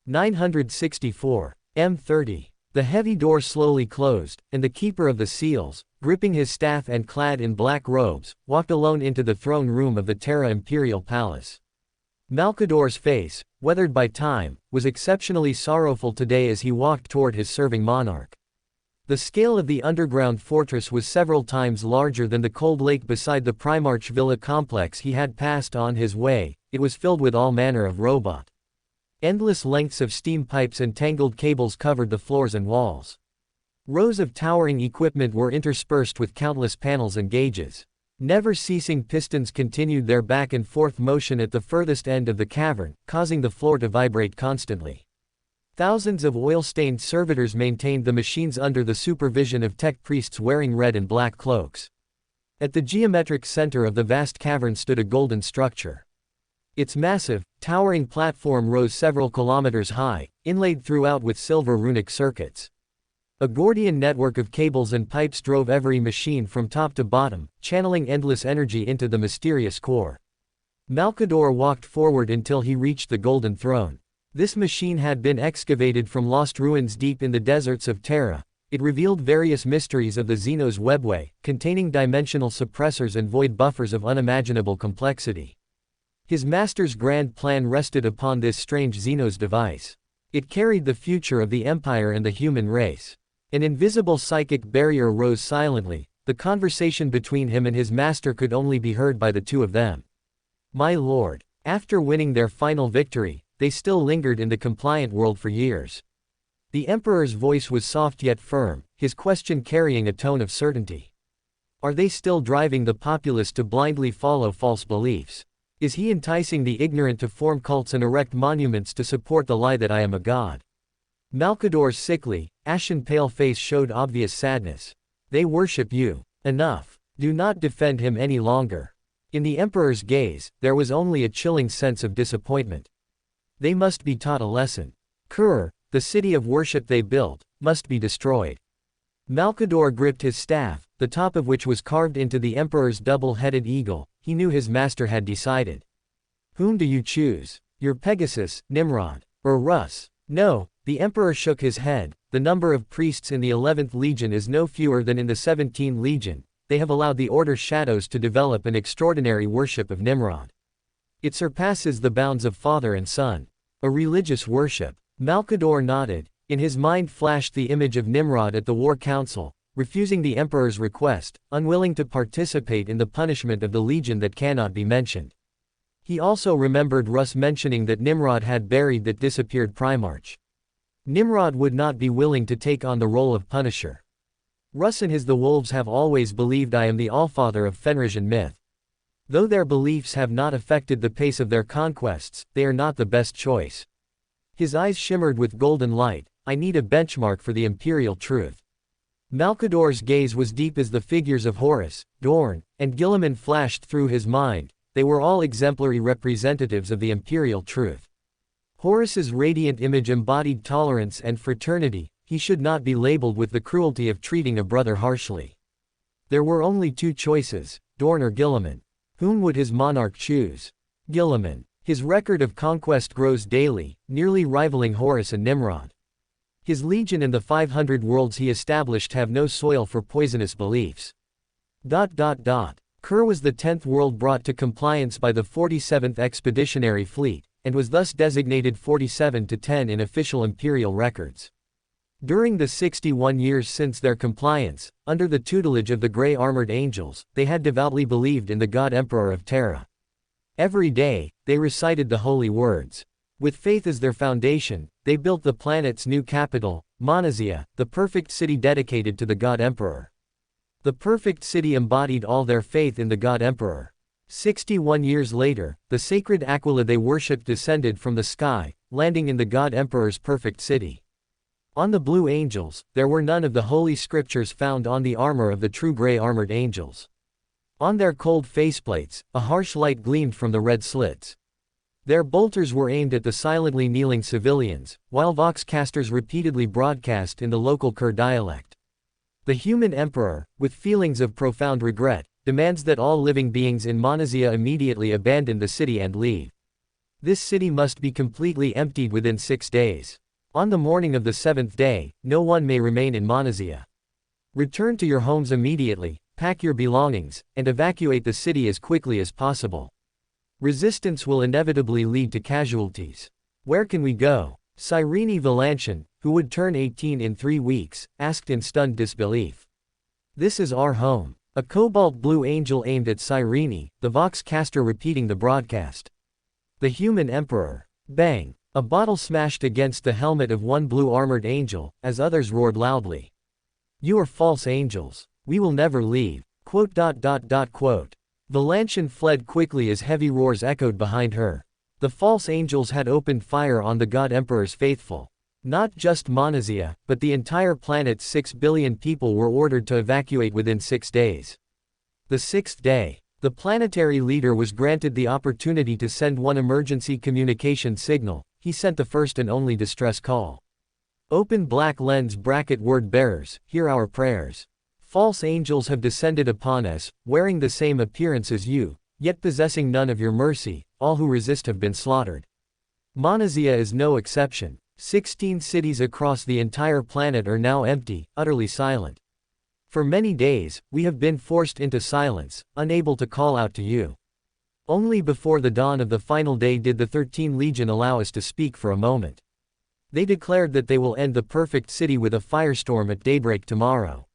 964. M30. The heavy door slowly closed, and the Keeper of the Seals, gripping his staff and clad in black robes, walked alone into the throne room of the Terra Imperial Palace. Malkador's face, weathered by time, was exceptionally sorrowful today as he walked toward his serving monarch. The scale of the underground fortress was several times larger than the cold lake beside the Primarch villa complex he had passed on his way. It was filled with all manner of robot. Endless lengths of steam pipes and tangled cables covered the floors and walls. Rows of towering equipment were interspersed with countless panels and gauges. Never-ceasing pistons continued their back and forth motion at the furthest end of the cavern, causing the floor to vibrate constantly. Thousands of oil-stained servitors maintained the machines under the supervision of tech priests wearing red and black cloaks. At the geometric center of the vast cavern stood a golden structure. Its massive, towering platform rose several kilometers high, inlaid throughout with silver runic circuits. A Gordian network of cables and pipes drove every machine from top to bottom, channeling endless energy into the mysterious core. Malkador walked forward until he reached the golden throne. This machine had been excavated from lost ruins deep in the deserts of Terra. It revealed various mysteries of the Xenos webway, containing dimensional suppressors and void buffers of unimaginable complexity. His master's grand plan rested upon this strange Xenos device. It carried the future of the Empire and the human race. An invisible psychic barrier rose silently. The conversation between him and his master could only be heard by the two of them. My lord. After winning their final victory, they still lingered in the compliant world for years. The Emperor's voice was soft yet firm, his question carrying a tone of certainty. Are they still driving the populace to blindly follow false beliefs? Is he enticing the ignorant to form cults and erect monuments to support the lie that I am a god? Malkador's sickly, ashen pale face showed obvious sadness. They worship you. Enough. Do not defend him any longer. In the Emperor's gaze, there was only a chilling sense of disappointment. They must be taught a lesson. Kur, the city of worship they built, must be destroyed. Malkador gripped his staff, the top of which was carved into the Emperor's double-headed eagle. He knew his master had decided. Whom do you choose? Your Pegasus, Nimrod, or Rus? No, the Emperor shook his head. The number of priests in the 11th Legion is no fewer than in the 17th Legion. They have allowed the Order Shadows to develop an extraordinary worship of Nimrod. It surpasses the bounds of father and son. A religious worship. Malkador nodded. In his mind flashed the image of Nimrod at the War Council, refusing the Emperor's request, unwilling to participate in the punishment of the Legion that cannot be mentioned. He also remembered Rus mentioning that Nimrod had buried that disappeared Primarch. Nimrod would not be willing to take on the role of Punisher. Rus and the Wolves have always believed I am the Allfather of Fenrisian myth. Though their beliefs have not affected the pace of their conquests, they are not the best choice. His eyes shimmered with golden light. I need a benchmark for the imperial truth. Malkador's gaze was deep as the figures of Horus, Dorn, and Guilliman flashed through his mind. They were all exemplary representatives of the imperial truth. Horus's radiant image embodied tolerance and fraternity. He should not be labeled with the cruelty of treating a brother harshly. There were only two choices, Dorn or Guilliman. Whom would his monarch choose? Guilliman. His record of conquest grows daily, nearly rivaling Horus and Nimrod. His legion and the 500 worlds he established have no soil for poisonous beliefs. Kur was the 10th world brought to compliance by the 47th Expeditionary Fleet, and was thus designated 47-10 in official imperial records. During the 61 years since their compliance, under the tutelage of the Grey Armored Angels, they had devoutly believed in the God Emperor of Terra. Every day, they recited the holy words. With faith as their foundation, they built the planet's new capital, Monazia, the perfect city dedicated to the God Emperor. The perfect city embodied all their faith in the God Emperor. 61 years later, the sacred Aquila they worshipped descended from the sky, landing in the God Emperor's perfect city. On the Blue Angels, there were none of the holy scriptures found on the armor of the true Grey Armored Angels. On their cold faceplates, a harsh light gleamed from the red slits. Their bolters were aimed at the silently kneeling civilians, while voxcasters repeatedly broadcast in the local Kur dialect. The human emperor, with feelings of profound regret, demands that all living beings in Monazia immediately abandon the city and leave. This city must be completely emptied within 6 days. On the morning of the 7th day, no one may remain in Monazia. Return to your homes immediately, pack your belongings, and evacuate the city as quickly as possible. Resistance will inevitably lead to casualties. Where can we go? Cyrene Valantian, who would turn 18 in 3 weeks, asked in stunned disbelief. This is our home. A cobalt blue angel aimed at Cyrene, the voxcaster repeating the broadcast. The human emperor. Bang! A bottle smashed against the helmet of one blue armored angel, as others roared loudly. You are false angels. We will never leave. Valantian fled quickly as heavy roars echoed behind her. The false angels had opened fire on the God Emperor's faithful. Not just Monazia, but the entire planet's 6 billion people were ordered to evacuate within 6 days. The 6th day, the planetary leader was granted the opportunity to send one emergency communication signal. He sent the first and only distress call. Open black lens bracket word bearers, hear our prayers. False angels have descended upon us, wearing the same appearance as you, yet possessing none of your mercy. All who resist have been slaughtered. Monazia is no exception. 16 cities across the entire planet are now empty, utterly silent. For many days, we have been forced into silence, unable to call out to you. Only before the dawn of the final day did the 13 Legion allow us to speak for a moment. They declared that they will end the perfect city with a firestorm at daybreak tomorrow.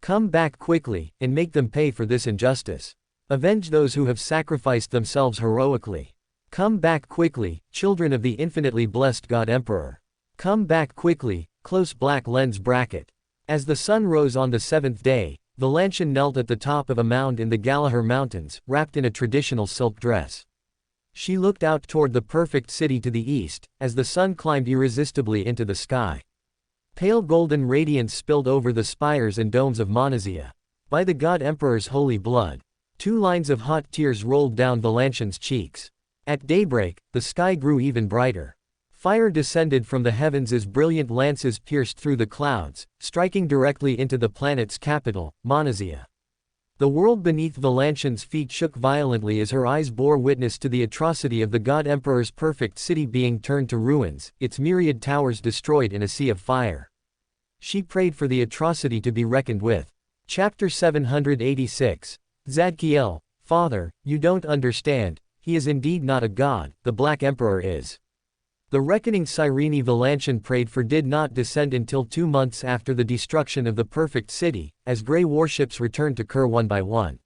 Come back quickly, and make them pay for this injustice. Avenge those who have sacrificed themselves heroically. Come back quickly, children of the infinitely blessed God Emperor. Come back quickly, close black lens bracket. As the sun rose on the 7th day, Valantian knelt at the top of a mound in the Gallagher Mountains, wrapped in a traditional silk dress. She looked out toward the perfect city to the east, as the sun climbed irresistibly into the sky. Pale golden radiance spilled over the spires and domes of Monazia. By the God Emperor's holy blood. 2 lines of hot tears rolled down Valantian's cheeks. At daybreak, the sky grew even brighter. Fire descended from the heavens as brilliant lances pierced through the clouds, striking directly into the planet's capital, Monazia. The world beneath Valantian's feet shook violently as her eyes bore witness to the atrocity of the God Emperor's perfect city being turned to ruins, its myriad towers destroyed in a sea of fire. She prayed for the atrocity to be reckoned with. Chapter 786. Zadkiel, Father, you don't understand, he is indeed not a god, the Black Emperor is. The reckoning Cyrene Valantian prayed for did not descend until 2 months after the destruction of the perfect city, as grey warships returned to Kur one by one.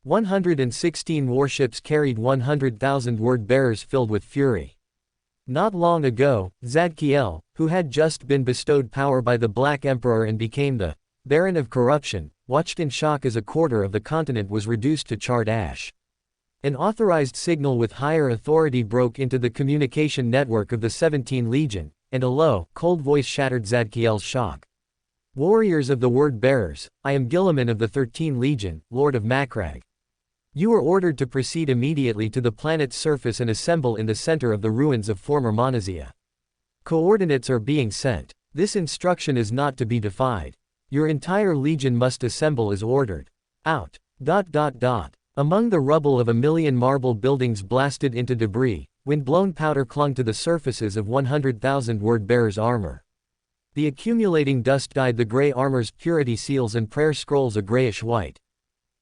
116 warships carried 100,000 word-bearers filled with fury. Not long ago, Zadkiel, who had just been bestowed power by the Black Emperor and became the Baron of Corruption, watched in shock as a quarter of the continent was reduced to charred ash. An authorized signal with higher authority broke into the communication network of the 17 Legion, and a low, cold voice shattered Zadkiel's shock. Warriors of the Word-Bearers, I am Gilliman of the 13 Legion, Lord of Macragge. You are ordered to proceed immediately to the planet's surface and assemble in the center of the ruins of former Monazia. Coordinates are being sent. This instruction is not to be defied. Your entire legion must assemble as ordered. Out. Among the rubble of 1,000,000 marble buildings blasted into debris, wind-blown powder clung to the surfaces of 100,000 word-bearers' armor. The accumulating dust dyed the gray armor's purity seals and prayer scrolls a grayish white.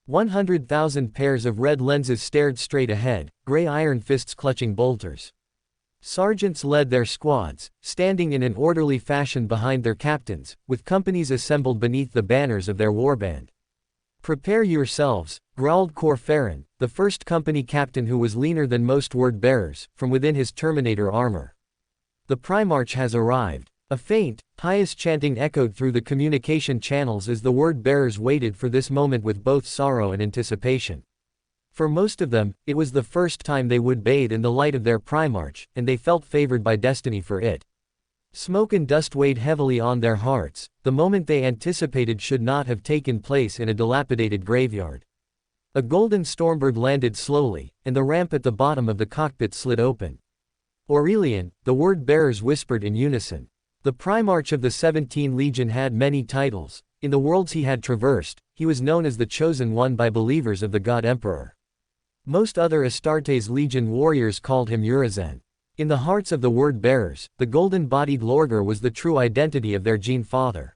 100,000 pairs of red lenses stared straight ahead, gray iron fists clutching bolters. Sergeants led their squads, standing in an orderly fashion behind their captains, with companies assembled beneath the banners of their warband. Prepare yourselves, growled Corferin, the first company captain who was leaner than most word-bearers, from within his Terminator armor. The Primarch has arrived. A faint, pious chanting echoed through the communication channels as the word-bearers waited for this moment with both sorrow and anticipation. For most of them, it was the first time they would bathe in the light of their Primarch, and they felt favored by destiny for it. Smoke and dust weighed heavily on their hearts. The moment they anticipated should not have taken place in a dilapidated graveyard. A golden stormbird landed slowly, and the ramp at the bottom of the cockpit slid open. Aurelian, the word-bearers whispered in unison. The Primarch of the 17 Legion had many titles. In the worlds he had traversed, he was known as the Chosen One by believers of the God Emperor. Most other Astartes Legion warriors called him Urizen. In the hearts of the word-bearers, the golden-bodied Lorger was the true identity of their gene father.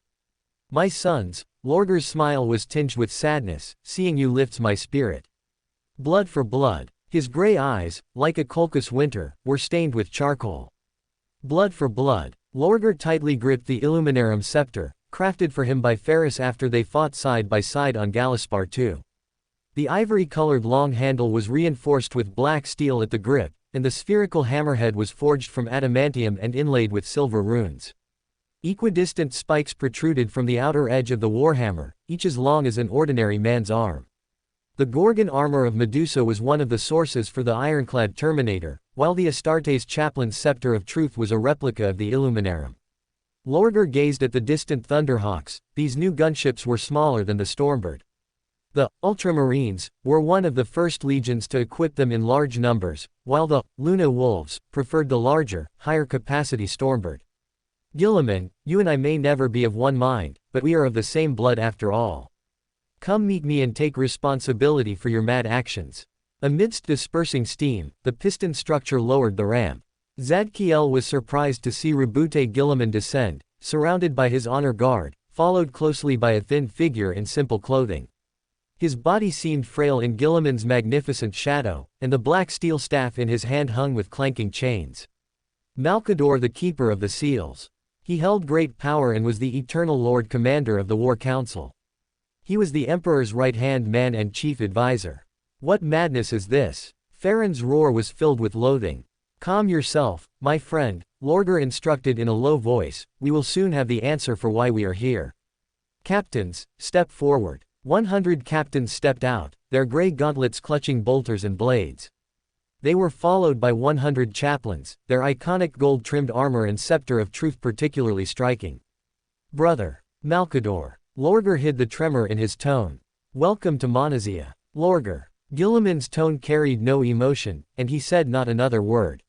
My sons, Lorger's smile was tinged with sadness, seeing you lifts my spirit. Blood for blood. His gray eyes, like a Colchis winter, were stained with charcoal. Blood for blood. Lorger tightly gripped the Illuminarum scepter, crafted for him by Ferris after they fought side by side on Galispar II. The ivory-colored long handle was reinforced with black steel at the grip, and the spherical hammerhead was forged from adamantium and inlaid with silver runes. Equidistant spikes protruded from the outer edge of the warhammer, each as long as an ordinary man's arm. The Gorgon armor of Medusa was one of the sources for the ironclad Terminator, while the Astartes chaplain's scepter of truth was a replica of the Illuminarum. Lorger gazed at the distant Thunderhawks. These new gunships were smaller than the Stormbird. The Ultramarines were one of the first legions to equip them in large numbers, while the Luna Wolves preferred the larger, higher-capacity Stormbird. Guilliman, you and I may never be of one mind, but we are of the same blood after all. Come meet me and take responsibility for your mad actions. Amidst dispersing steam, the piston structure lowered the ramp. Zadkiel was surprised to see Rabute Guilliman descend, surrounded by his honor guard, followed closely by a thin figure in simple clothing. His body seemed frail in Guilliman's magnificent shadow, and the black steel staff in his hand hung with clanking chains. Malcador, the Keeper of the Seals. He held great power and was the eternal Lord Commander of the War Council. He was the Emperor's right-hand man and chief advisor. What madness is this? Farron's roar was filled with loathing. Calm yourself, my friend, Lorger instructed in a low voice. We will soon have the answer for why we are here. Captains, step forward. 100 captains stepped out, their gray gauntlets clutching bolters and blades. They were followed by 100 chaplains, their iconic gold-trimmed armor and scepter of truth particularly striking. Brother. Malcador. Lorger hid the tremor in his tone. Welcome to Monazia. Lorger. Guilliman's tone carried no emotion, and he said not another word.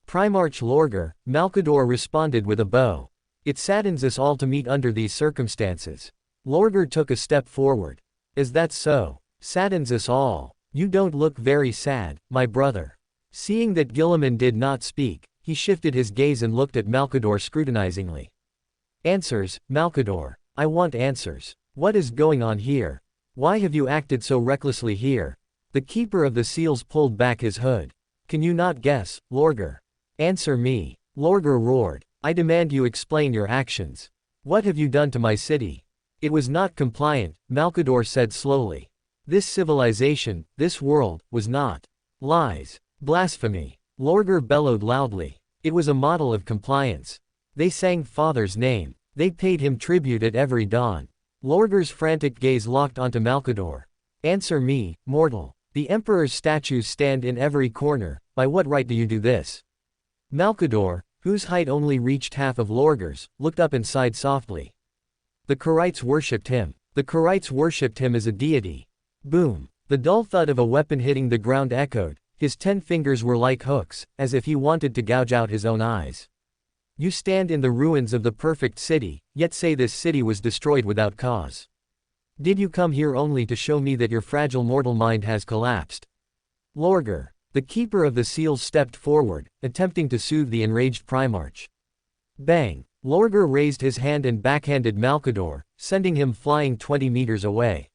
Primarch Lorger, Malcador responded with a bow. It saddens us all to meet under these circumstances. Lorger took a step forward. Is that so? Saddens us all. You don't look very sad, my brother. Seeing that Guilliman did not speak, he shifted his gaze and looked at Malcador scrutinizingly. Answers, Malcador. I want answers. What is going on here? Why have you acted so recklessly here? The Keeper of the Seals pulled back his hood. Can you not guess, Lorger? Answer me. Lorger roared. I demand you explain your actions. What have you done to my city? It was not compliant, Malcador said slowly. This civilization, this world, was not. Lies. Blasphemy. Lorger bellowed loudly. It was a model of compliance. They sang Father's name. They paid him tribute at every dawn. Lorger's frantic gaze locked onto Malcador. Answer me, mortal. The Emperor's statues stand in every corner. By what right do you do this? Malcador, whose height only reached half of Lorger's, looked up and sighed softly. The Kharites worshipped him. The Kharites worshipped him as a deity. Boom. The dull thud of a weapon hitting the ground echoed. His 10 fingers were like hooks, as if he wanted to gouge out his own eyes. You stand in the ruins of the perfect city, yet say this city was destroyed without cause. Did you come here only to show me that your fragile mortal mind has collapsed? Lorger. The Keeper of the Seals stepped forward, attempting to soothe the enraged Primarch. Bang. Lorger raised his hand and backhanded Malcador, sending him flying 20 meters away.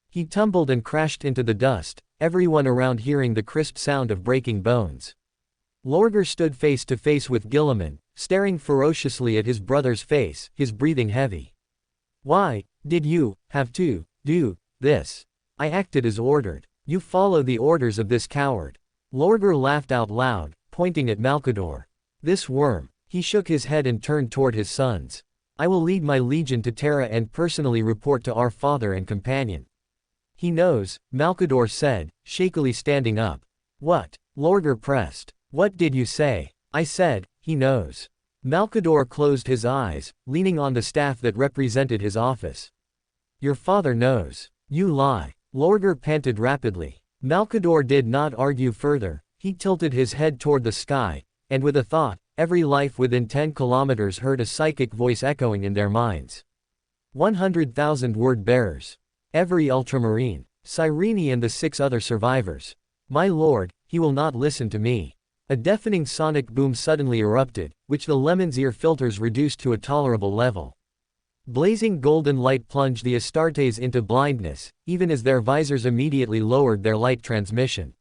He tumbled and crashed into the dust, everyone around hearing the crisp sound of breaking bones. Lorger stood face to face with Guilliman, staring ferociously at his brother's face, his breathing heavy. Why did you have to do this? I acted as ordered. You follow the orders of this coward. Lorger laughed out loud, pointing at Malcador. This worm. He shook his head and turned toward his sons. I will lead my legion to Terra and personally report to our father and companion. He knows, Malcador said, shakily standing up. What? Lorger pressed. What did you say? I said, he knows. Malcador closed his eyes, leaning on the staff that represented his office. Your father knows. You lie. Lorger panted rapidly. Malcador did not argue further. He tilted his head toward the sky, and with a thought, every life within 10 kilometers heard a psychic voice echoing in their minds. 100,000 word-bearers. Every ultramarine. Cyrene and the 6 other survivors. My lord, he will not listen to me. A deafening sonic boom suddenly erupted, which the Lemon's ear filters reduced to a tolerable level. Blazing golden light plunged the Astartes into blindness, even as their visors immediately lowered their light transmission.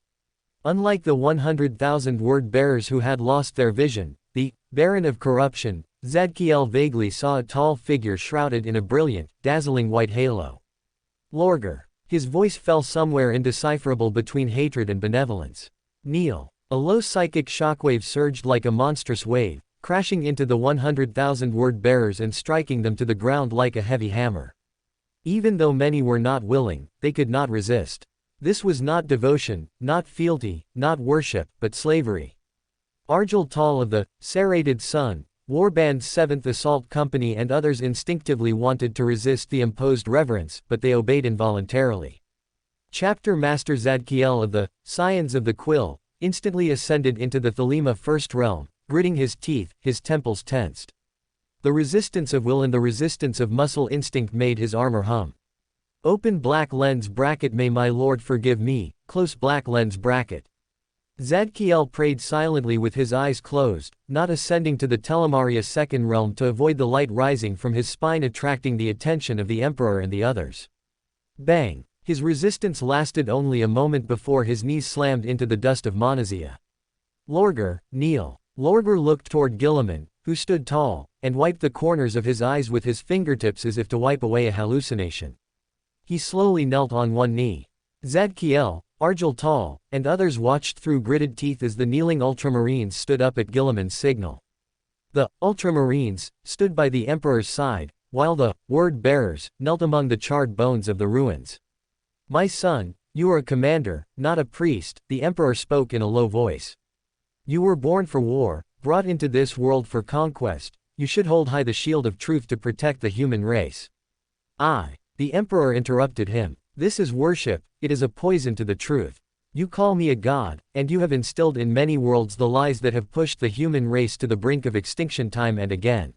Unlike the 100,000 word-bearers who had lost their vision, the Baron of Corruption, Zadkiel vaguely saw a tall figure shrouded in a brilliant, dazzling white halo. Lorger. His voice fell somewhere indecipherable between hatred and benevolence. Kneel. A low psychic shockwave surged like a monstrous wave, crashing into the 100,000 word-bearers and striking them to the ground like a heavy hammer. Even though many were not willing, they could not resist. This was not devotion, not fealty, not worship, but slavery. Argel Tal of the serrated sun, Warband's 7th Assault Company and others instinctively wanted to resist the imposed reverence, but they obeyed involuntarily. Chapter Master Zadkiel of the Scions of the Quill instantly ascended into the Thelema First Realm, gritting his teeth, his temples tensed. The resistance of will and the resistance of muscle instinct made his armor hum. Open black lens bracket. May my lord forgive me, close black lens bracket. Zadkiel prayed silently with his eyes closed, not ascending to the Telemaria Second Realm to avoid the light rising from his spine attracting the attention of the Emperor and the others. Bang! His resistance lasted only a moment before his knees slammed into the dust of Monazia. Lorger, kneel. Lorger looked toward Guilliman, who stood tall, and wiped the corners of his eyes with his fingertips as if to wipe away a hallucination. He slowly knelt on one knee. Zadkiel, Argel Tal, and others watched through gritted teeth as the kneeling Ultramarines stood up at Guilliman's signal. The Ultramarines stood by the Emperor's side, while the Word Bearers knelt among the charred bones of the ruins. My son, you are a commander, not a priest, the Emperor spoke in a low voice. You were born for war, brought into this world for conquest, you should hold high the shield of truth to protect the human race. The Emperor interrupted him. This is worship, it is a poison to the truth. You call me a god, and you have instilled in many worlds the lies that have pushed the human race to the brink of extinction time and again.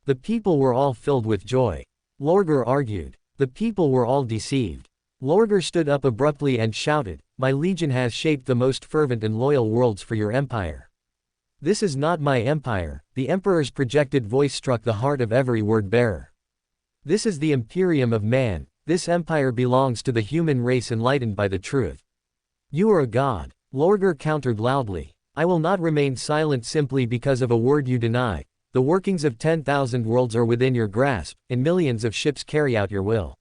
The people were all filled with joy. Lorger argued. The people were all deceived. Lorger stood up abruptly and shouted, My legion has shaped the most fervent and loyal worlds for your empire. This is not my empire, the Emperor's projected voice struck the heart of every word-bearer. This is the Imperium of man. This empire belongs to the human race enlightened by the truth. You are a god. Lorger countered loudly. I will not remain silent simply because of a word you deny. The workings of 10,000 worlds are within your grasp, and millions of ships carry out your will.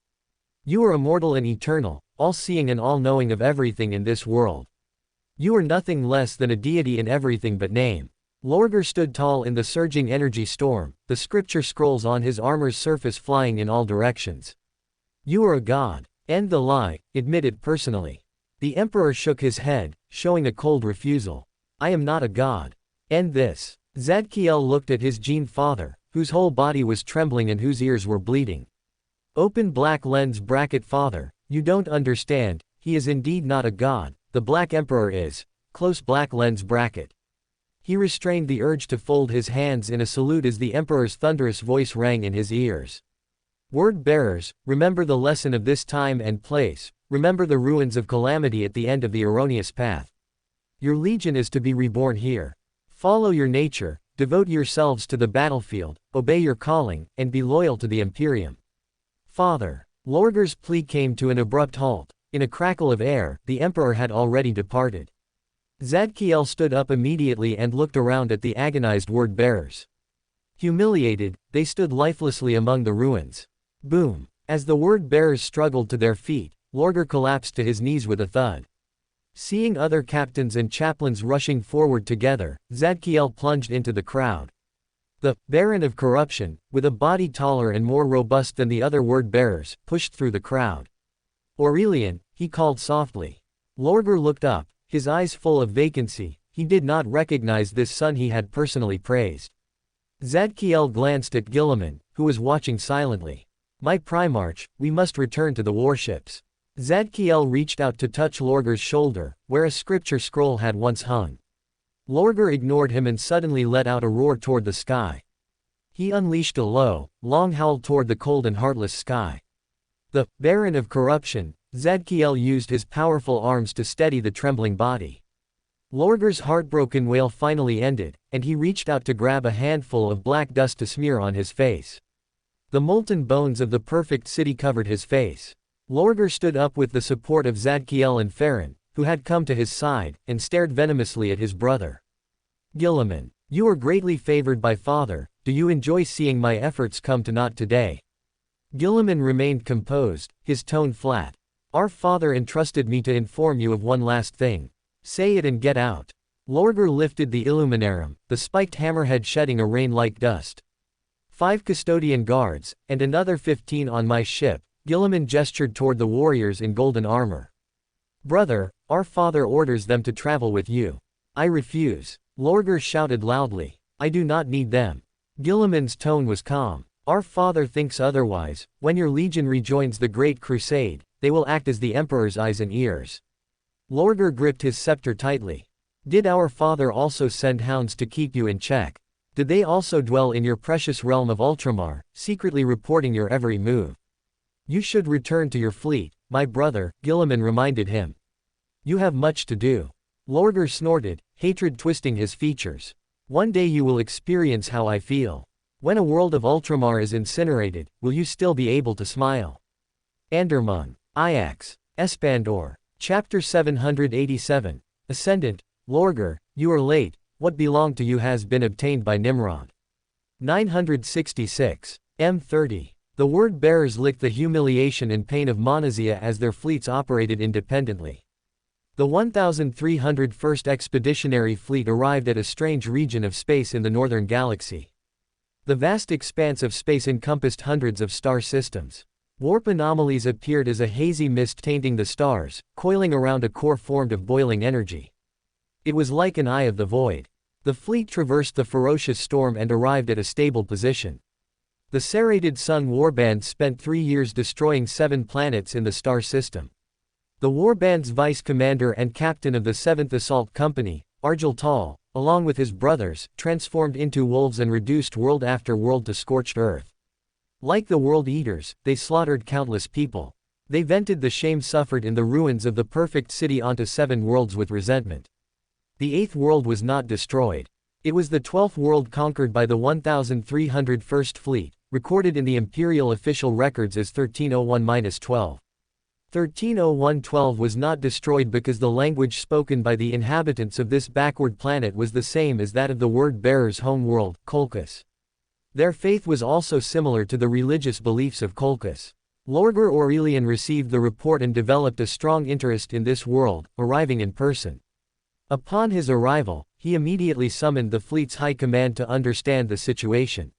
You are immortal and eternal, all-seeing and all-knowing of everything in this world. You are nothing less than a deity in everything but name. Lorger stood tall in the surging energy storm, the scripture scrolls on his armor's surface flying in all directions. You are a god. End the lie, admit it personally. The Emperor shook his head, showing a cold refusal. I am not a god. End this. Zadkiel looked at his Gene father, whose whole body was trembling and whose ears were bleeding. Open black lens bracket father, you don't understand, he is indeed not a god, the Black Emperor is, close black lens bracket. He restrained the urge to fold his hands in a salute as the Emperor's thunderous voice rang in his ears. Word-bearers, remember the lesson of this time and place, remember the ruins of calamity at the end of the erroneous path. Your legion is to be reborn here. Follow your nature, devote yourselves to the battlefield, obey your calling, and be loyal to the Imperium. Father. Lorger's plea came to an abrupt halt. In a crackle of air, the Emperor had already departed. Zadkiel stood up immediately and looked around at the agonized word-bearers. Humiliated, they stood lifelessly among the ruins. Boom. As the word-bearers struggled to their feet, Lorger collapsed to his knees with a thud. Seeing other captains and chaplains rushing forward together, Zadkiel plunged into the crowd. The Baron of Corruption, with a body taller and more robust than the other word-bearers, pushed through the crowd. Aurelian, he called softly. Lorger looked up, his eyes full of vacancy. He did not recognize this son he had personally praised. Zadkiel glanced at Guilliman, who was watching silently. My Primarch, we must return to the warships. Zadkiel reached out to touch Lorger's shoulder, where a scripture scroll had once hung. Lorger ignored him and suddenly let out a roar toward the sky. He unleashed a low, long howl toward the cold and heartless sky. The Baron of Corruption, Zadkiel used his powerful arms to steady the trembling body. Lorger's heartbroken wail finally ended, and he reached out to grab a handful of black dust to smear on his face. The molten bones of the perfect city covered his face. Lorger stood up with the support of Zadkiel and Farron, who had come to his side, and stared venomously at his brother. Guilliman, you are greatly favored by Father, do you enjoy seeing my efforts come to naught today? Guilliman remained composed, his tone flat. Our Father entrusted me to inform you of one last thing. Say it and get out. Lorger lifted the Illuminarum, the spiked hammerhead shedding a rain like dust. 5 custodian guards, and another 15 on my ship. Guilliman gestured toward the warriors in golden armor. Brother, our father orders them to travel with you. I refuse. Lorger shouted loudly. I do not need them. Guilliman's tone was calm. Our father thinks otherwise. When your legion rejoins the Great Crusade, they will act as the Emperor's eyes and ears. Lorger gripped his scepter tightly. Did our father also send hounds to keep you in check? Did they also dwell in your precious realm of Ultramar, secretly reporting your every move? You should return to your fleet, my brother, Guilliman reminded him. You have much to do. Lorger snorted, hatred twisting his features. One day you will experience how I feel. When a world of Ultramar is incinerated, will you still be able to smile? Andermung. Ix. Espandor. Chapter 787. Ascendant. Lorger, you are late. What belonged to you has been obtained by Nimrod. 966. M30. The word-bearers licked the humiliation and pain of Monazia as their fleets operated independently. The 1,301st Expeditionary Fleet arrived at a strange region of space in the northern galaxy. The vast expanse of space encompassed hundreds of star systems. Warp anomalies appeared as a hazy mist tainting the stars, coiling around a core formed of boiling energy. It was like an eye of the void. The fleet traversed the ferocious storm and arrived at a stable position. The serrated Sun Warband spent 3 years destroying 7 planets in the star system. The Warband's vice commander and captain of the 7th Assault Company, Argel Tal, along with his brothers, transformed into wolves and reduced world after world to scorched earth. Like the World Eaters, they slaughtered countless people. They vented the shame suffered in the ruins of the perfect city onto 7 worlds with resentment. The 8th world was not destroyed. It was the 12th world conquered by the 1,301st Fleet, recorded in the Imperial official records as 1301-12. 1301-12 was not destroyed because the language spoken by the inhabitants of this backward planet was the same as that of the word-bearer's home world, Colchis. Their faith was also similar to the religious beliefs of Colchis. Lorger Aurelian received the report and developed a strong interest in this world, arriving in person. Upon his arrival, he immediately summoned the fleet's high command to understand the situation.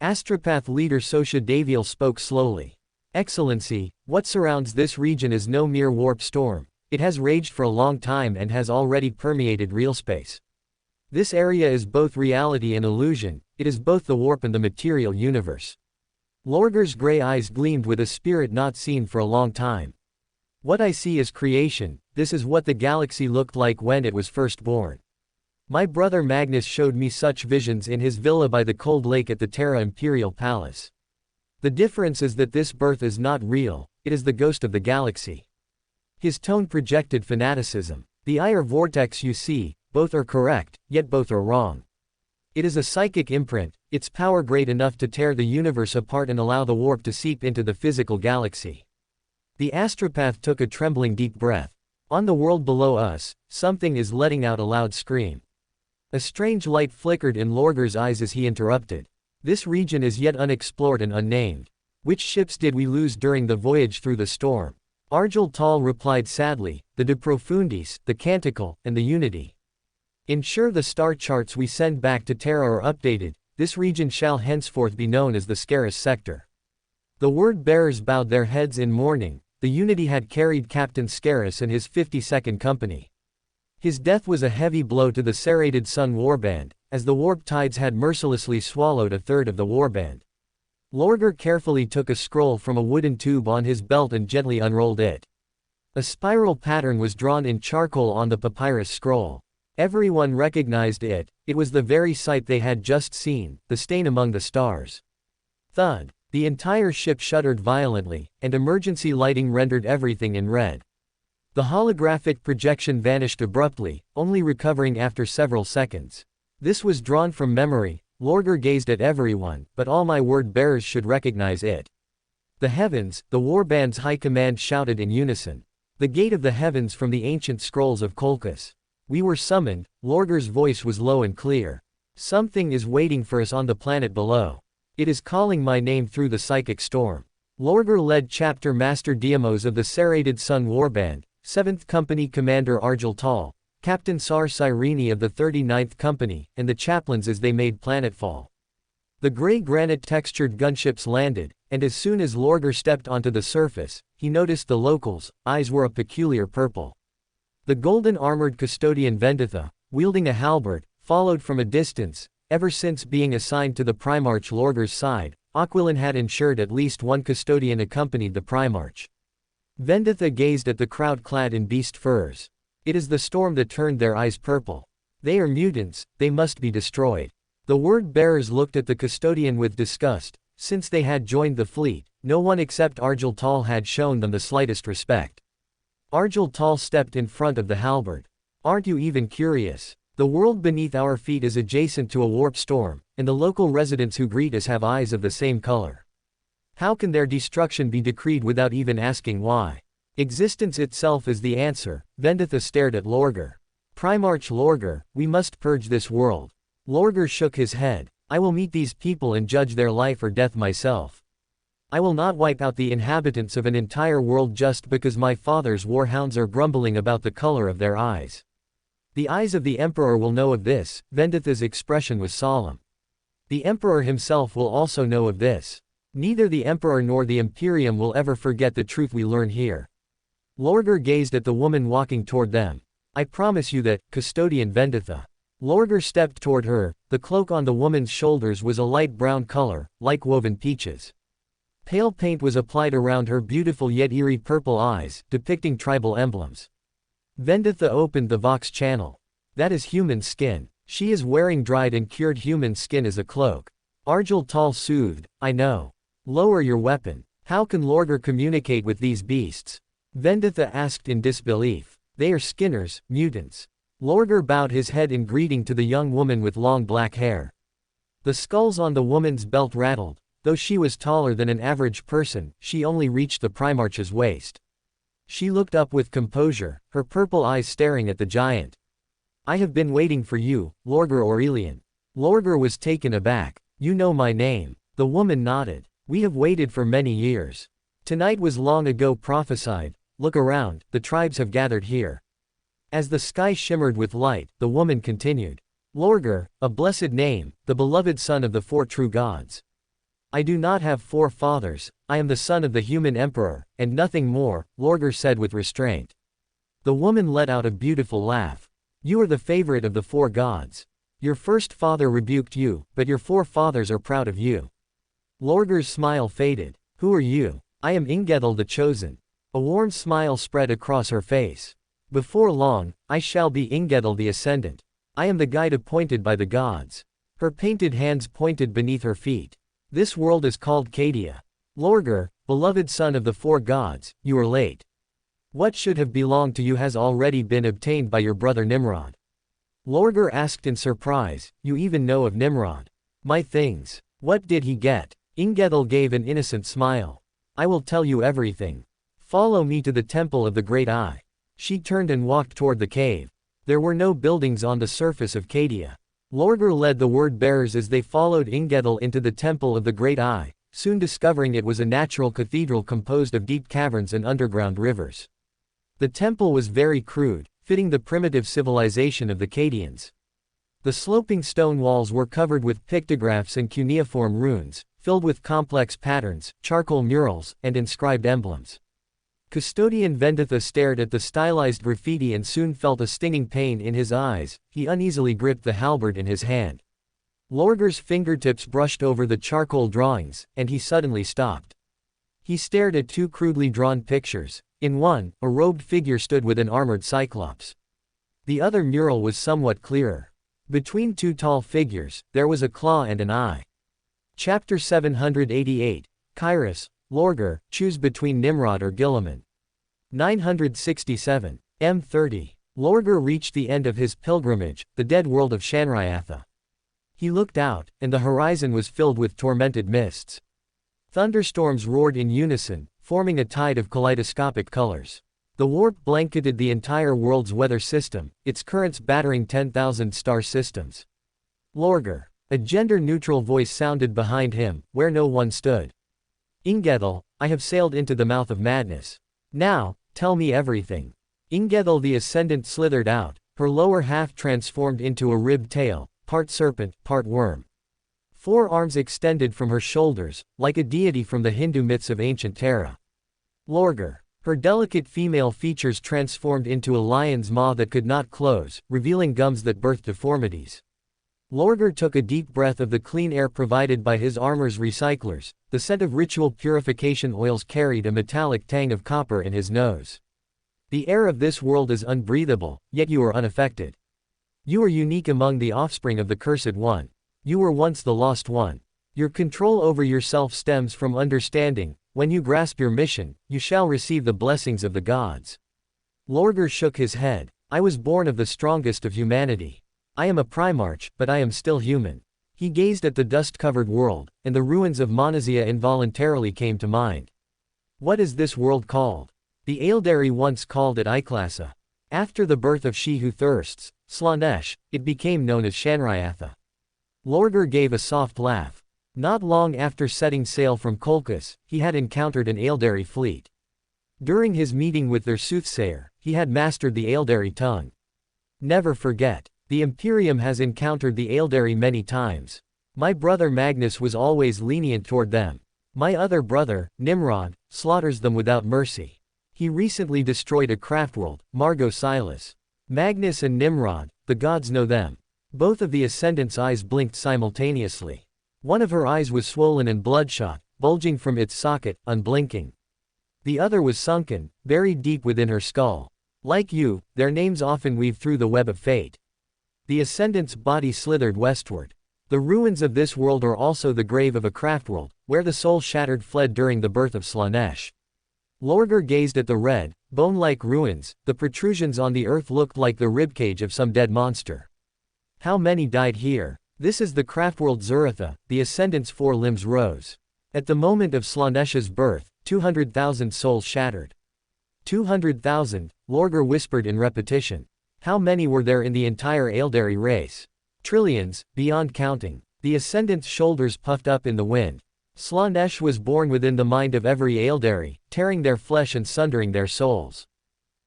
Astropath leader Sosha Daviel spoke slowly. Excellency, what surrounds this region is no mere warp storm. It has raged for a long time and has already permeated real space. This area is both reality and illusion, it is both the warp and the material universe. Lorger's gray eyes gleamed with a spirit not seen for a long time. What I see is creation, this is what the galaxy looked like when it was first born. My brother Magnus showed me such visions in his villa by the cold lake at the Terra Imperial Palace. The difference is that this birth is not real, it is the ghost of the galaxy. His tone projected fanaticism. The ire vortex you see, both are correct, yet both are wrong. It is a psychic imprint, its power great enough to tear the universe apart and allow the warp to seep into the physical galaxy. The astropath took a trembling deep breath. On the world below us, something is letting out a loud scream. A strange light flickered in Lorger's eyes as he interrupted. This region is yet unexplored and unnamed. Which ships did we lose during the voyage through the storm? Argel Tal replied sadly, the De Profundis, the Canticle, and the Unity. Ensure the star charts we send back to Terra are updated, this region shall henceforth be known as the Scarus Sector. The word-bearers bowed their heads in mourning. The Unity had carried Captain Scarus and his 52nd Company. His death was a heavy blow to the serrated Sun Warband, as the warp tides had mercilessly swallowed a third of the warband. Lorger carefully took a scroll from a wooden tube on his belt and gently unrolled it. A spiral pattern was drawn in charcoal on the papyrus scroll. Everyone recognized it, it was the very sight they had just seen, the stain among the stars. Thud. The entire ship shuddered violently, and emergency lighting rendered everything in red. The holographic projection vanished abruptly, only recovering after several seconds. This was drawn from memory. Lorger gazed at everyone, but all my word-bearers should recognize it. The heavens, the warband's high command shouted in unison. The gate of the heavens from the ancient scrolls of Colchis. We were summoned, Lorger's voice was low and clear. Something is waiting for us on the planet below. It is calling my name through the psychic storm. Lorger led Chapter Master Diamos of the serrated Sun Warband, 7th Company Commander Argel Tal, Captain Sar Cyrene of the 39th Company, and the chaplains as they made planetfall. The gray granite textured gunships landed, and as soon as Lorger stepped onto the surface, he noticed the locals' eyes were a peculiar purple. The golden armored custodian Venditha, wielding a halberd, followed from a distance, Ever since being assigned to the Primarch Lorger's side, Aquilin had ensured at least one custodian accompanied the Primarch. Venditha gazed at the crowd clad in beast furs. It is the storm that turned their eyes purple. They are mutants, they must be destroyed. The word-bearers looked at the custodian with disgust. Since they had joined the fleet, no one except Argel Tal had shown them the slightest respect. Argel Tal stepped in front of the halberd. Aren't you even curious? The world beneath our feet is adjacent to a warp storm, and the local residents who greet us have eyes of the same color. How can their destruction be decreed without even asking why? Existence itself is the answer. Venditha stared at Lorger. Primarch Lorger, we must purge this world. Lorger shook his head. I will meet these people and judge their life or death myself. I will not wipe out the inhabitants of an entire world just because my father's warhounds are grumbling about the color of their eyes. The eyes of the Emperor will know of this. Venditha's expression was solemn. The Emperor himself will also know of this. Neither the Emperor nor the Imperium will ever forget the truth we learn here. Lorger gazed at the woman walking toward them. I promise you that, Custodian Venditha. Lorger stepped toward her. The cloak on the woman's shoulders was a light brown color, like woven peaches. Pale paint was applied around her beautiful yet eerie purple eyes, depicting tribal emblems. Venditha opened the Vox channel. That is human skin. She is wearing dried and cured human skin as a cloak. Argel Tal soothed. I know. Lower your weapon. How can Lorger communicate with these beasts? Venditha asked in disbelief. They are skinners, mutants. Lorger bowed his head in greeting to the young woman with long black hair. The skulls on the woman's belt rattled. Though she was taller than an average person, she only reached the Primarch's waist. She looked up with composure, her purple eyes staring at the giant. I have been waiting for you, Lorger Aurelian. Lorger was taken aback. You know my name. The woman nodded. We have waited for many years. Tonight was long ago prophesied. Look around, the tribes have gathered here. As the sky shimmered with light, the woman continued. Lorger, a blessed name, the beloved son of the four true gods. I do not have four fathers, I am the son of the human emperor, and nothing more, Lorger said with restraint. The woman let out a beautiful laugh. You are the favorite of the four gods. Your first father rebuked you, but your four fathers are proud of you. Lorger's smile faded. Who are you? I am Ingethel the Chosen. A warm smile spread across her face. Before long, I shall be Ingethel the Ascendant. I am the guide appointed by the gods. Her painted hands pointed beneath her feet. This world is called Cadia. Lorger, beloved son of the four gods, you are late. What should have belonged to you has already been obtained by your brother Nimrod. Lorger asked in surprise, you even know of Nimrod? My things. What did he get? Ingethel gave an innocent smile. I will tell you everything. Follow me to the temple of the Great Eye. She turned and walked toward the cave. There were no buildings on the surface of Cadia. Lorger led the word-bearers as they followed Ingethel into the temple of the Great Eye, soon discovering it was a natural cathedral composed of deep caverns and underground rivers. The temple was very crude, fitting the primitive civilization of the Cadians. The sloping stone walls were covered with pictographs and cuneiform runes, filled with complex patterns, charcoal murals, and inscribed emblems. Custodian Venditha stared at the stylized graffiti and soon felt a stinging pain in his eyes. He uneasily gripped the halberd in his hand. Lorger's fingertips brushed over the charcoal drawings, and he suddenly stopped. He stared at two crudely drawn pictures. In one, a robed figure stood with an armored cyclops. The other mural was somewhat clearer. Between two tall figures, there was a claw and an eye. Chapter 788, Kairos, Lorger, choose between Nimrod or Guilliman. 967. M30. Lorger reached the end of his pilgrimage, the dead world of Shanriatha. He looked out, and the horizon was filled with tormented mists. Thunderstorms roared in unison, forming a tide of kaleidoscopic colors. The warp blanketed the entire world's weather system, its currents battering 10,000 star systems. Lorger. A gender-neutral voice sounded behind him, where no one stood. Ingethel, I have sailed into the mouth of madness. Now, tell me everything. Ingethel the Ascendant slithered out, her lower half transformed into a ribbed tail, part serpent, part worm. Four arms extended from her shoulders, like a deity from the Hindu myths of ancient Terra. Lorger. Her delicate female features transformed into a lion's maw that could not close, revealing gums that birthed deformities. Lorger took a deep breath of the clean air provided by his armor's recyclers. The scent of ritual purification oils carried a metallic tang of copper in his nose. The air of this world is unbreathable, yet you are unaffected. You are unique among the offspring of the Cursed One. You were once the Lost One. Your control over yourself stems from understanding. When you grasp your mission, you shall receive the blessings of the gods. Lorger shook his head. I was born of the strongest of humanity. I am a Primarch, but I am still human. He gazed at the dust-covered world, and the ruins of Monazia involuntarily came to mind. What is this world called? The Aeldari once called it Iklasa. After the birth of She Who Thirsts, Slaanesh, it became known as Shanriatha. Lorger gave a soft laugh. Not long after setting sail from Kolkis, he had encountered an Aeldari fleet. During his meeting with their soothsayer, he had mastered the Aeldari tongue. Never forget. The Imperium has encountered the Aeldari many times. My brother Magnus was always lenient toward them. My other brother, Nimrod, slaughters them without mercy. He recently destroyed a craftworld, Margot Silas. Magnus and Nimrod, the gods know them. Both of the Ascendant's eyes blinked simultaneously. One of her eyes was swollen and bloodshot, bulging from its socket, unblinking. The other was sunken, buried deep within her skull. Like you, their names often weave through the web of fate. The Ascendant's body slithered westward. The ruins of this world are also the grave of a craftworld, where the soul shattered fled during the birth of Slaanesh. Lorger gazed at the red, bone-like ruins. The protrusions on the earth looked like the ribcage of some dead monster. How many died here? This is the craftworld Zuratha. The Ascendant's four limbs rose. At the moment of Slaanesh's birth, 200,000 souls shattered. 200,000, Lorger whispered in repetition. How many were there in the entire Aeldari race? Trillions, beyond counting. The Ascendant's shoulders puffed up in the wind. Slaanesh was born within the mind of every Aeldari, tearing their flesh and sundering their souls.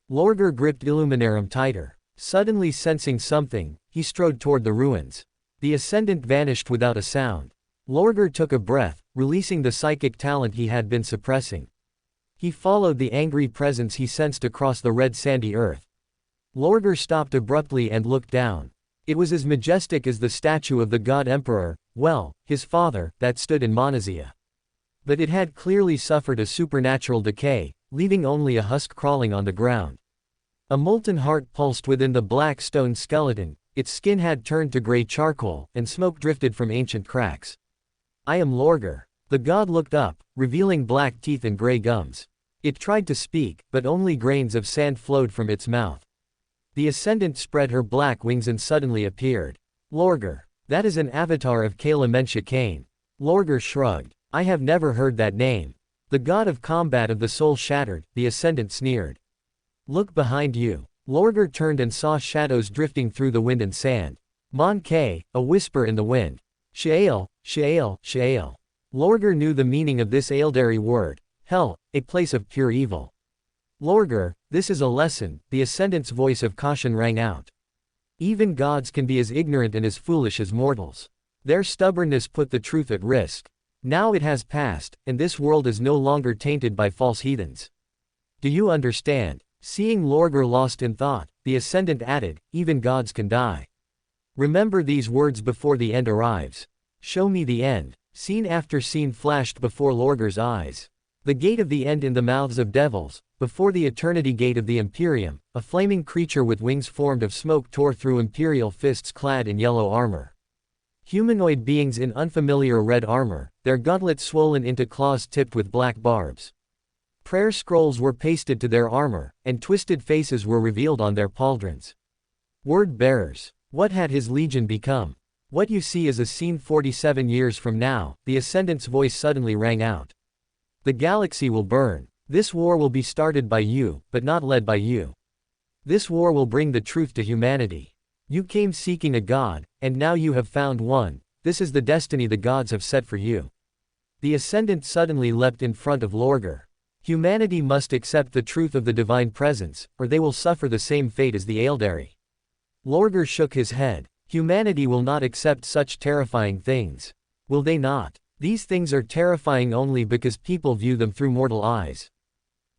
Lorger gripped Illuminarum tighter. Suddenly sensing something, he strode toward the ruins. The Ascendant vanished without a sound. Lorger took a breath, releasing the psychic talent he had been suppressing. He followed the angry presence he sensed across the red sandy earth. Lorger stopped abruptly and looked down. It was as majestic as the statue of the god emperor, well, his father, that stood in Monazia. But it had clearly suffered a supernatural decay, leaving only a husk crawling on the ground. A molten heart pulsed within the black stone skeleton. Its skin had turned to gray charcoal, and smoke drifted from ancient cracks. I am Lorger. The god looked up, revealing black teeth and gray gums. It tried to speak, but only grains of sand flowed from its mouth. The Ascendant spread her black wings and suddenly appeared. Lorger. That is an avatar of Kala Mensha Kane. Lorger shrugged. I have never heard that name. The god of combat of the soul shattered, the Ascendant sneered. Look behind you. Lorger turned and saw shadows drifting through the wind and sand. Mon K, a whisper in the wind. Shael, Shael, Shael. Lorger knew the meaning of this Aeldari word. Hell, a place of pure evil. Lorger, this is a lesson, the Ascendant's voice of caution rang out. Even gods can be as ignorant and as foolish as mortals. Their stubbornness put the truth at risk. Now it has passed, and this world is no longer tainted by false heathens. Do you understand? Seeing Lorger lost in thought, the Ascendant added, even gods can die. Remember these words before the end arrives. Show me the end. Scene after scene flashed before Lorger's eyes. The gate of the end in the mouths of devils, before the eternity gate of the Imperium, a flaming creature with wings formed of smoke tore through imperial fists clad in yellow armor. Humanoid beings in unfamiliar red armor, their gauntlets swollen into claws tipped with black barbs. Prayer scrolls were pasted to their armor, and twisted faces were revealed on their pauldrons. Word bearers. What had his legion become? What you see is a scene 47 years from now, the Ascendant's voice suddenly rang out. The galaxy will burn. This war will be started by you, but not led by you. This war will bring the truth to humanity. You came seeking a god, and now you have found one. This is the destiny the gods have set for you. The Ascendant suddenly leapt in front of Lorger. Humanity must accept the truth of the divine presence, or they will suffer the same fate as the Aeldari. Lorger shook his head. Humanity will not accept such terrifying things. Will they not? These things are terrifying only because people view them through mortal eyes.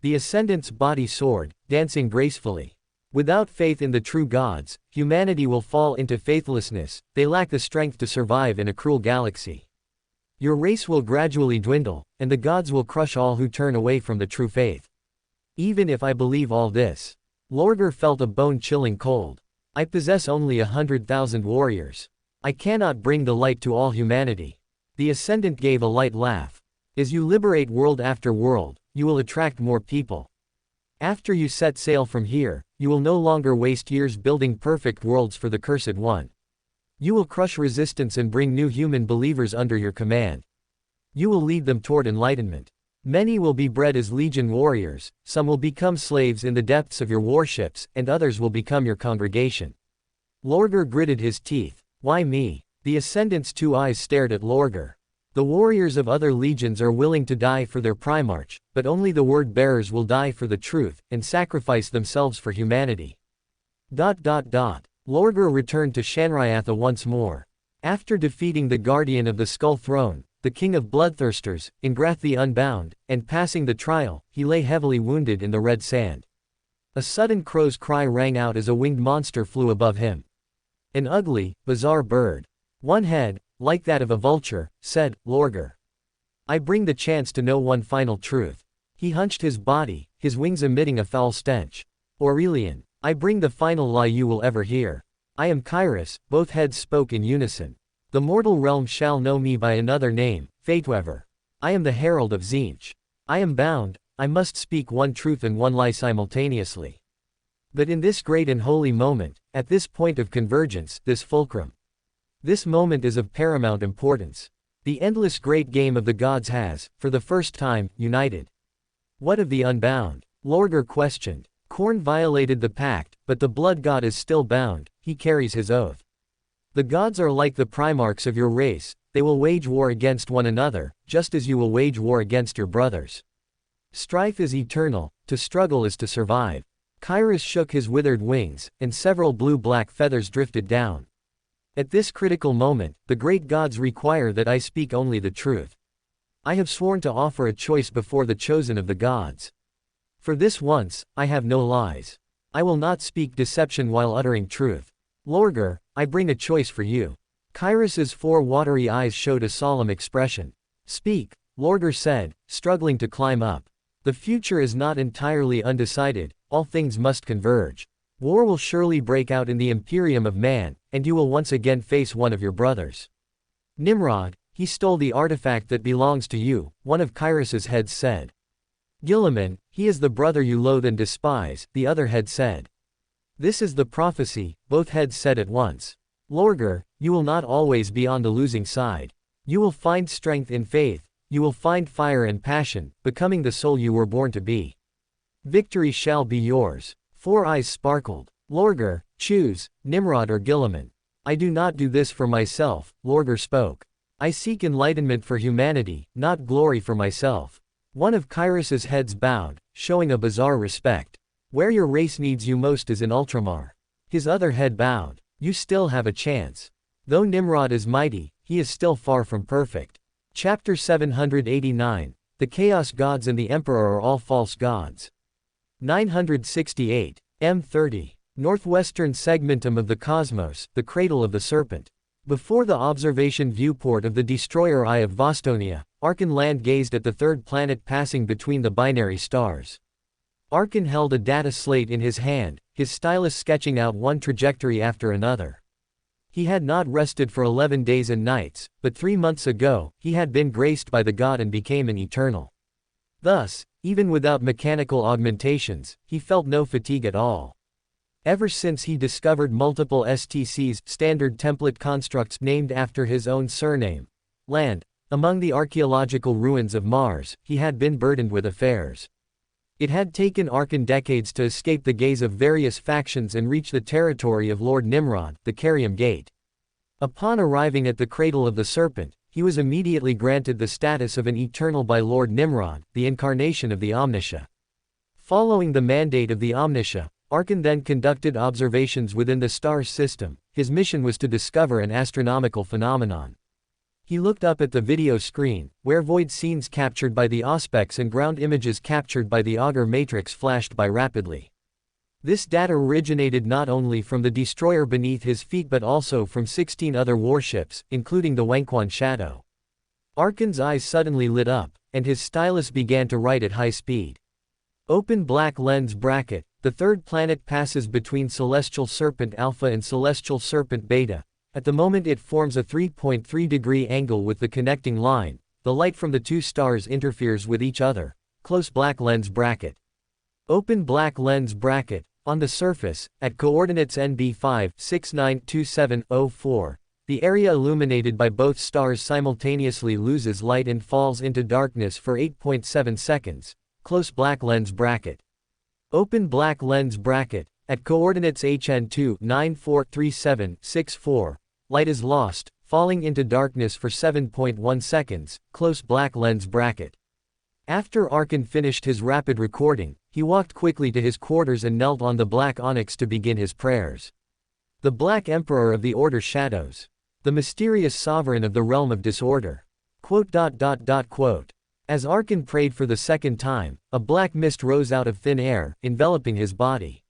The Ascendant's body soared, dancing gracefully. Without faith in the true gods, humanity will fall into faithlessness. They lack the strength to survive in a cruel galaxy. Your race will gradually dwindle, and the gods will crush all who turn away from the true faith. Even if I believe all this. Lorger felt a bone-chilling cold. I possess only 100,000 warriors. I cannot bring the light to all humanity. The Ascendant gave a light laugh. As you liberate world after world, you will attract more people. After you set sail from here, you will no longer waste years building perfect worlds for the Cursed One. You will crush resistance and bring new human believers under your command. You will lead them toward enlightenment. Many will be bred as legion warriors, some will become slaves in the depths of your warships, and others will become your congregation. Lorger gritted his teeth. Why me? The Ascendant's 2 eyes stared at Lorger. The warriors of other legions are willing to die for their Primarch, but only the word-bearers will die for the truth, and sacrifice themselves for humanity. Lorger returned to Shanriatha once more. After defeating the Guardian of the Skull Throne, the King of Bloodthirsters, Ingrath the Unbound, and passing the trial, he lay heavily wounded in the red sand. A sudden crow's cry rang out as a winged monster flew above him. An ugly, bizarre bird. One head, like that of a vulture, said, Lorger. I bring the chance to know one final truth. He hunched his body, his wings emitting a foul stench. Aurelian, I bring the final lie you will ever hear. I am Kyrus, both heads spoke in unison. The mortal realm shall know me by another name, Fateweaver. I am the herald of Tzeentch. I am bound, I must speak one truth and one lie simultaneously. But in this great and holy moment, at this point of convergence, this fulcrum. This moment is of paramount importance. The endless great game of the gods has, for the first time, united. What of the unbound? Lorger questioned. Khorne violated the pact, but the blood god is still bound, he carries his oath. The gods are like the Primarchs of your race, they will wage war against one another, just as you will wage war against your brothers. Strife is eternal, to struggle is to survive. Kyrus shook his withered wings, and several blue-black feathers drifted down. At this critical moment, the great gods require that I speak only the truth. I have sworn to offer a choice before the chosen of the gods. For this once, I have no lies. I will not speak deception while uttering truth. Lorger, I bring a choice for you. Kyrus's 4 watery eyes showed a solemn expression. Speak, Lorger said, struggling to climb up. The future is not entirely undecided, all things must converge. War will surely break out in the Imperium of man, and you will once again face one of your brothers. Nimrod, he stole the artifact that belongs to you, one of Kyrus's heads said. Guilliman, he is the brother you loathe and despise, the other head said. This is the prophecy, both heads said at once. Lorger, you will not always be on the losing side. You will find strength in faith, you will find fire and passion, becoming the soul you were born to be. Victory shall be yours. 4 eyes sparkled. Lorger, choose, Nimrod or Guilliman. I do not do this for myself, Lorger spoke. I seek enlightenment for humanity, not glory for myself. One of Kyrus's heads bowed, showing a bizarre respect. Where your race needs you most is in Ultramar. His other head bowed. You still have a chance. Though Nimrod is mighty, he is still far from perfect. Chapter 789. The Chaos Gods and the Emperor are all false gods. 968. M30. Northwestern segmentum of the cosmos, the cradle of the serpent. Before the observation viewport of the destroyer eye of Vostonia, Arkan Land gazed at the 3rd planet passing between the binary stars. Arkan held a data slate in his hand, his stylus sketching out one trajectory after another. He had not rested for 11 days and nights, but 3 months ago, he had been graced by the god and became an eternal. Thus, even without mechanical augmentations, he felt no fatigue at all. Ever since he discovered multiple STCs, standard template constructs named after his own surname, Land, among the archaeological ruins of Mars, he had been burdened with affairs. It had taken Arkan decades to escape the gaze of various factions and reach the territory of Lord Nimrod, the Carium Gate. Upon arriving at the Cradle of the Serpent, he was immediately granted the status of an Eternal by Lord Nimrod, the incarnation of the Omniscia. Following the mandate of the Omniscia, Arkan then conducted observations within the star system. His mission was to discover an astronomical phenomenon. He looked up at the video screen, where void scenes captured by the Auspex and ground images captured by the Augur matrix flashed by rapidly. This data originated not only from the destroyer beneath his feet but also from 16 other warships, including the Wenquan Shadow. Arkan's eyes suddenly lit up, and his stylus began to write at high speed. Open black lens bracket, the third planet passes between Celestial Serpent Alpha and Celestial Serpent Beta. At the moment it forms a 3.3-degree angle with the connecting line. The light from the two stars interferes with each other. Close black lens bracket. Open black lens bracket. On the surface, at coordinates NB5692704, the area illuminated by both stars simultaneously loses light and falls into darkness for 8.7 seconds. Close black lens bracket. Open black lens bracket. At coordinates HN2943764, light is lost, falling into darkness for 7.1 seconds. Close black lens bracket. After Arkan finished his rapid recording, he walked quickly to his quarters and knelt on the black onyx to begin his prayers. The Black Emperor of the Order Shadows. The mysterious sovereign of the realm of disorder. As Arkan prayed for the second time, a black mist rose out of thin air, enveloping his body.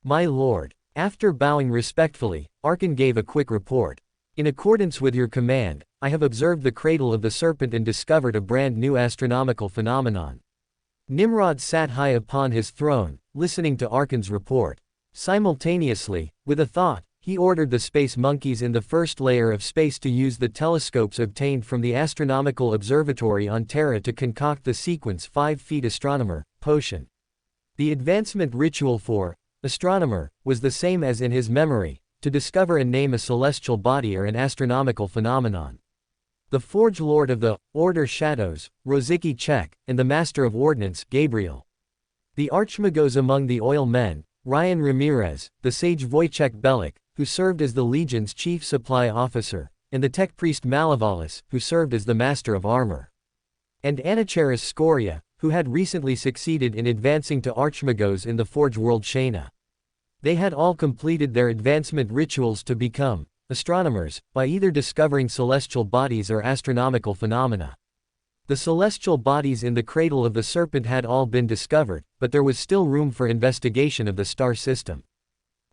My lord. After bowing respectfully, Arkan gave a quick report. In accordance with your command, I have observed the cradle of the serpent and discovered a brand new astronomical phenomenon. Nimrod sat high upon his throne, listening to Arkan's report. Simultaneously, with a thought, he ordered the space monkeys in the first layer of space to use the telescopes obtained from the Astronomical Observatory on Terra to concoct the sequence 5 feet astronomer potion. The advancement ritual for astronomer was the same as in his memory, to discover and name a celestial body or an astronomical phenomenon. The Forge Lord of the Order Shadows, Rozicki Czech, and the Master of Ordnance, Gabriel. The Archmagos among the Oil Men, Ryan Ramirez, the Sage Wojciech Belik, who served as the Legion's chief supply officer, and the Tech Priest Malavalis, who served as the Master of Armor. And Anacharis Scoria, who had recently succeeded in advancing to Archmagos in the Forge World Shana. They had all completed their advancement rituals to become astronomers, by either discovering celestial bodies or astronomical phenomena. The celestial bodies in the cradle of the serpent had all been discovered, but there was still room for investigation of the star system.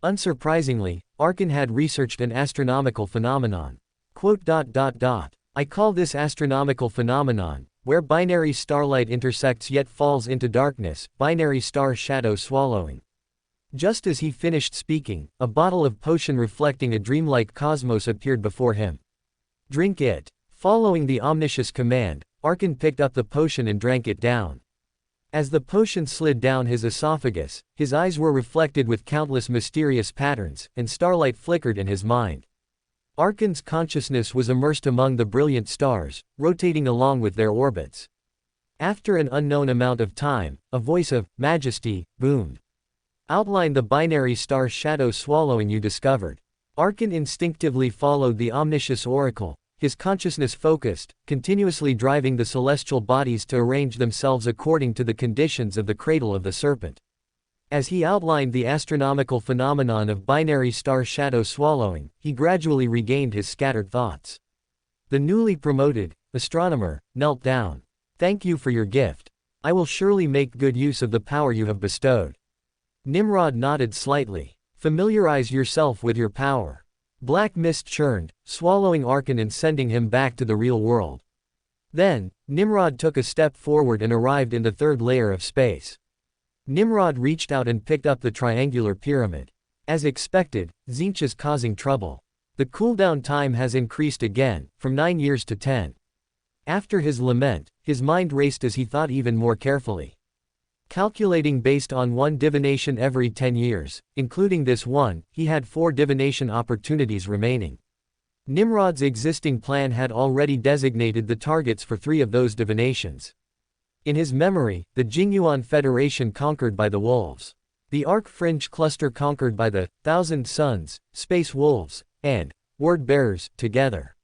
Unsurprisingly, Arkan had researched an astronomical phenomenon. I call this astronomical phenomenon, where binary starlight intersects yet falls into darkness, binary star shadow swallowing. Just as he finished speaking, a bottle of potion reflecting a dreamlike cosmos appeared before him. Drink it. Following the omniscious command, Arkan picked up the potion and drank it down. As the potion slid down his esophagus, his eyes were reflected with countless mysterious patterns, and starlight flickered in his mind. Arkan's consciousness was immersed among the brilliant stars, rotating along with their orbits. After an unknown amount of time, a voice of majesty boomed. Outline the binary star shadow swallowing you discovered. Arkan instinctively followed the omniscious oracle, his consciousness focused, continuously driving the celestial bodies to arrange themselves according to the conditions of the cradle of the serpent. As he outlined the astronomical phenomenon of binary star shadow swallowing, he gradually regained his scattered thoughts. The newly promoted astronomer knelt down. Thank you for your gift. I will surely make good use of the power you have bestowed. Nimrod nodded slightly. Familiarize yourself with your power. Black mist churned, swallowing Arkan and sending him back to the real world. Then, Nimrod took a step forward and arrived in the third layer of space. Nimrod reached out and picked up the triangular pyramid. As expected, Tzeentch is causing trouble. The cooldown time has increased again, from 9 years to 10. After his lament, his mind raced as he thought even more carefully. Calculating based on 1 divination every 10 years, including this one, he had 4 divination opportunities remaining. Nimrod's existing plan had already designated the targets for 3 of those divinations. In his memory, the Jinguan Federation conquered by the Wolves. The Arc Fringe Cluster conquered by the Thousand Suns, Space Wolves, and Word Bearers, together.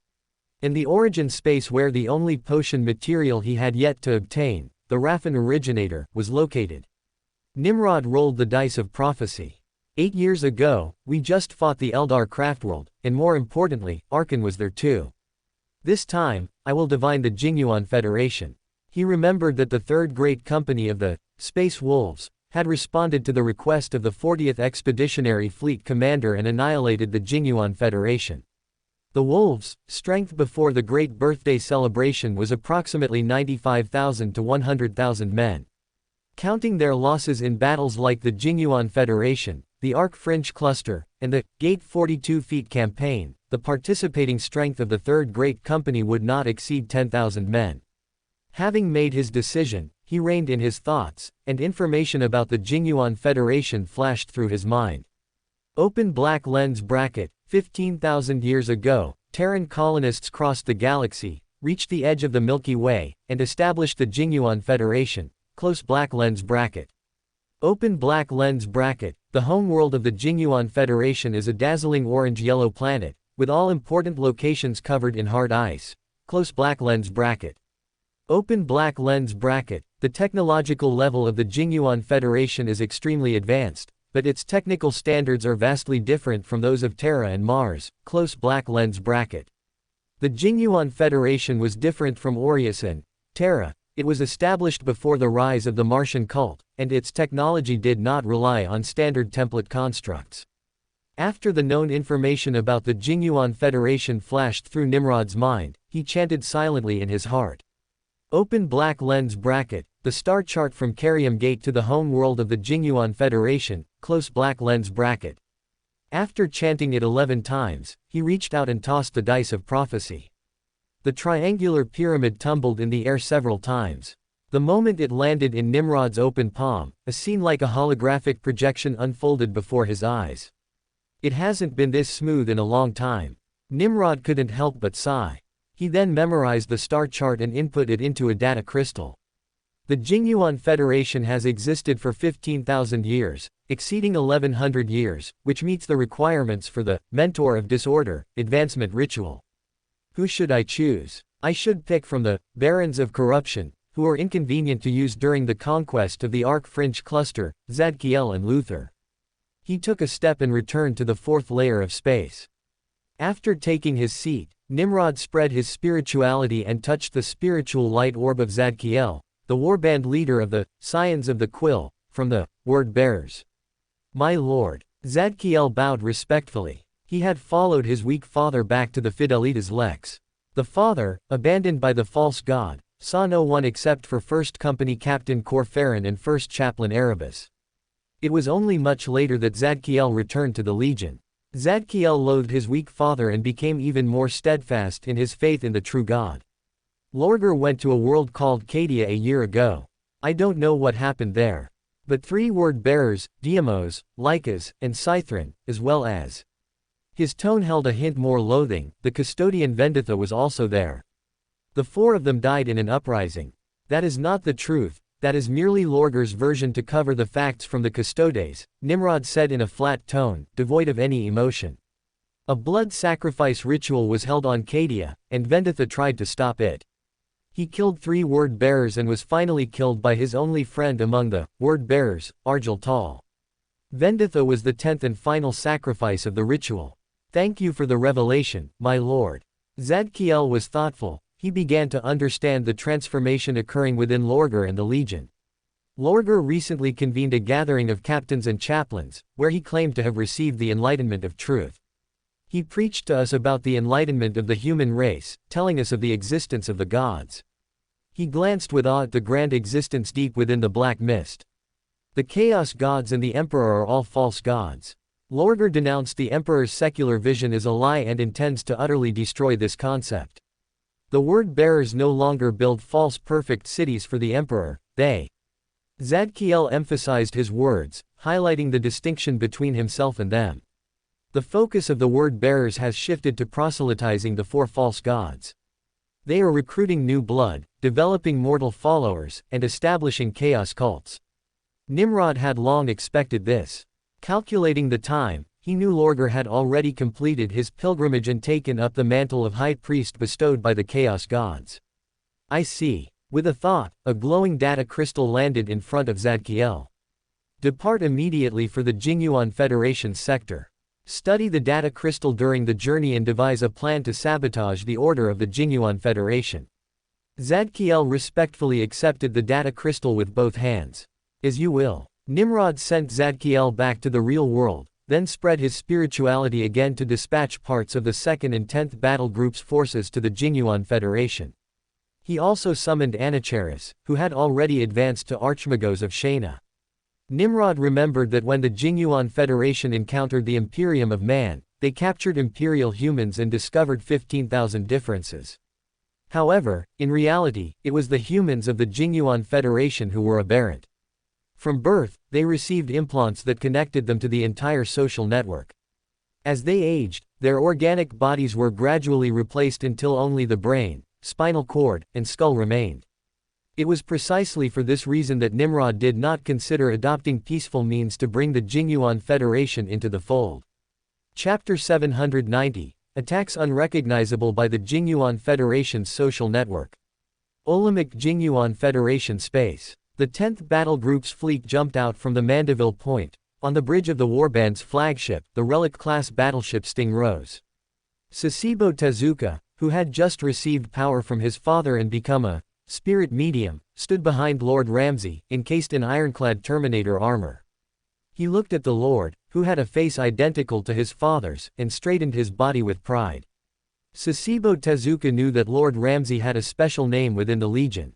In the origin space where the only potion material he had yet to obtain, the Raffin Originator, was located. Nimrod rolled the dice of prophecy. 8 years ago, we just fought the Eldar Craftworld, and more importantly, Arkan was there too. This time, I will divine the Jinguan Federation. He remembered that the Third Great Company of the Space Wolves had responded to the request of the 40th Expeditionary Fleet commander and annihilated the Jinguan Federation. The Wolves' strength before the Great Birthday celebration was approximately 95,000 to 100,000 men. Counting their losses in battles like the Jinguan Federation, the Arc-Fringe Cluster, and the Gate 42 Feet campaign, the participating strength of the Third Great Company would not exceed 10,000 men. Having made his decision, he reined in his thoughts, and information about the Jinguan Federation flashed through his mind. Open black lens bracket, 15,000 years ago, Terran colonists crossed the galaxy, reached the edge of the Milky Way, and established the Jinguan Federation, close black lens bracket. Open black lens bracket, the homeworld of the Jinguan Federation is a dazzling orange-yellow planet, with all important locations covered in hard ice, close black lens bracket. Open black lens bracket, the technological level of the Jinguan Federation is extremely advanced, but its technical standards are vastly different from those of Terra and Mars, close black lens bracket. The Jinguan Federation was different from Orius and Terra. It was established before the rise of the Martian cult, and its technology did not rely on standard template constructs. After the known information about the Jinguan Federation flashed through Nimrod's mind, he chanted silently in his heart. Open black lens bracket, the star chart from Carium Gate to the home world of the Jinguan Federation, close black lens bracket. After chanting it 11 times, he reached out and tossed the dice of prophecy. The triangular pyramid tumbled in the air several times. The moment it landed in Nimrod's open palm, a scene like a holographic projection unfolded before his eyes. It hasn't been this smooth in a long time. Nimrod couldn't help but sigh. He then memorized the star chart and input it into a data crystal. The Jinguan Federation has existed for 15,000 years, exceeding 1100 years, which meets the requirements for the Mentor of Disorder advancement ritual. Who should I choose? I should pick from the Barons of Corruption, who are inconvenient to use during the conquest of the Arc-Fringe Cluster, Zadkiel and Luther. He took a step and returned to the fourth layer of space. After taking his seat, Nimrod spread his spirituality and touched the spiritual light orb of Zadkiel, the warband leader of the Scions of the Quill, from the Word Bearers. My lord. Zadkiel bowed respectfully. He had followed his weak father back to the Fidelitas Lex. The father, abandoned by the false god, saw no one except for 1st Company Captain Corferin and 1st Chaplain Erebus. It was only much later that Zadkiel returned to the Legion. Zadkiel loathed his weak father and became even more steadfast in his faith in the true God. Lorger went to a world called Cadia a year ago. I don't know what happened there. But 3 word-bearers, Diamos, Lycas, and Scythron, as well as. His tone held a hint more loathing, the custodian Venditha was also there. The 4 of them died in an uprising. That is not the truth, that is merely Lorger's version to cover the facts from the Custodes, Nimrod said in a flat tone, devoid of any emotion. A blood sacrifice ritual was held on Cadia, and Venditha tried to stop it. He killed 3 word-bearers and was finally killed by his only friend among the word-bearers, Argel Tal. Venditha was the 10th and final sacrifice of the ritual. Thank you for the revelation, my lord. Zadkiel was thoughtful. He began to understand the transformation occurring within Lorger and the Legion. Lorger recently convened a gathering of captains and chaplains, where he claimed to have received the enlightenment of truth. He preached to us about the enlightenment of the human race, telling us of the existence of the gods. He glanced with awe at the grand existence deep within the black mist. The chaos gods and the emperor are all false gods. Lorger denounced the emperor's secular vision as a lie and intends to utterly destroy this concept. The word-bearers no longer build false perfect cities for the emperor, they. Zadkiel emphasized his words, highlighting the distinction between himself and them. The focus of the word-bearers has shifted to proselytizing the 4 false gods. They are recruiting new blood, developing mortal followers, and establishing chaos cults. Nimrod had long expected this. Calculating the time, he knew Lorger had already completed his pilgrimage and taken up the mantle of high priest bestowed by the chaos gods. I see. With a thought, a glowing data crystal landed in front of Zadkiel. Depart immediately for the Jinguan Federation's sector. Study the data crystal during the journey and devise a plan to sabotage the order of the Jinguan Federation. Zadkiel respectfully accepted the data crystal with both hands. As you will. Nimrod sent Zadkiel back to the real world, then spread his spirituality again to dispatch parts of the 2nd and 10th Battle Group's forces to the Jinguan Federation. He also summoned Anacharis, who had already advanced to Archmagos of Shana. Nimrod remembered that when the Jinguan Federation encountered the Imperium of Man, they captured Imperial humans and discovered 15,000 differences. However, in reality, it was the humans of the Jinguan Federation who were aberrant. From birth, they received implants that connected them to the entire social network. As they aged, their organic bodies were gradually replaced until only the brain, spinal cord, and skull remained. It was precisely for this reason that Nimrod did not consider adopting peaceful means to bring the Jinguan Federation into the fold. Chapter 790, Attacks Unrecognizable by the Jinguan Federation's Social Network. Olympic Jinguan Federation Space. The 10th Battle Group's fleet jumped out from the Mandeville Point. On the bridge of the Warband's flagship, the Relic-class battleship Sting rose. Sasebo Tezuka, who had just received power from his father and become a spirit medium, stood behind Lord Ramsay, encased in ironclad Terminator armor. He looked at the Lord, who had a face identical to his father's, and straightened his body with pride. Sasebo Tezuka knew that Lord Ramsay had a special name within the Legion.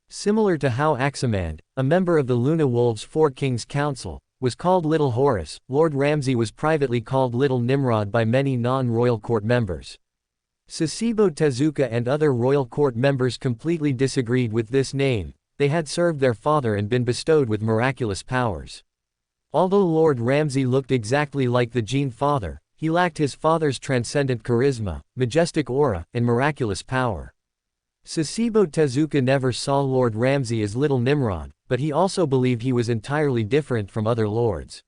Similar to how Aximand, a member of the Luna Wolves' Four Kings Council, was called Little Horus, Lord Ramsay was privately called Little Nimrod by many non-royal court members. Sasebo Tezuka and other royal court members completely disagreed with this name. They had served their father and been bestowed with miraculous powers. Although Lord Ramsay looked exactly like the Gene Father, he lacked his father's transcendent charisma, majestic aura, and miraculous power. Sasebo Tezuka never saw Lord Ramsay as Little Nimrod, but he also believed he was entirely different from other lords.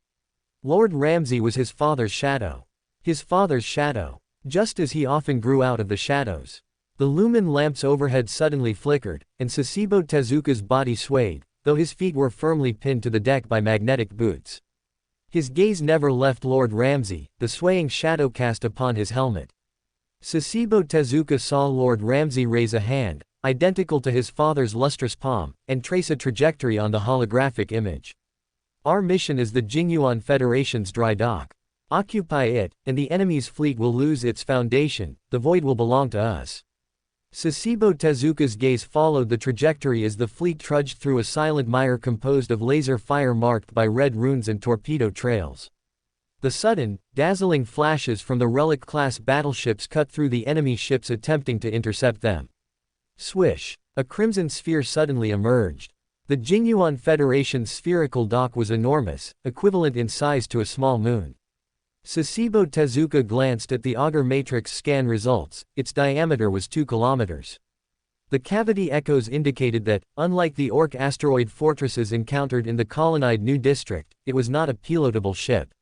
Lord Ramsay was his father's shadow. His father's shadow. Just as he often grew out of the shadows. The lumen lamps overhead suddenly flickered, and Sasebo Tezuka's body swayed, though his feet were firmly pinned to the deck by magnetic boots. His gaze never left Lord Ramsay, the swaying shadow cast upon his helmet. Sasebo Tezuka saw Lord Ramsay raise a hand, identical to his father's lustrous palm, and trace a trajectory on the holographic image. Our mission is the Jinguan Federation's dry dock. Occupy it, and the enemy's fleet will lose its foundation, the void will belong to us. Sasebo Tezuka's gaze followed the trajectory as the fleet trudged through a silent mire composed of laser fire marked by red runes and torpedo trails. The sudden, dazzling flashes from the Relic-class battleships cut through the enemy ships attempting to intercept them. Swish! A crimson sphere suddenly emerged. The Jinguan Federation's spherical dock was enormous, equivalent in size to a small moon. Sasebo Tezuka glanced at the auger matrix scan results. Its diameter was 2 kilometers. The cavity echoes indicated that, unlike the Orc asteroid fortresses encountered in the colonized New District, it was not a pilotable ship.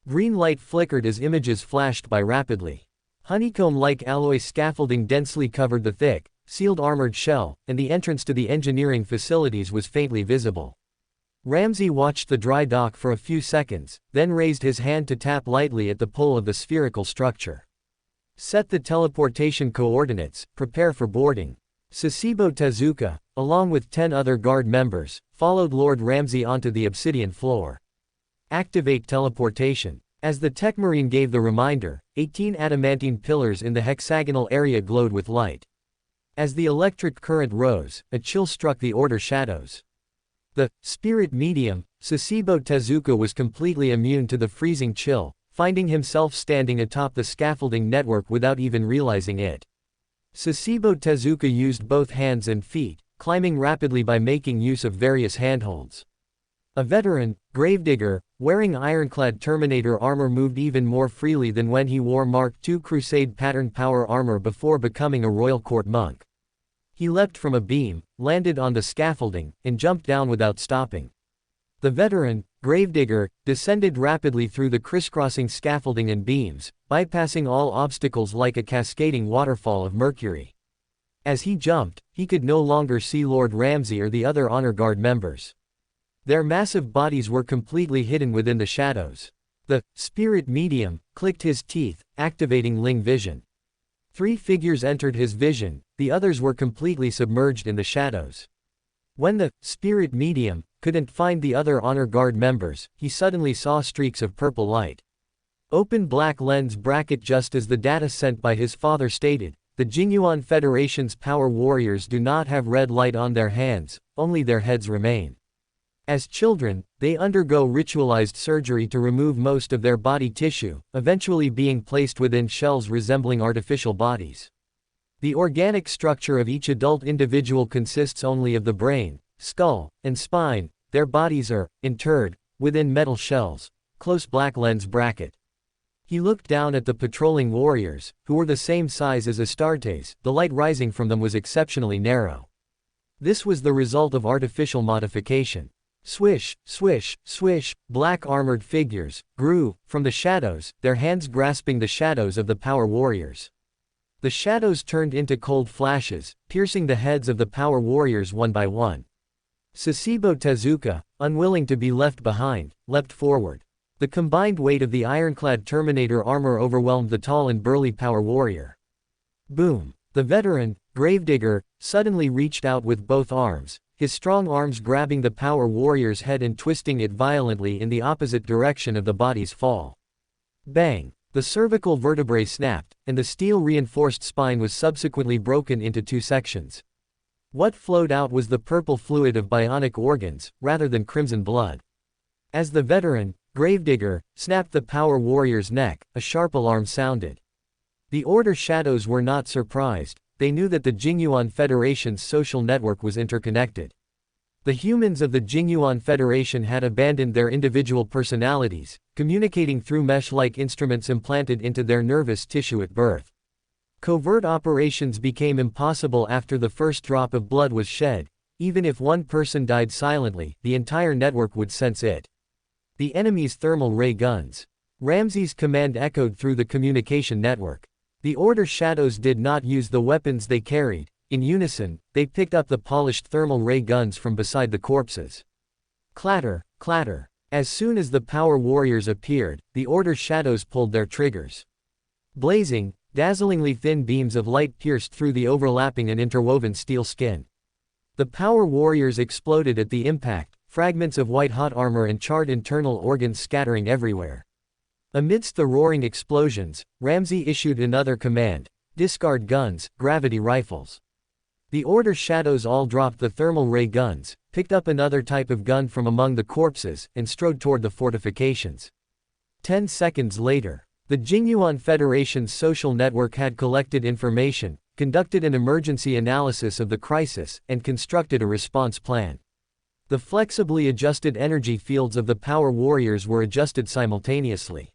Green light flickered as images flashed by rapidly. Honeycomb-like alloy scaffolding densely covered the thick, sealed armored shell, and the entrance to the engineering facilities was faintly visible. Ramsay watched the dry dock for a few seconds, then raised his hand to tap lightly at the pole of the spherical structure. Set the teleportation coordinates, prepare for boarding. Sasebo Tezuka, along with 10 other guard members, followed Lord Ramsay onto the obsidian floor. Activate teleportation. As the Techmarine gave the reminder, 18 adamantine pillars in the hexagonal area glowed with light. As the electric current rose, a chill struck the Order shadows. The spirit medium, Sasebo Tezuka was completely immune to the freezing chill, finding himself standing atop the scaffolding network without even realizing it. Sasebo Tezuka used both hands and feet, climbing rapidly by making use of various handholds. A veteran, gravedigger, wearing ironclad Terminator armor moved even more freely than when he wore Mark II Crusade pattern power armor before becoming a royal court monk. He leapt from a beam, landed on the scaffolding, and jumped down without stopping. The veteran, gravedigger, descended rapidly through the crisscrossing scaffolding and beams, bypassing all obstacles like a cascading waterfall of mercury. As he jumped, he could no longer see Lord Ramsay or the other honor guard members. Their massive bodies were completely hidden within the shadows. The spirit medium clicked his teeth, activating Ling vision. 3 figures entered his vision, the others were completely submerged in the shadows. When the spirit medium couldn't find the other honor guard members, he suddenly saw streaks of purple light. Open black lens bracket. Just as the data sent by his father stated, the Jinguan Federation's power warriors do not have red light on their hands, only their heads remain. As children, they undergo ritualized surgery to remove most of their body tissue, eventually being placed within shells resembling artificial bodies. The organic structure of each adult individual consists only of the brain, skull, and spine. Their bodies are interred within metal shells. Close black lens bracket. He looked down at the patrolling warriors, who were the same size as Astartes. The light rising from them was exceptionally narrow. This was the result of artificial modification. Swish, swish, swish, black armored figures grew from the shadows, their hands grasping the shadows of the power warriors. The shadows turned into cold flashes, piercing the heads of the power warriors one by one. Sasebo Tezuka, unwilling to be left behind, leapt forward. The combined weight of the ironclad Terminator armor overwhelmed the tall and burly power warrior. Boom! The veteran, Gravedigger, suddenly reached out with both arms, his strong arms grabbing the power warrior's head and twisting it violently in the opposite direction of the body's fall. Bang! The cervical vertebrae snapped, and the steel-reinforced spine was subsequently broken into two sections. What flowed out was the purple fluid of bionic organs, rather than crimson blood. As the veteran, Gravedigger, snapped the power warrior's neck, a sharp alarm sounded. The Order Shadows were not surprised. They knew that the Jinguan Federation's social network was interconnected. The humans of the Jinguan Federation had abandoned their individual personalities, communicating through mesh-like instruments implanted into their nervous tissue at birth. Covert operations became impossible after the first drop of blood was shed. Even if one person died silently, the entire network would sense it. The enemy's thermal ray guns. Ramsey's command echoed through the communication network. The Order Shadows did not use the weapons they carried. In unison, they picked up the polished thermal ray guns from beside the corpses. Clatter, clatter. As soon as the power warriors appeared, the Order Shadows pulled their triggers. Blazing, dazzlingly thin beams of light pierced through the overlapping and interwoven steel skin. The power warriors exploded at the impact, fragments of white-hot armor and charred internal organs scattering everywhere. Amidst the roaring explosions, Ramsey issued another command: discard guns, gravity rifles. The Order Shadows all dropped the thermal ray guns, picked up another type of gun from among the corpses, and strode toward the fortifications. 10 seconds later, the Jinguan Federation's social network had collected information, conducted an emergency analysis of the crisis, and constructed a response plan. The flexibly adjusted energy fields of the power warriors were adjusted simultaneously.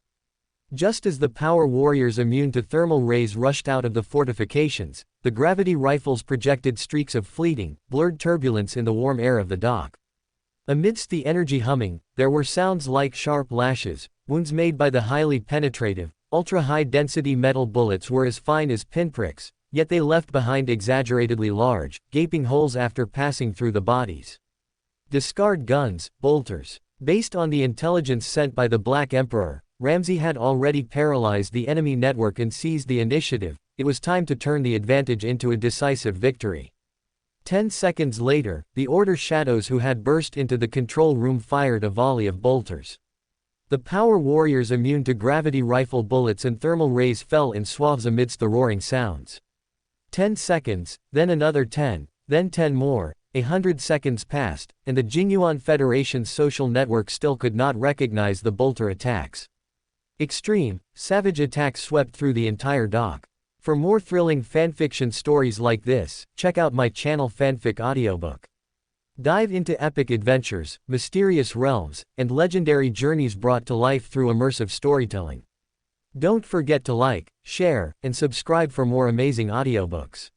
Just as the power warriors immune to thermal rays rushed out of the fortifications, the gravity rifles projected streaks of fleeting, blurred turbulence in the warm air of the dock. Amidst the energy humming, there were sounds like sharp lashes. Wounds made by the highly penetrative, ultra-high-density metal bullets were as fine as pinpricks, yet they left behind exaggeratedly large, gaping holes after passing through the bodies. Discard guns, bolters. Based on the intelligence sent by the Black Emperor, Ramsey had already paralyzed the enemy network and seized the initiative. It was time to turn the advantage into a decisive victory. 10 seconds later, the Order Shadows who had burst into the control room fired a volley of bolters. The power warriors immune to gravity rifle bullets and thermal rays fell in swaths amidst the roaring sounds. 10 seconds, then another 10, then 10 more. 100 seconds passed, and the Jinguan Federation's social network still could not recognize the bolter attacks. Extreme, savage attacks swept through the entire dock. For more thrilling fanfiction stories like this, check out my channel Fanfic Audiobook. Dive into epic adventures, mysterious realms, and legendary journeys brought to life through immersive storytelling. Don't forget to like, share, and subscribe for more amazing audiobooks.